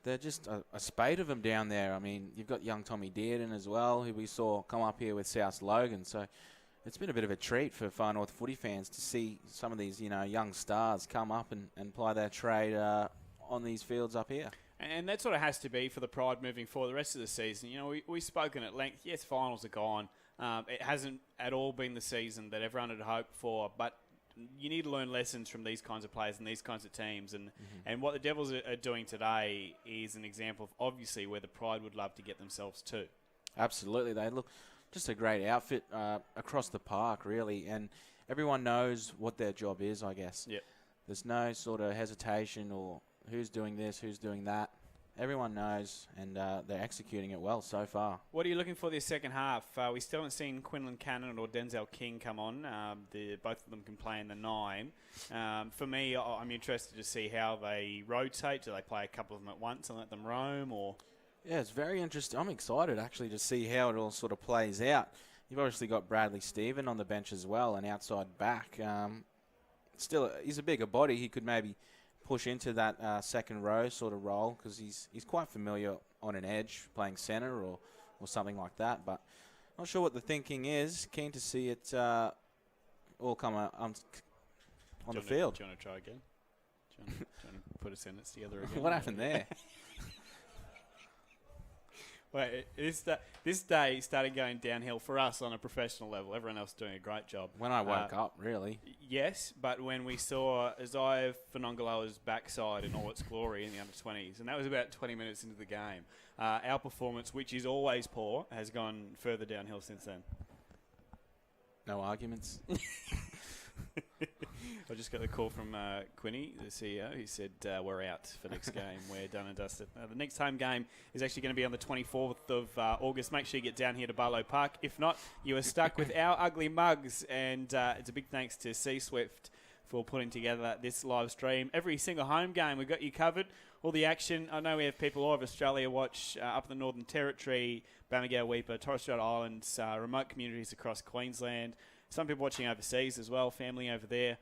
they're just a spate of them down there. I mean, you've got young Tommy Dearden as well, who we saw come up here with South Logan. So it's been a bit of a treat for Far North footy fans to see some of these, young stars come up and ply their trade on these fields up here.
And that sort of has to be for the Pride moving forward the rest of the season. We've spoken at length. Yes, finals are gone. It hasn't at all been the season that everyone had hoped for, but you need to learn lessons from these kinds of players and these kinds of teams. And what the Devils are doing today is an example of obviously where the Pride would love to get themselves to.
Absolutely. They look just a great outfit across the park, really. And everyone knows what their job is, I guess.
Yep. There's
no sort of hesitation or who's doing this, who's doing that. Everyone knows, and they're executing it well so far.
What are you looking for this second half? We still haven't seen Quinlan Cannon or Denzel King come on. Both of them can play in the 9. For me, I'm interested to see how they rotate. Do they play a couple of them at once and let them roam? Or
Yeah, it's very interesting. I'm excited, actually, to see how it all sort of plays out. You've obviously got Bradley Stephen on the bench as well, an outside back. Still, he's a bigger body. He could maybe push into that second row sort of role because he's quite familiar on an edge playing centre or something like that. But not sure what the thinking is. Keen to see it all come on the field.
Do you want to try again? Do you want to put a sentence together again?
What happened there?
Wait, this day started going downhill for us on a professional level. Everyone else doing a great job.
When I woke up, really.
Yes, but when we saw Isaiah Fanongaloa's backside in all its glory in the under-20s, and that was about 20 minutes into the game, our performance, which is always poor, has gone further downhill since then.
No arguments.
I just got the call from Quinny, the CEO, who said we're out for next game. We're done and dusted. The next home game is actually going to be on the 24th of August. Make sure you get down here to Barlow Park. If not, you are stuck with our ugly mugs. And it's a big thanks to C-Swift for putting together this live stream. Every single home game, we've got you covered. All the action. I know we have people all over Australia watch up in the Northern Territory, Bamagal, Weipa, Torres Strait Islands, remote communities across Queensland. Some people watching overseas as well, family over there.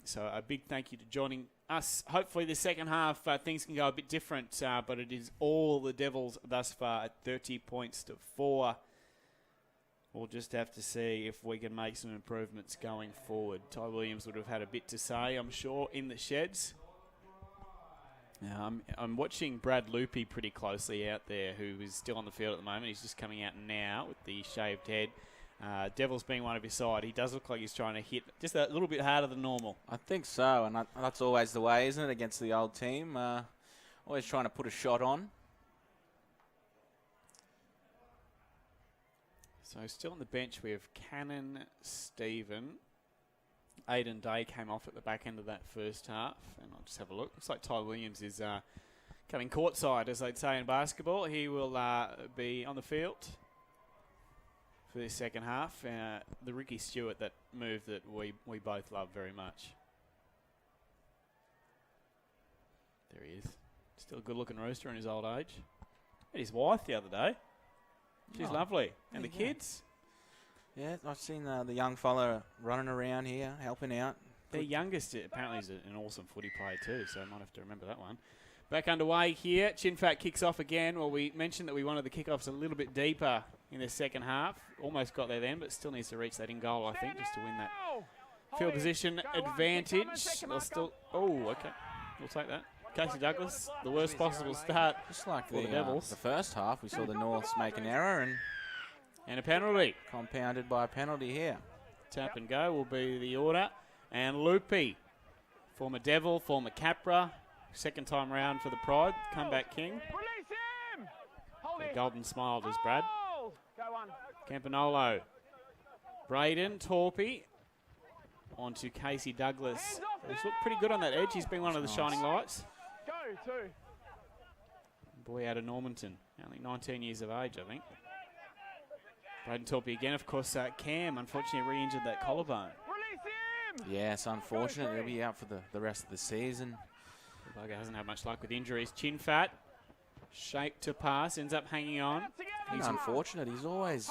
So a big thank you to joining us. Hopefully the second half things can go a bit different, but it is all the Devils thus far at 30 points to 4. We'll just have to see if we can make some improvements going forward. Ty Williams would have had a bit to say, I'm sure, in the sheds. I'm watching Brad Loopy pretty closely out there, who is still on the field at the moment. He's just coming out now with the shaved head. Devils being one of his side, he does look like he's trying to hit just a little bit harder than normal.
I think so, and that's always the way, isn't it, against the old team? Always trying to put a shot on.
So still on the bench, we have Cannon, Stephen. Aidan Day came off at the back end of that first half, and I'll just have a look. Looks like Ty Williams is coming courtside, as they'd say in basketball. He will be on the field for this second half. The Ricky Stewart, that move that we both love very much. There he is. Still a good-looking rooster in his old age. Met his wife the other day. She's lovely. And the kids?
Yeah, I've seen the young fella running around here, helping out.
Their youngest apparently is an awesome footy player too, so I might have to remember that one. Back underway here. Chinfat kicks off again. Well, we mentioned that we wanted the kickoffs a little bit deeper in the second half. Almost got there then, but still needs to reach that in goal, I think, just to win that field position advantage. They'll still. Oh, okay. We'll take that. Casey Douglas, the worst possible start.
Just like
the Devils.
The first half, we saw the Norths make an error
and a penalty.
Compounded by a penalty here.
Tap and go will be the order. And Loopy, former Devil, former Capra. Second time round for the Pride. Comeback king.
Release him!
The golden smile does Brad. Campanolo. Braden, Torpy. On to Casey Douglas. He's looked pretty good on that edge. He's been one of the shining lights.
Go, 2.
Boy out of Normanton, only 19 years of age, I think. Braden Torpy again, of course. Cam, unfortunately, re-injured that collarbone.
Release him!
Yes, unfortunate. He'll be out for the rest of the season.
The bugger hasn't had much luck with injuries. Chin fat, shape to pass, ends up hanging on.
He's unfortunate. He's always,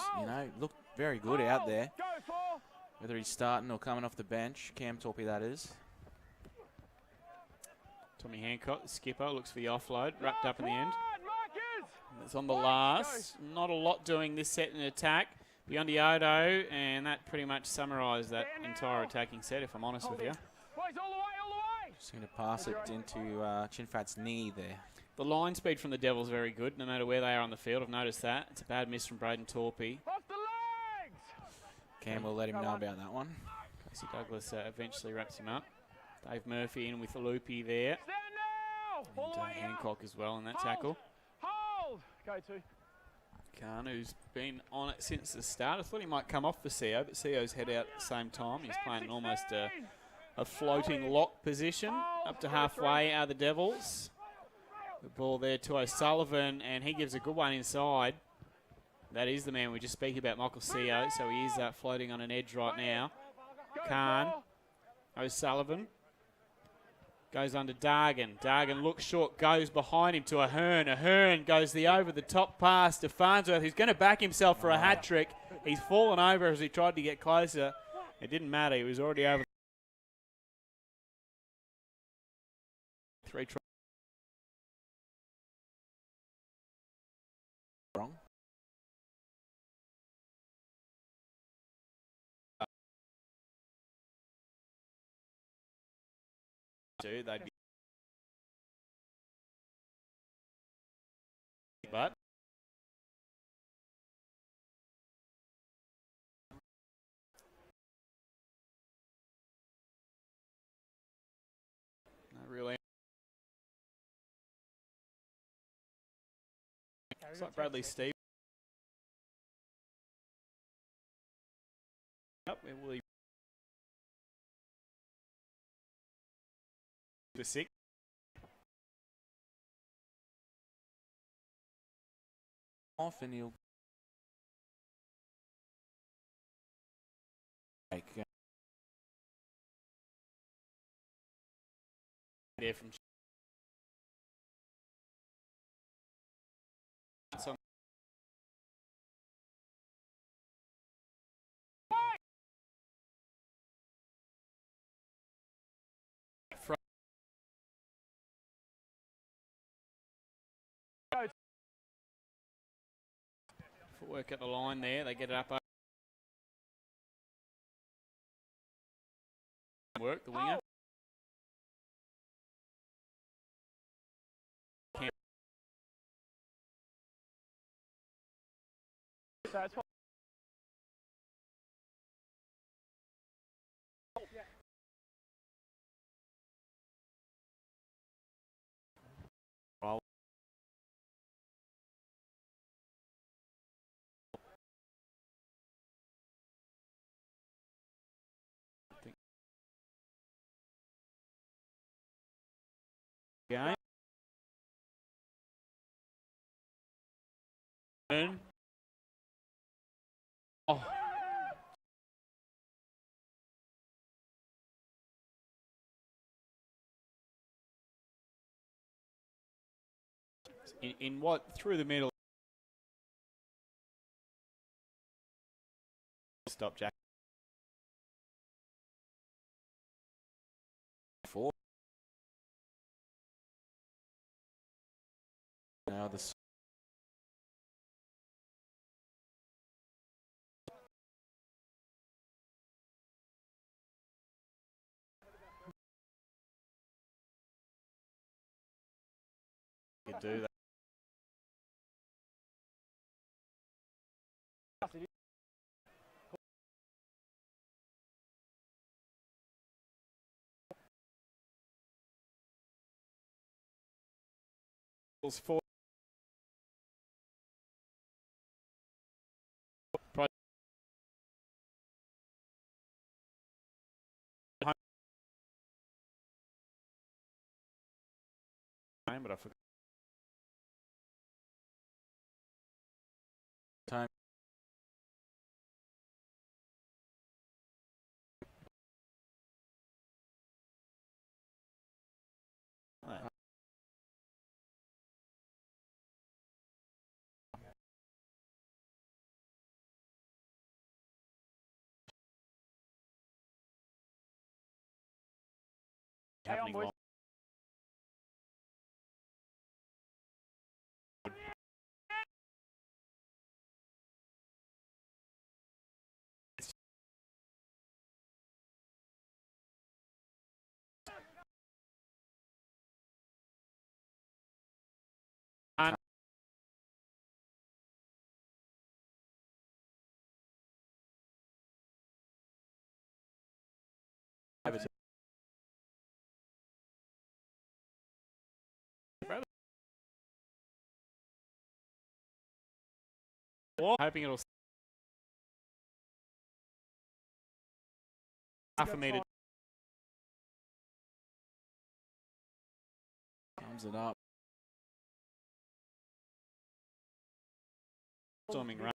looked very good out there.
Go, 4.
Whether he's starting or coming off the bench. Cam Torpy, that is.
Tommy Hancock, the skipper, looks for the offload, wrapped up in the end.
Markers!
It's on the last. Not a lot doing this set in attack. Biondi-Odo, and that pretty much summarised that entire attacking set, if I'm honest with you.
Boys, all the way, all the way!
Just going to pass it into Chinfat's knee there.
The line speed from the Devils very good, no matter where they are on the field. I've noticed that. It's a bad miss from Braden Torpy.
Off the legs!
Cam will let him know about that one.
Casey Douglas eventually wraps him up. Dave Murphy in with a loopy there.
Stand now! All the way
Hancock as well in that
Hold.
tackle.
Hold! Go, 2.
Khan, who's been on it since the start. I thought he might come off for CO, but CO's head out at the same time. He's playing almost a floating lock position. Up to halfway are the Devils. The ball there to O'Sullivan, and he gives a good one inside. That is the man we just speak about, Michael CO, so he is floating on an edge right now. Khan, O'Sullivan. Goes under Dargan. Dargan looks short, goes behind him to Ahern. Ahern goes the over-the-top pass to Farnsworth, who's going to back himself for a hat-trick. He's fallen over as he tried to get closer. It didn't matter. He was already over. 3 tries.
Wrong.
They'd be, but not really. It's like Bradley Steve. Yep, it will. To 6.
Off and he'll break.
There from footwork at the line there. They get it up. Work the winger.
That's what.
Roll. Game. Oh. In what? Through the middle. Stop, Jack.
4. Now the
You do that. For but I forgot.
Time.
Happening
boys.
long. Hoping it'll half a metre.
Comes it up.
Storming run.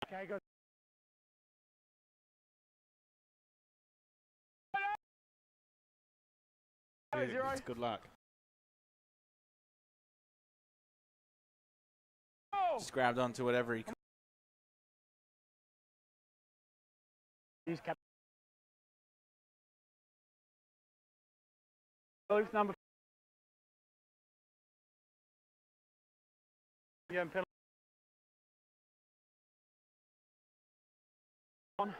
Okay, good.
It's good luck.
Just grabbed onto whatever he could.
Use cap. Luke's number. Yeah, and penalty. On.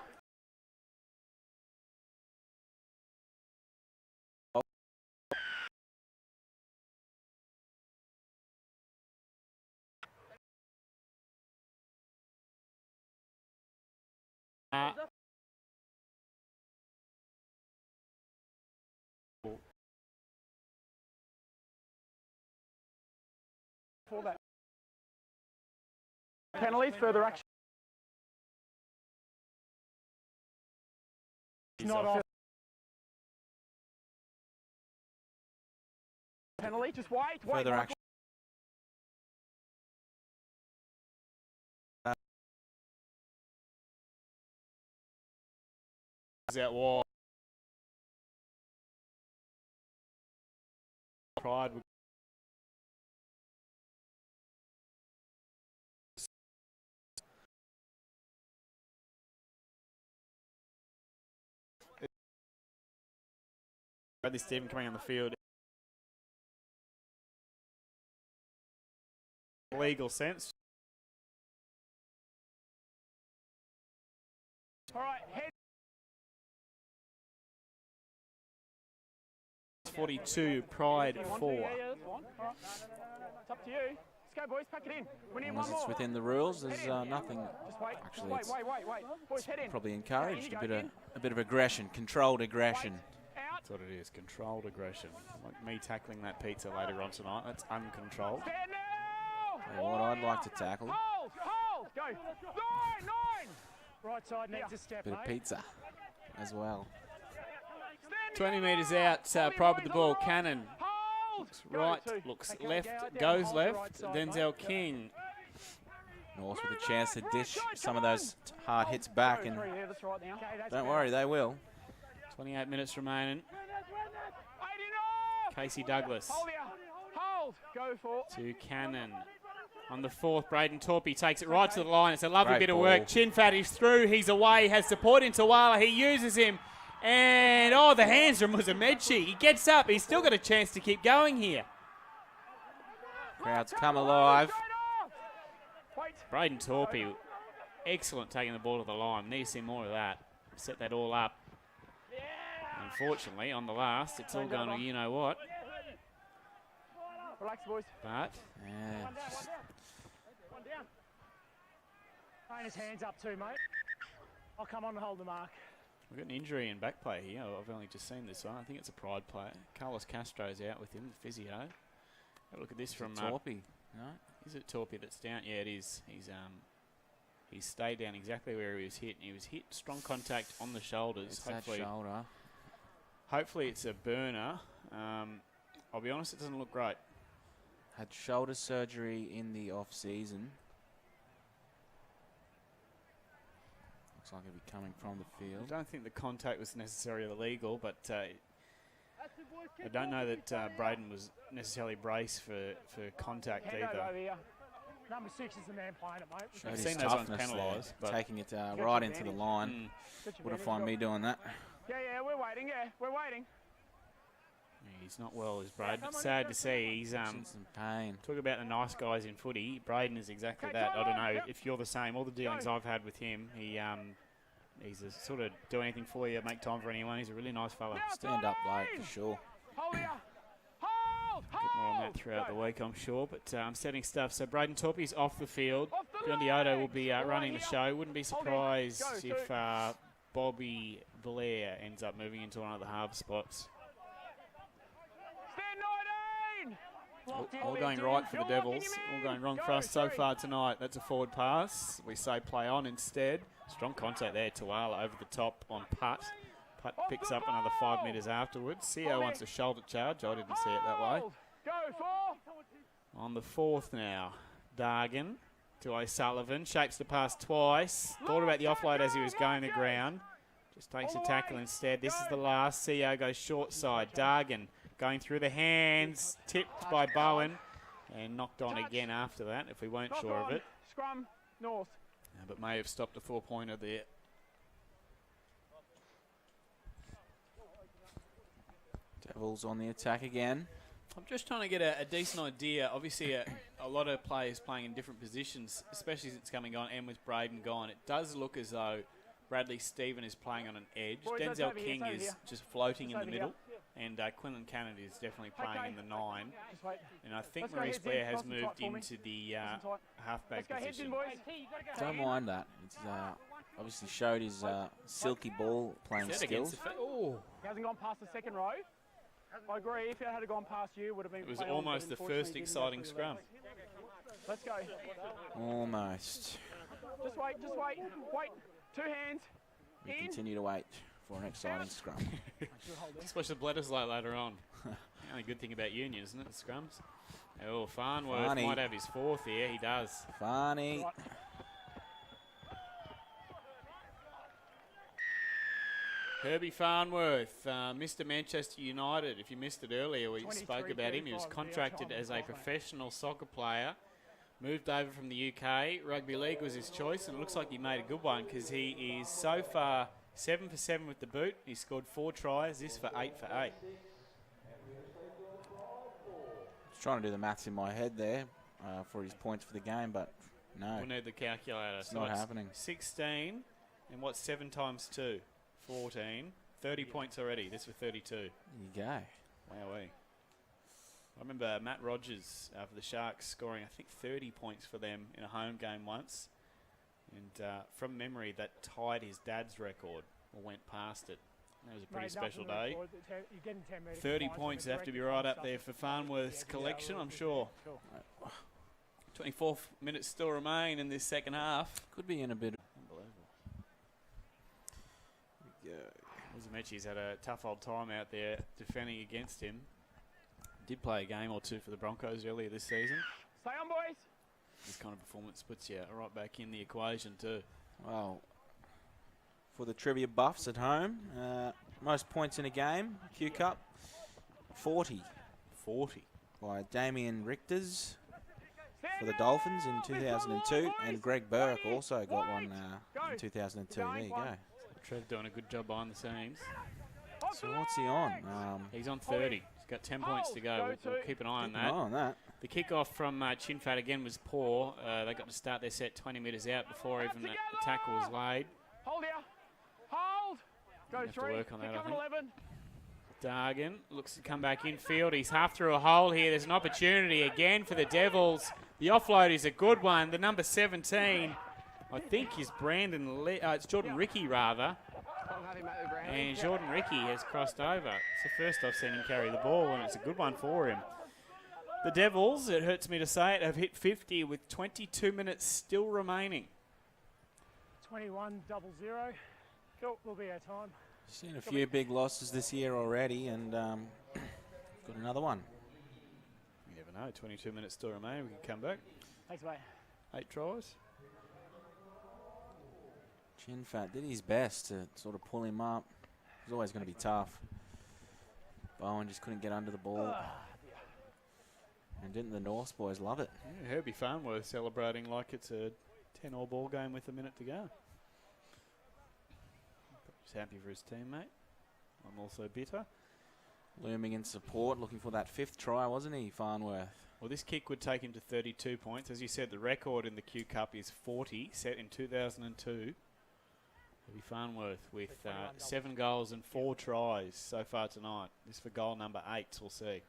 For that. Penalties, further action. Not off. Penalty, just wait.
Further action.
Is out wide. Pride. Bradley Stephen coming on the field. Legal sense.
All right, head.
42, Pride 4.
Yeah, that's fine. All right. It's up to you. Let's go, boys. Pack it in. We need
Unless
one
it's
more.
within the rules, there's nothing.
Just wait.
Actually,
wait,
it's
wait. Boys, head in.
probably encouraged.
Yeah,
A
you
bit
go
of a bit of aggression, controlled aggression.
Out.
That's what it is, controlled aggression. Like me tackling that pizza later on tonight, that's uncontrolled.
Stand now.
What I'd like to tackle.
Hold. Go. Nine. Right side needs a step,
Bit of
mate.
pizza as well.
20 metres out, Pride with the ball. Cannon
Hold.
looks right, looks
Okay,
left,
go out,
goes
hold the
left.
right side,
Denzel
mate.
King.
North with a chance to dish some of those hard hits back, and
Yeah, that's right now. Okay, that's
don't
better.
worry, they will.
28 minutes remaining.
80
Casey Douglas
Hold here. Hold. Go for.
to Cannon. On the fourth, Braden Torpy takes it right to the line. It's a lovely
Great
bit of
ball.
work. Chin Fat is through. He's away. Has support in Tawala. He uses him. And, oh, the hands from Muzamechi. He gets up. He's still got a chance to keep going here.
Crowds come alive.
Wait.
Braden Torpy, excellent taking the ball to the line. Need to see more of that. Set that all up. Unfortunately, on the last, it's all going to you know what.
Relax, boys.
But
Yeah, just
One down. Train his hands up too, mate. I'll come on and hold the mark.
we've got an injury in back play here. I've only just seen this one. I think it's a Pride player. Carlos Castro's out with him, the physio. Have a look at this from.
Torpy. No?
Is it Torpy that's down? Yeah, it is. He's stayed down exactly where he was hit. And he was hit strong contact on the shoulders.
It's that
Hopefully,
shoulder.
Hopefully it's a burner. I'll be honest, it doesn't look great.
Had shoulder surgery in the off-season. Looks like he'll be coming from the
I
field.
don't think the contact was necessarily illegal, but I don't know that Braden was necessarily braced for contact
Hand over
either.
here. Number 6 is the man playing it, mate.
Showed
I've
his
seen those ones
toughness there,
penalised, but-
taking it right into the line.
Mm.
Get your
Wouldn't
advantage,
find
go.
me doing that.
Yeah, we're waiting. Yeah, we're waiting.
He's not well, is Braden.
come on,
Sad
go,
to
go,
see. He's
In some pain.
talk about the nice guys in footy. Braden is exactly
Okay,
that.
time
I don't
on,
know
yep.
if you're the same. All the dealings
Go.
I've had with him, he's a sort of do anything for you, make time for anyone. He's a really nice fella.
Now
Stand up late
time.
for sure.
Hold here. Hold.
Get more on that
hold.
throughout
Go.
the week, I'm sure. But I'm setting stuff. So Braden Torpy's off the field.
Off the
Biondi will
leg.
be
All right,
running the
here.
show. Wouldn't be
Hold it.
surprised
Go,
if Bobby Blair ends up moving into one of the half spots.
Stand 19. Locked in,
All
Liam
going
Jim.
right for the
You're locking
Devils.
him
All
in.
going wrong
Go,
for us so
three.
far tonight. That's a forward pass. We say play on instead. Strong contact there. Tuala over the top on Putt. Putt
Off
picks
the
up another 5
ball.
metres afterwards. CO
Hold
wants
it.
a shoulder charge. I didn't see it that way.
Hold. Go, 4.
On the fourth now. Dargan to O'Sullivan. Shapes the pass twice. Thought about the offload as he was going to ground. Just takes a tackle instead. This is the last. CO goes short side. Dargan going through the hands. Tipped by Bowen. And knocked on again after that, if we weren't
Knock
sure of
on.
it.
Scrum, north.
But may have stopped a 4-pointer there.
Devils on the attack again.
I'm just trying to get a decent idea. Obviously, a lot of players playing in different positions, especially since coming on and with Braden gone. It does look as though Bradley Stephen is playing on an edge.
Boys, that's
Denzel
over here,
King
it's over
is
here.
just floating in
It's
the
over here.
middle. And Quinlan Canada is definitely playing
Okay.
in the 9.
Just wait.
And I think
Let's go
Maurice
heads in.
Blair has
Nice and tight
moved
for me.
into the
Nice and tight.
halfback
Let's go heads in,
position.
boys.
Don't mind that. It's obviously showed his silky ball playing
Set against
skills.
the oh,
He hasn't gone past the second row. I agree. If it had gone past you, it would have been.
it was
play on, but
almost the
unfortunately
first
he didn't
exciting
go through
scrum.
the legs. Let's go.
Almost.
Just wait. Just wait. Wait. 2 hands.
We
In.
continue to wait for an exciting scrum.
Just watch the Bledisloe later on. The only good thing about Union, isn't it? The scrums. Oh, Farnworth
Farney.
might have his 4th here. He does.
Funny.
Right.
Herbie Farnworth, Mr. Manchester United. If you missed it earlier, we spoke about him. He was
23-35
contracted
time.
as a professional soccer player. Moved over from the UK. Rugby league was his choice, and it looks like he made a good one because he is so far 7 for 7 with the boot. He scored 4 tries. This for 8 for 8.
Was trying to do the maths in my head there for his points for the game, but no,
We'll need the calculator.
it's not happening.
16, and what's 7 times 2? 14. 30 points already. This for 32.
There you go.
Wowee. I remember Matt Rogers for the Sharks scoring, I think, 30 points for them in a home game once. And from memory, that tied his dad's record or went past it. That was a pretty
Mate,
special
nothing
day.
record. You're getting 10 metre
30
combines,
points
so
have to be
direct
right up
stuff.
there for Farnworth's
Yeah,
collection,
yeah,
I'm sure.
Cool.
24 minutes still remain in this second half.
Could be in a bit.
Unbelievable.
Yeah.
Uzamechi's had a tough old time out there defending against him. Did play a game or two for the Broncos earlier this season.
Stay on, boys.
This kind of performance puts you right back in the equation too.
Well, for the trivia buffs at home, most points in a game, Q Cup, 40 by Damien Richters for the Dolphins in 2002, and Greg Burke also got one in 2002. There you go.
Trev doing a good job behind the scenes.
So what's he on?
He's on 30. He's got 10 points to go. We'll keep an eye on
Keep an
that.
eye on that.
The kickoff from Chinfat again was poor. They got to start their set 20 metres out before even the tackle was laid.
Hold here. Hold. Go
Have to
3.
work on that, I
Kick on
think.
11.
Dargan looks to come back infield. He's half through a hole here. There's an opportunity again for the Devils. The offload is a good one. The number 17, I think, is it's Jordan Ricky, rather.
Can't have him at the ground.
And Jordan Ricky has crossed over. It's the first I've seen him carry the ball, and it's a good one for him. The Devils, it hurts me to say it, have hit 50 with 22 minutes still remaining.
21-0. Cool. Will be our time.
Seen a few big losses this year already, and got another one.
You never know. 22 minutes still remain. We can come back.
Thanks, mate.
8 tries.
Chin Fat did his best to sort of pull him up. It was always going to be tough. Bowen just couldn't get under the ball. And didn't the Norths boys love it?
Yeah, Herbie Farnworth celebrating like it's a 10-all ball game with a minute to go. He's happy for his teammate. I'm also bitter.
Looming in support, looking for that 5th try, wasn't he, Farnworth?
Well, this kick would take him to 32 points. As you said, the record in the Q Cup is 40, set in 2002. Herbie Farnworth with 7 goals and 4 tries so far tonight. This for goal number 8, we'll see.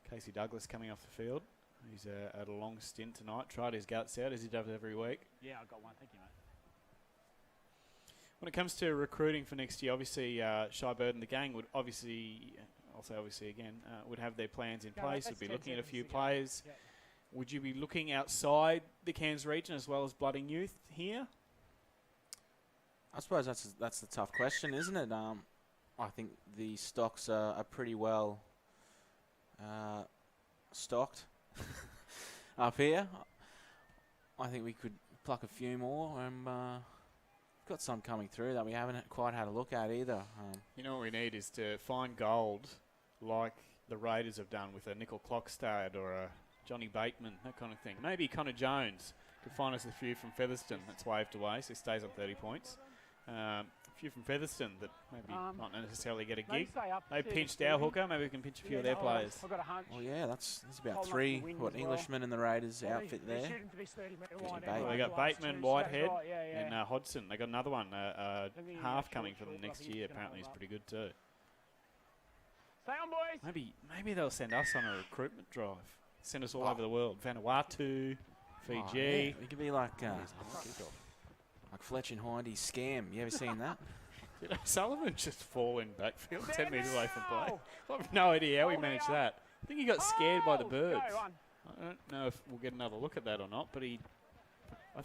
Casey Douglas coming off the field. He's had a long stint tonight. Tried his guts out as he does every week.
Yeah, I got one. Thank you, mate.
When it comes to recruiting for next year, obviously Shy Bird and the gang would obviously, I'll say obviously again, would have their plans in place. Would be looking at a few players.
Yeah.
Would you be looking outside the Cairns region as well as blooding youth here?
I suppose that's the tough question, isn't it? I think the stocks are pretty well stocked up here. I think we could pluck a few more, and we've got some coming through that we haven't quite had a look at either.
You know what we need is to find gold like the Raiders have done with a Nickel Clockstad or a Johnny Bateman, that kind of thing. Maybe Connor Jones could find us a few from Featherston. That's waved away, so he stays on 30 points. A few from Featherston that maybe not necessarily get a gig. They pinched our hooker. Maybe we can pinch a few of their players.
I've got a hunch.
Well, yeah, that's about 3 Englishmen in the Raiders outfit there.
Shooting for this 30-metre line.
Well, they got Bateman, Whitehead, and Hodgson. They got another one, half coming for them next year. Apparently, he's pretty good too.
Stay on, boys.
Maybe they'll send us on a recruitment drive. Send us all over the world. Vanuatu, Fiji.
Oh, yeah. We could be like Fletch and Hindy's scam. You ever seen that?
Did Sullivan just fall in backfield 10 metres away from play? I have no idea how he managed that. I think he got scared by the birds. I don't know if we'll get another look at that or not, but I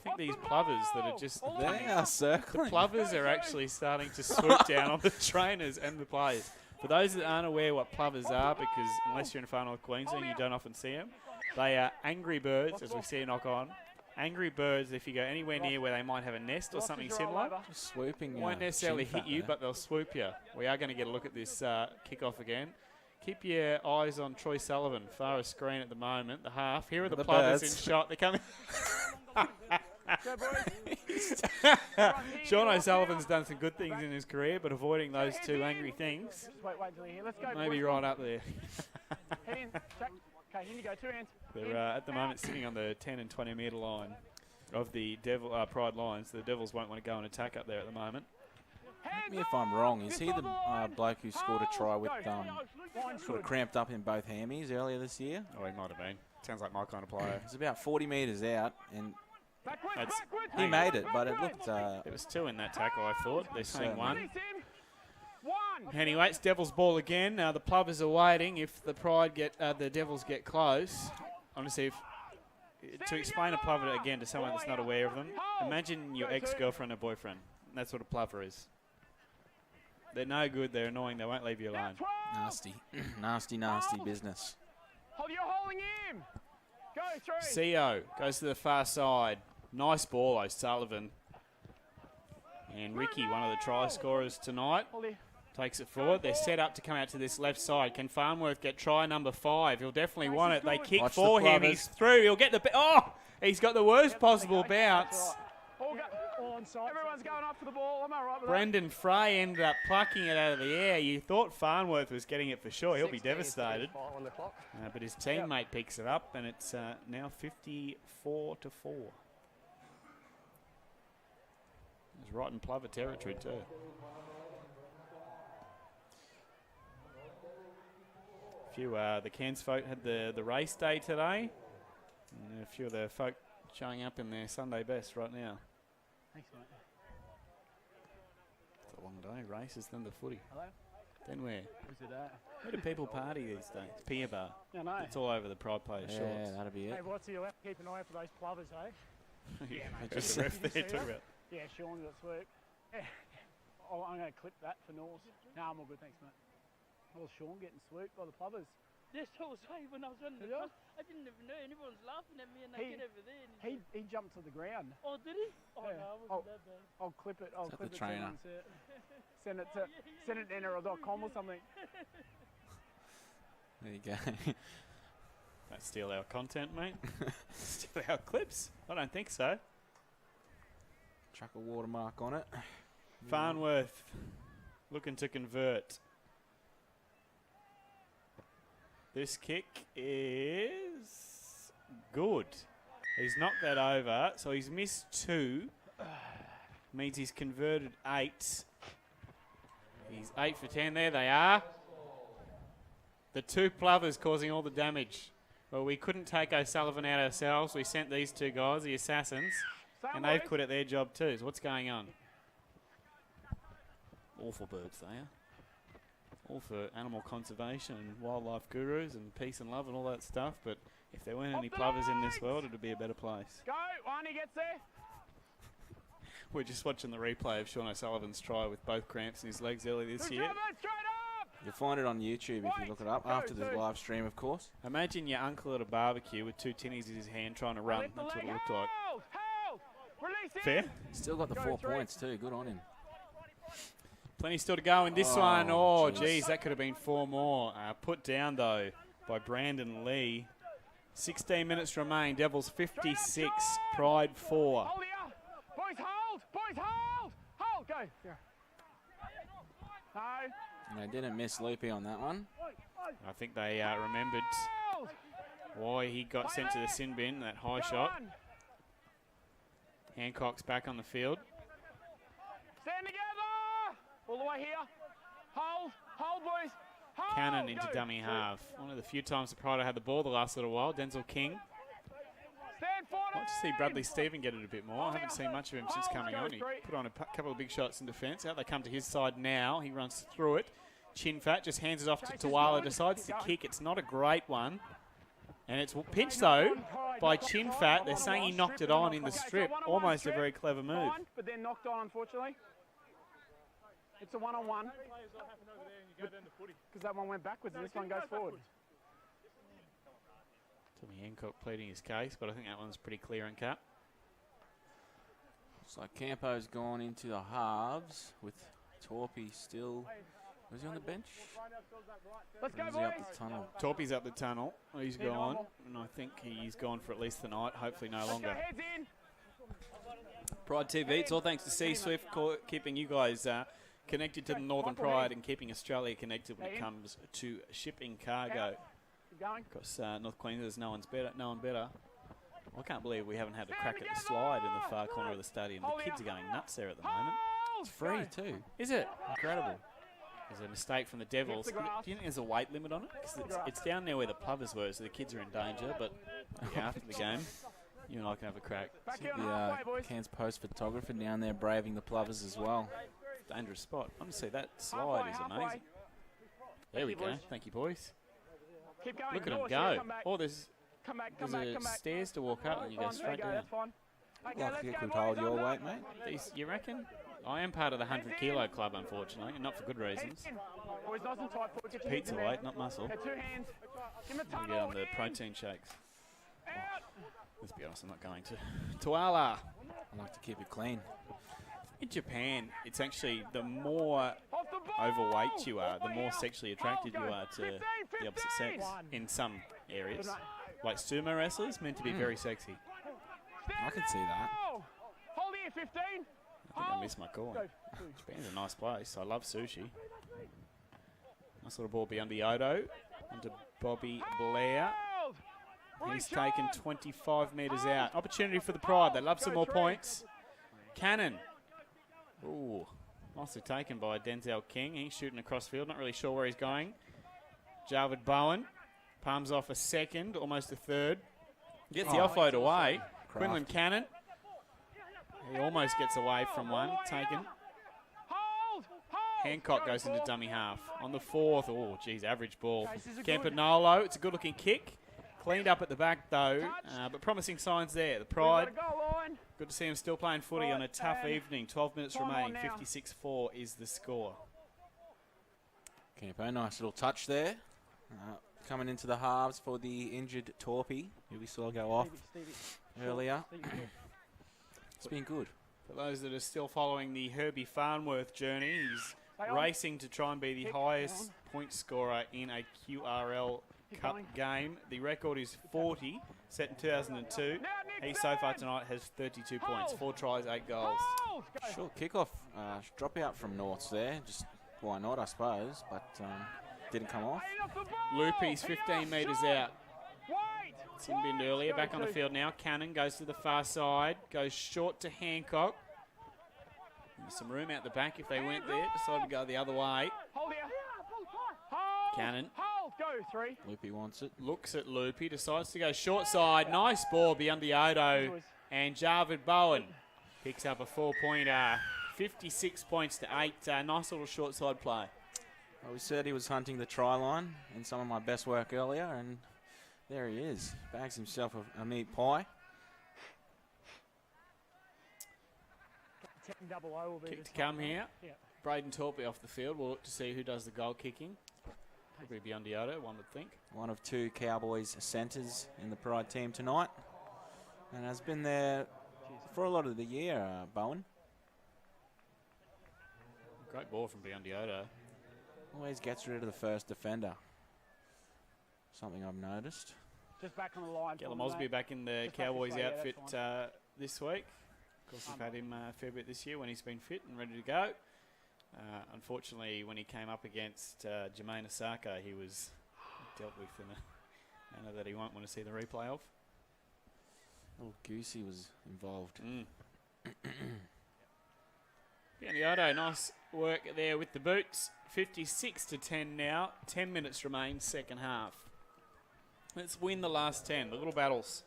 think these plovers that are just
They are circling.
The plovers are actually starting to swoop down on the trainers and the players. For those that aren't aware what plovers are, because unless you're in far north Queensland, you don't often see them. They are angry birds, as we see a knock on. Angry birds, if you go anywhere near where they might have a nest or something similar,
Just swooping.
won't necessarily hit you, but they'll swoop you. We are going to get a look at this kickoff again. Keep your eyes on Troy Sullivan, far of screen at the moment, the half. Here are the plovers in shot. They're coming. Sean O'Sullivan's done some good things in his career, but avoiding those 2 angry things,
Wait till you're here. Let's go.
maybe right up there.
Head in. Check. Okay, in you go. 2 hands.
They're at the moment sitting on the 10 and 20 metre line of the Pride lines. The Devils won't want to go and attack up there at the moment.
Correct me if I'm wrong. Is he the bloke who scored a try with sort of cramped up in both hammies earlier this year?
Oh, he might have been. Sounds like my kind of player.
It's about 40 metres out, and
That's,
he made it, but it looked...
there was 2 in that tackle, I thought. They're saying 1.
One.
Anyway, it's Devils ball again. The Plovers are waiting. If the the Devils get close, honestly, to explain a Plover again to someone that's not aware of them, imagine your ex-girlfriend or boyfriend. That's what a Plover is. They're no good. They're annoying. They won't leave you alone.
Nasty, nasty business.
You're holding him. Go, 3.
CO goes to the far side. Nice ball, O'Sullivan. And Ricky, one of the try scorers tonight, takes it forward. They're set up to come out to this left side. Can Farnworth get try number 5? He'll definitely want it. They kick for him. He's through. He'll get the... He's got the worst possible bounce.
Everyone's going up for the ball. Am I right with
Brendan Frey ended up plucking it out of the air. You thought Farnworth was getting it for sure. He'll be devastated. But his teammate picks it up, and it's now 54-4. It's right in Plover territory too. A few the Cairns folk had the race day today. And a few of the folk showing up in their Sunday best right now.
Thanks, mate.
It's a long day. Races, then the footy.
Hello?
Then where?
Who's it at?
Where do people party these days? Pier bar.
Yeah, no.
It's all over the Pride Players
Yeah,
shorts.
that'll be it.
Hey, what's your left? Keep an eye out for those plovers, hey?
Just the ref there talking about.
Yeah, Sean got swoop. Yeah. Oh, I'm going to clip that for North. No, I'm all good, thanks, mate. Oh, Sean getting swooped by the Plovers.
That's what I was saying when I was running across. I didn't even know. And everyone's laughing at me and I get over there. And
he jumped to the ground.
Oh, did he? Oh,
yeah.
no, it wasn't that bad.
I'll clip it. I'll clip
the
it.
trainer?
Send it to NRL.com or something.
There you go.
Don't steal our content, mate. Steal our clips? I don't think so.
Chuck a watermark on it.
Farnworth looking to convert. This kick is good. He's knocked that over, so he's missed 2. Means he's converted 8. He's 8 for 10. There they are. The 2 Plovers causing all the damage. Well, we couldn't take O'Sullivan out ourselves. We sent these 2 guys, the Assassins, and they've quit at their job too. So what's going on? Awful birds, they are. All for animal conservation and wildlife gurus and peace and love and all that stuff. But if there weren't any Plovers in this world, it would be a better place.
Go, one, he gets there.
We're just watching the replay of Sean O'Sullivan's try with both cramps in his legs earlier this year.
You'll find it on YouTube if you look it up after the live stream, of course.
Imagine your uncle at a barbecue with 2 tinnies in his hand trying to run. That's what it looked like. Fair?
Still got the 4 points too. Good on him.
Plenty still to go in this one. Oh, geez, that could have been 4 more. Put down, though, by Brandon Lee. 16 minutes remain. Devils 56, Pride 4.
Hold here. Boys, hold. Boys, hold. Hold. Go. Yeah. No.
And they didn't miss Loopy on that one.
I think they remembered why he got sent to the sin bin, that high shot. Hancock's back on the field.
Stand together. All the way here. Hold. Hold, boys. Hold.
Cannon into dummy half. One of the few times the Pride had the ball the last little while. Denzel King.
Stand for
I'd like to see Bradley Stephen get it a bit more. I haven't seen much of him since coming on. He put on a couple of big shots in defence. Out they come to his side now. He runs through it. Chin fat, just hands it off to Tuala. Decides to kick. It's not a great one. And it's pinched, though, by Chin fat. They're saying he knocked it on in the strip. Almost a very clever move.
But then knocked on, unfortunately. It's a one-on-one. Because that one went backwards and this one goes forward.
Tommy Hancock pleading his case, but I think that one's pretty clear and cut.
Looks like Campo's gone into the halves with Torpy still. Was he on the bench?
Let's go,
Or is
boys.
he up the tunnel?
Torpy's up the tunnel. He's gone, and I think he's gone for at least the night, hopefully no longer.
Heads in.
Pride TV, it's all thanks to C-Swift keeping you guys connected to the Northern Pride and keeping Australia connected when it comes to shipping cargo.
Keep going.
Because North Queensland's no one better. I can't believe we haven't had a crack at the slide in the far corner of the stadium. The kids are going nuts there at the moment.
It's free too.
Is it?
Incredible.
There's a mistake from the Devils. Do you think there's a weight limit on it? Because it's down there where the Plovers were, so the kids are in danger. But yeah, after the game, you and I can have a crack.
The Cairns Post photographer down there braving the Plovers as well.
Dangerous spot. Honestly, that slide is amazing. There we go. Thank you, boys.
Keep going.
Look at them go. Oh, there's stairs to walk up and you go straight down.
That's fine. Okay,
Like you could hold your weight, mate.
You reckon? I am part of the 100 kilo club, unfortunately, and not for good reasons.
Boys, nice and tight. Forward, get your
Pizza
hands in there.
weight, not muscle.
Okay, 2 hands. Give him a
I'll
tunnel.
get on the protein shakes. Let's be honest, I'm not going to. Tuala.
I like to keep it clean.
In Japan, it's actually the more overweight you are, the more sexually attracted you are to the opposite sex in some areas. Like sumo wrestlers, meant to be very sexy.
I can see that.
Hold here, 15.
I think I missed my call. Japan's a nice place. I love sushi. Nice little ball beyond the Odo. Onto Bobby Blair. He's taken 25 metres out. Opportunity for the Pride. They love some more points. Cannon. Ooh. Nicely taken by Denzel King. He's shooting across field. Not really sure where he's going. Jarvid Bowen. Palms off a second. Almost a third. Gets the offload away. Quinlan Cannon. He almost gets away from one. Taken. Hancock goes into dummy half. On the fourth. Oh, geez, average ball. Campanolo. It's a good-looking kick. Cleaned up at the back, though, but promising signs there. The Pride, good to see him still playing footy on a tough evening. 12 minutes remaining, 56-4 is the score.
Campo, nice little touch there. Coming into the halves for the injured Torpy, who we saw go off earlier. It's been good.
For those that are still following the Herbie Farnworth journey, he's racing to try and be the highest point scorer in a QRL Cup game. The record is 40, set in 2002. He so far tonight has 32 points, 4 tries, 8 goals.
Short kickoff, dropout from Norths there. Just why not, I suppose, but didn't come off.
Loopy's 15 metres out. Sin binned earlier, back on the field now. Cannon goes to the far side, goes short to Hancock. There's some room out the back if they went there. Decided to go the other way. Cannon.
Loopy wants it.
Looks at Loopy, decides to go short side. Nice ball beyond the Odo. And Jarvid Bowen picks up a 4-pointer. 56 points to 8. Nice little short side play.
Well, we said he was hunting the try line in some of my best work earlier, and there he is. Bags himself a meat pie.
Kick to come here. Braden Torpy off the field. We'll look to see who does the goal kicking. Probably Biondi-Odo, one would think.
One of 2 Cowboys centres in the Pride team tonight, and has been there for a lot of the year, Bowen.
Great ball from Biondi-Odo.
Always gets rid of the first defender. Something I've noticed.
Just back on the line.
Gellum Osby back in the Cowboys outfit this week. Of course, we've had him a fair bit this year when he's been fit and ready to go. Unfortunately, when he came up against Jermaine Osaka, he was dealt with in a manner that he won't want to see the replay of.
Little Goosey was involved.
Biondi-Odo, nice work there with the boots. 56-10 now. 10 minutes remain, second half. Let's win the last 10, the little battles.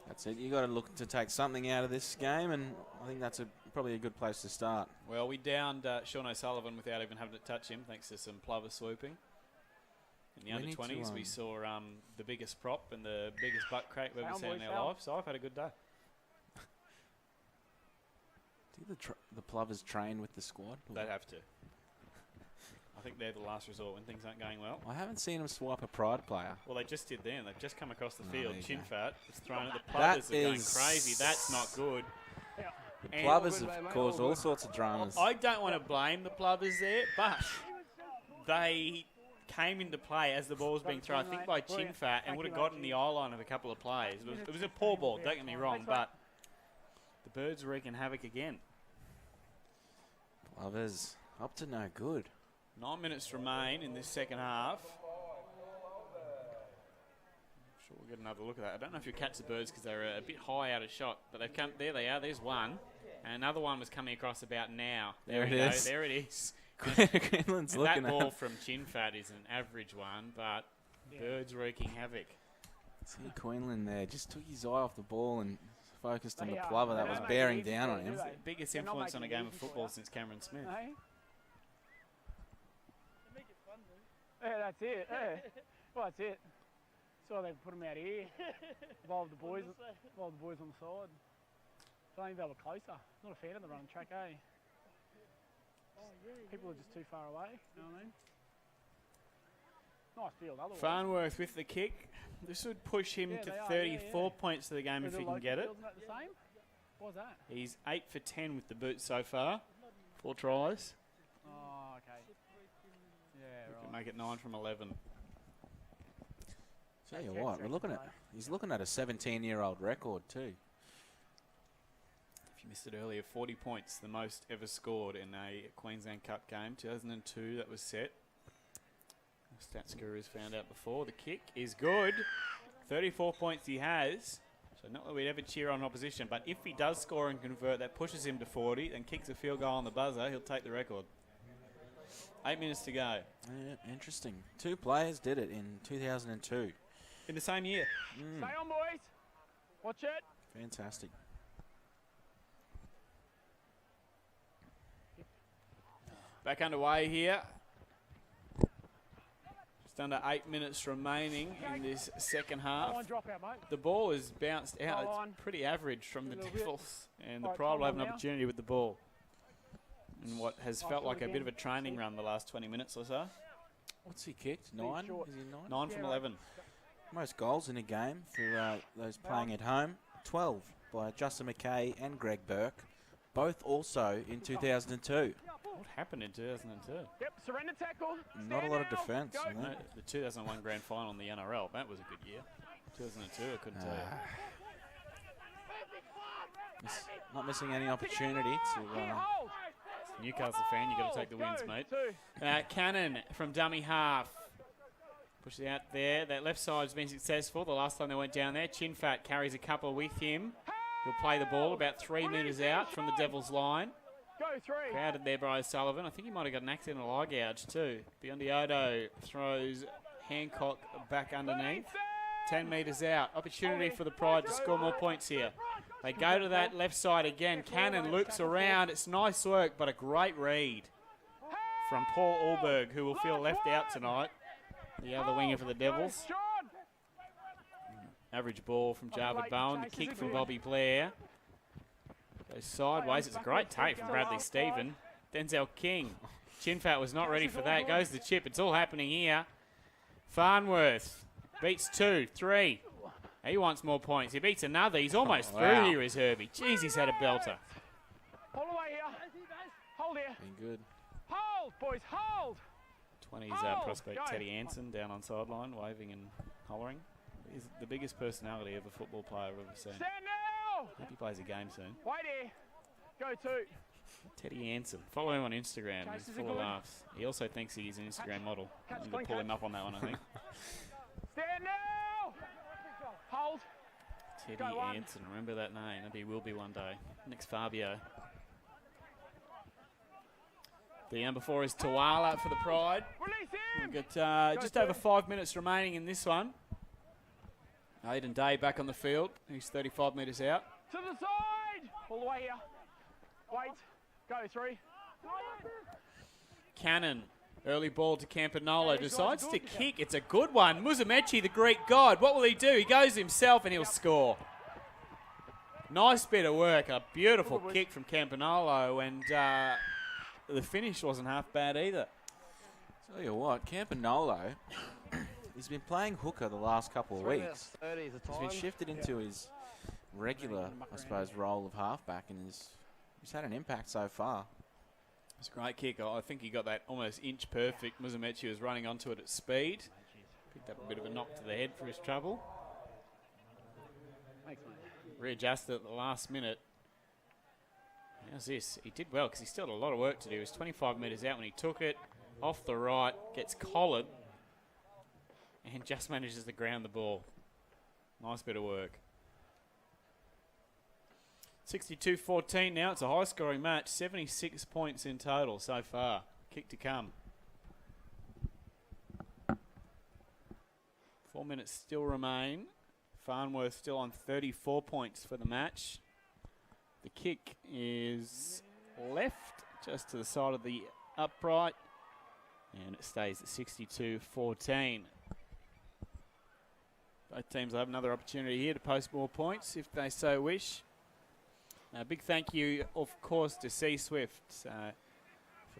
That's it. You got to look to take something out of this game, and I think that's probably a good place to start.
Well, we downed Sean O'Sullivan without even having to touch him, thanks to some plover swooping. In the under-20s, we saw the biggest prop and the biggest butt crack we've ever seen in our life, so I've had a good day.
Do the plovers train with the squad?
They'd have to. I think they're the last resort when things aren't going well.
I haven't seen them swipe a Pride player.
Well, they just did then. They've just come across the field. Chin fat is thrown at the plovers. They're going crazy. That's not good.
The plovers have caused all sorts of dramas.
I don't want to blame the plovers there, but they came into play as the ball was being thrown, I think by Chin Fat, and would have gotten the eye line of a couple of players. It was a poor ball, don't get me wrong, but the Birds are wreaking havoc again.
Plovers up to no good.
9 minutes remain in this second half. Sure, we'll get another look at that. I don't know if you'll catch the Birds because they're a bit high out of shot, but they've come. There they are. There's one, and another one was coming across about now.
There it is.
There it is.
Quinlan's looking
that
at
ball from Chin Fat is an average one, but Birds wreaking havoc.
See Quinlan there, just took his eye off the ball and focused on the plover that was bearing down on him.
Biggest influence on a game of football since Cameron Smith.
Yeah, that's it. Yeah. Well, that's it. So they put them out here. Involve the boys on the side. I don't think they were closer. Not a fan of the run track, eh? People are just too far away. You know what I mean? Nice field. Otherwise.
Farnworth with the kick. This would push him to 34 points to the game if he can get it.
Isn't that the same? What was that?
He's 8 for 10 with the boot so far. 4 tries.
Oh, okay. Yeah, right.
Can make it 9 from 11.
Tell you what, he's looking at a 17-year-old record too.
If you missed it earlier, 40 points, the most ever scored in a Queensland Cup game. 2002, that was set. Stats Guru's found out before. The kick is good. 34 points he has. So not that we'd ever cheer on opposition, but if he does score and convert, that pushes him to 40 and kicks a field goal on the buzzer, he'll take the record. 8 minutes to go.
Yeah, interesting. 2 players did it in 2002.
In the same year.
Stay on, boys. Watch it.
Fantastic.
Back underway here. Just under 8 minutes remaining in this second half.
Line drop out, mate.
The ball has bounced out.
Line.
It's pretty average from the Devils. And the
Right,
Pride will have an
line now.
opportunity with the ball. In what has felt
short
like a bit
again.
of a training run the last 20 minutes or so.
What's he kicked? 9?
short.
Is he 9?
9 from 11.
Most goals in a game for those playing at home. 12 by Justin McKay and Greg Burke. Both also in 2002.
What happened in 2002?
Yep, surrender tackle.
Not a lot of
Stand now.
defence.
Go.
I think.
No, the 2001 grand final in the NRL. That was a good year. 2002, I couldn't tell you.
Not missing any opportunity to.
Hold.
Newcastle fan, you got to take the wins,
Go.
mate.
2.
Cannon from dummy half. Push it out there. That left side's been successful. The last time they went down there, Chinfat carries a couple with him. He'll play the ball about 3 metres out from the Devils' line.
Go 3.
Crowded there by O'Sullivan. I think he might have got an accidental eye gouge too. Biondi throws Hancock back underneath. 10 metres out. Opportunity for the Pride to score more points here. They go to that left side again. Cannon loops around. It's nice work, but a great read from Paul Alberg, who will feel left out tonight. The other winger for the Devils. Average ball from Jarvid Bowen. The kick from Bobby Blair. Goes sideways. It's a great take from Bradley Stephen. Denzel King. Chinfat was not ready for that. Goes the chip. It's all happening here. Farnworth beats 2, 3. He wants more points. He beats another. He's almost through here, is Herbie. Jeez, he's had a belter.
Hold away here. Hold here.
Been good.
Hold, boys, hold.
20s prospect Teddy Anson down on sideline, waving and hollering. He's the biggest personality of a football player I've ever seen.
Stand now.
Hope he plays a game soon.
Wait here. Go 2.
Teddy Anson. Follow him on Instagram.
Chases
He's
are
full of
good.
laughs. He also thinks he's an Instagram model.
Catch,
I'm going
clean
to pull him
catch.
up on that one, I think.
Stand now. Hold.
Teddy
Go on.
Anson. Remember that name. Maybe he will be one day. Next Fabio. The number 4 is Tawala for the Pride.
Release him.
We've got just
Go
over
through.
5 minutes remaining in this one. Aidan Day back on the field. He's 35 metres out.
To the side. All the way here. Wait. Go 3.
Cannon. Early ball to Campanolo.
Yeah, he's
Decides
got
to
it good.
kick. It's a good one. Musamechi, the Greek god. What will he do? He goes himself and he'll score. Nice bit of work. A beautiful
Good, boys.
kick from Campanolo. And the finish wasn't half bad either.
Tell you what, Campanolo, he's been playing hooker the last couple of
3
weeks.
minutes 30 is the
He's
time.
been shifted into his regular, I suppose, role of halfback, and he's had an impact so far.
It's a great kick. I think he got that almost inch perfect. Musamechi was running onto it at speed. Picked up a bit of a knock to the head for his trouble. Readjusted at the last minute. How's this? He did well because he still had a lot of work to do. He was 25 metres out when he took it. Off the right, gets collared, and just manages to ground the ball. Nice bit of work. 62-14 now. It's a high-scoring match. 76 points in total so far. Kick to come. 4 minutes still remain. Farnworth still on 34 points for the match. The kick is left, just to the side of the upright. And it stays at 62-14. Both teams will have another opportunity here to post more points if they so wish. A big thank you, of course, to C-Swift for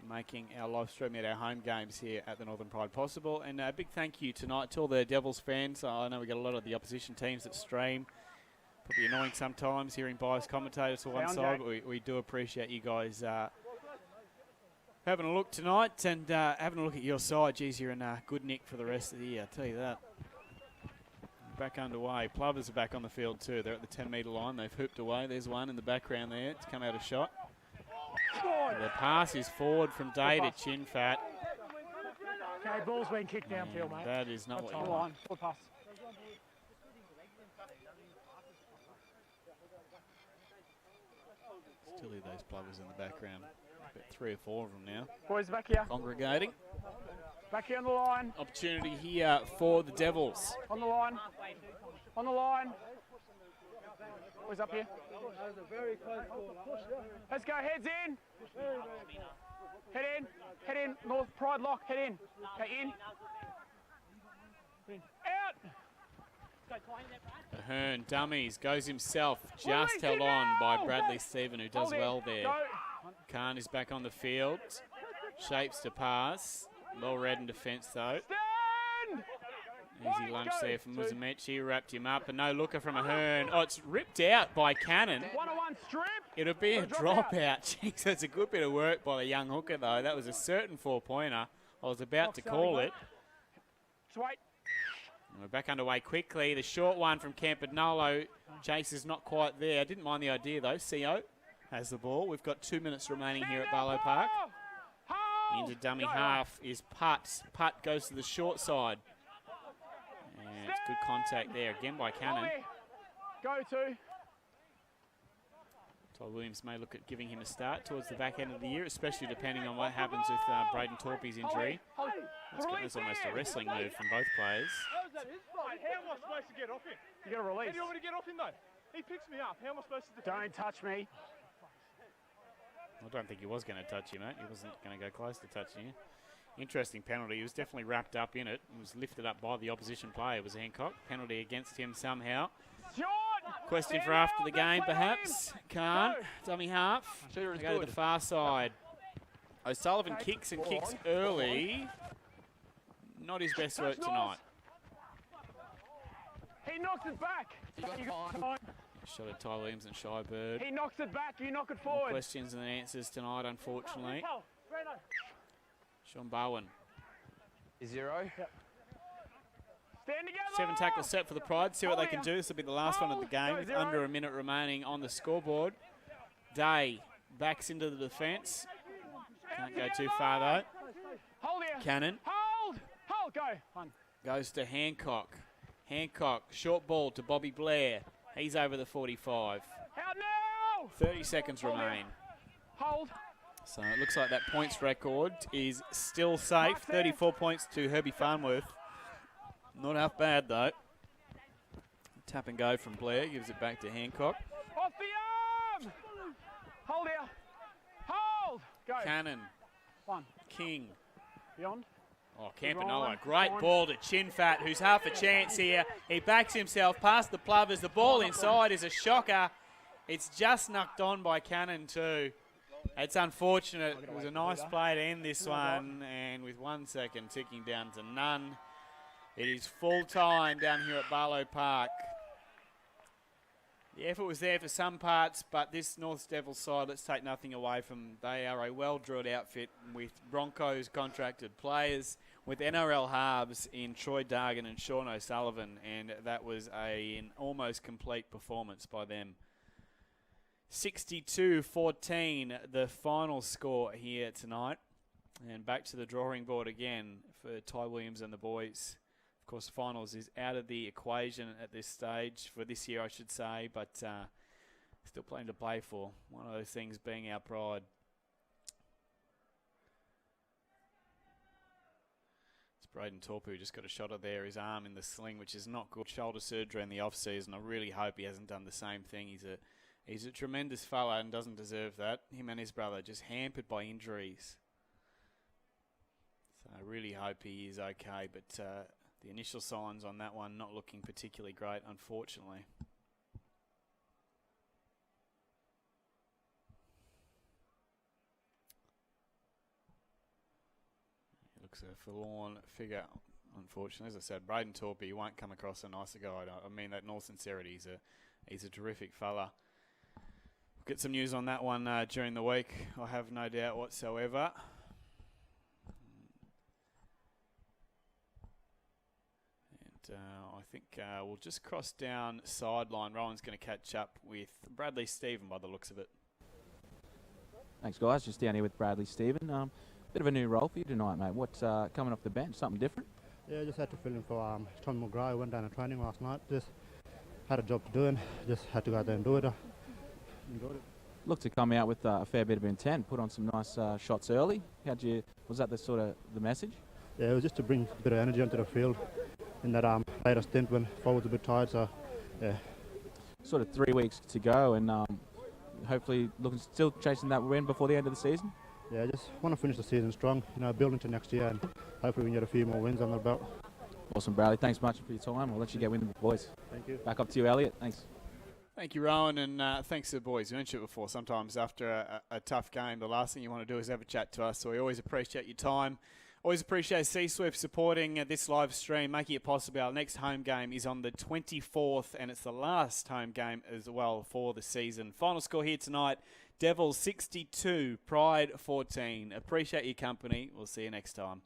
making our live stream at our home games here at the Northern Pride possible. And a big thank you tonight to all the Devils fans. I know we got a lot of the opposition teams that stream. Probably annoying sometimes hearing biased commentators to one side, but we do appreciate you guys having a look tonight and having a look at your side. Geez, you're in good nick for the rest of the year, I'll tell you that. Back underway. Plovers are back on the field too. They're at the 10-metre line. They've hooped away. There's one in the background there. It's come out a shot. The pass is forward from Day to Chinfat.
Okay, ball's been kicked downfield, mate.
That is not what you
Hold
want.
on. Good pass.
Still hear those Plovers in the background. About 3 or 4 of them now.
Boys, back here.
Congregating.
Back here on the line.
Opportunity here for the Devils.
On the line. On the line. Boys up here. Let's go. Heads in. Head in. Head in. North Pride lock. Head in. Okay, in.
Ahern dummies, goes himself, just held on by Bradley Stephen, who does well there. Khan is back on the field, shapes to pass, well read in defence though. Easy lunge there from Muzamechi, wrapped him up, and no looker from Ahern. Oh, it's ripped out by Cannon. It'll be a dropout. Jeez, that's a good bit of work by the young hooker though. That was a certain 4-pointer. I was about to call it. And we're back underway quickly. The short one from Campanolo. Chase is not quite there. Didn't mind the idea though. CO has the ball. We've got 2 minutes remaining here at Barlow Park. Into dummy half is Putt. Putt goes to the short side. And it's good contact there again by Cannon. Todd Williams may look at giving him a start towards the back end of the year, especially depending on what happens with Braden Torpey's injury. That's almost a wrestling move from both players.
How am I supposed to get off him? You got to release. How do you want me to get off him though? He picks me up. How am I supposed to defend? Don't touch me.
I don't think he was going to touch you, mate. He wasn't going to go close to touching you. Interesting penalty. He was definitely wrapped up in it. He was lifted up by the opposition player. It was Hancock. Penalty against him somehow. Question for after the game, perhaps. Can't. Dummy half. Go to the far side. O'Sullivan kicks and kicks early. Not his best work tonight.
He knocks it back.
Shot at Ty Williams and Shy Bird.
He knocks it back. You knock it
More
forward.
questions and answers tonight, unfortunately. Sean Bowen.
0.
Yep. Stand together.
7 tackles set for the Pride. See what they can do. This will be the last one of the game with under a minute remaining on the scoreboard. Day backs into the defence. Can't go too far though.
Hold here.
Cannon.
Hold. Go. One.
Goes to Hancock. Hancock, short ball to Bobby Blair. He's over the 45.
Out now.
30 seconds remain.
Hold.
So it looks like that points record is still safe. 34 points to Herbie Farnworth. Not half bad though. Tap and go from Blair, gives it back to Hancock.
Off the arm. Hold here. Hold. Go.
Cannon.
One.
King.
Beyond.
Oh, Campanolo, great ball to Chinfat, who's half a chance here. He backs himself past the Plovers. The ball inside is a shocker. It's just knocked on by Cannon too. It's unfortunate. It was a nice play to end this one, and with 1 second ticking down to none, it is full time down here at Barlow Park. The effort was there for some parts, but this North Devils side, let's take nothing away from, they are a well-drilled outfit with Broncos contracted players, with NRL halves in Troy Dargan and Sean O'Sullivan, and that was an almost complete performance by them. 62-14, the final score here tonight. And back to the drawing board again for Ty Williams and the boys. Of course, finals is out of the equation at this stage, for this year I should say, but still plenty to play for. One of those things being our pride. It's Braden Torpey who just got a shot of there, his arm in the sling, which is not good. Shoulder surgery in the off-season. I really hope he hasn't done the same thing. He's a tremendous fella and doesn't deserve that. Him and his brother just hampered by injuries. So I really hope he is okay, but the initial signs on that one not looking particularly great, unfortunately. He looks a forlorn figure, unfortunately. As I said, Braden Torpey won't come across a nicer guy. I mean that in all sincerity. He's a terrific fella. We'll get some news on that one during the week, I have no doubt whatsoever. I think we'll just cross down sideline. Rowan's going to catch up with Bradley Stephen by the looks of it.
Thanks, guys. Just down here with Bradley Stephen. Bit of a new role for you tonight, mate. What's coming off the bench? Something different?
Yeah, just had to fill in for Tom McGrath. I went down to training last night. Just had a job to do and just had to go out there and do it. Enjoyed it.
Looked to come out with a fair bit of intent. Put on some nice shots early. Was that the message?
Yeah, it was just to bring a bit of energy onto the field in that later stint when forwards a bit tired. So, yeah.
Sort of 3 weeks to go, and hopefully still chasing that win before the end of the season.
Yeah, just want to finish the season strong. Build into next year, and hopefully we can get a few more wins on the belt.
Awesome, Bradley. Thanks much for your time. I'll let you get with the boys.
Thank you.
Back up to you, Elliot. Thanks.
Thank you, Rowan, and thanks to the boys. You mentioned it before. Sometimes after a tough game, the last thing you want to do is have a chat to us. So we always appreciate your time. Always appreciate C-Swift supporting this live stream, making it possible. Our next home game is on the 24th, and it's the last home game as well for the season. Final score here tonight, Devils 62, Pride 14. Appreciate your company. We'll see you next time.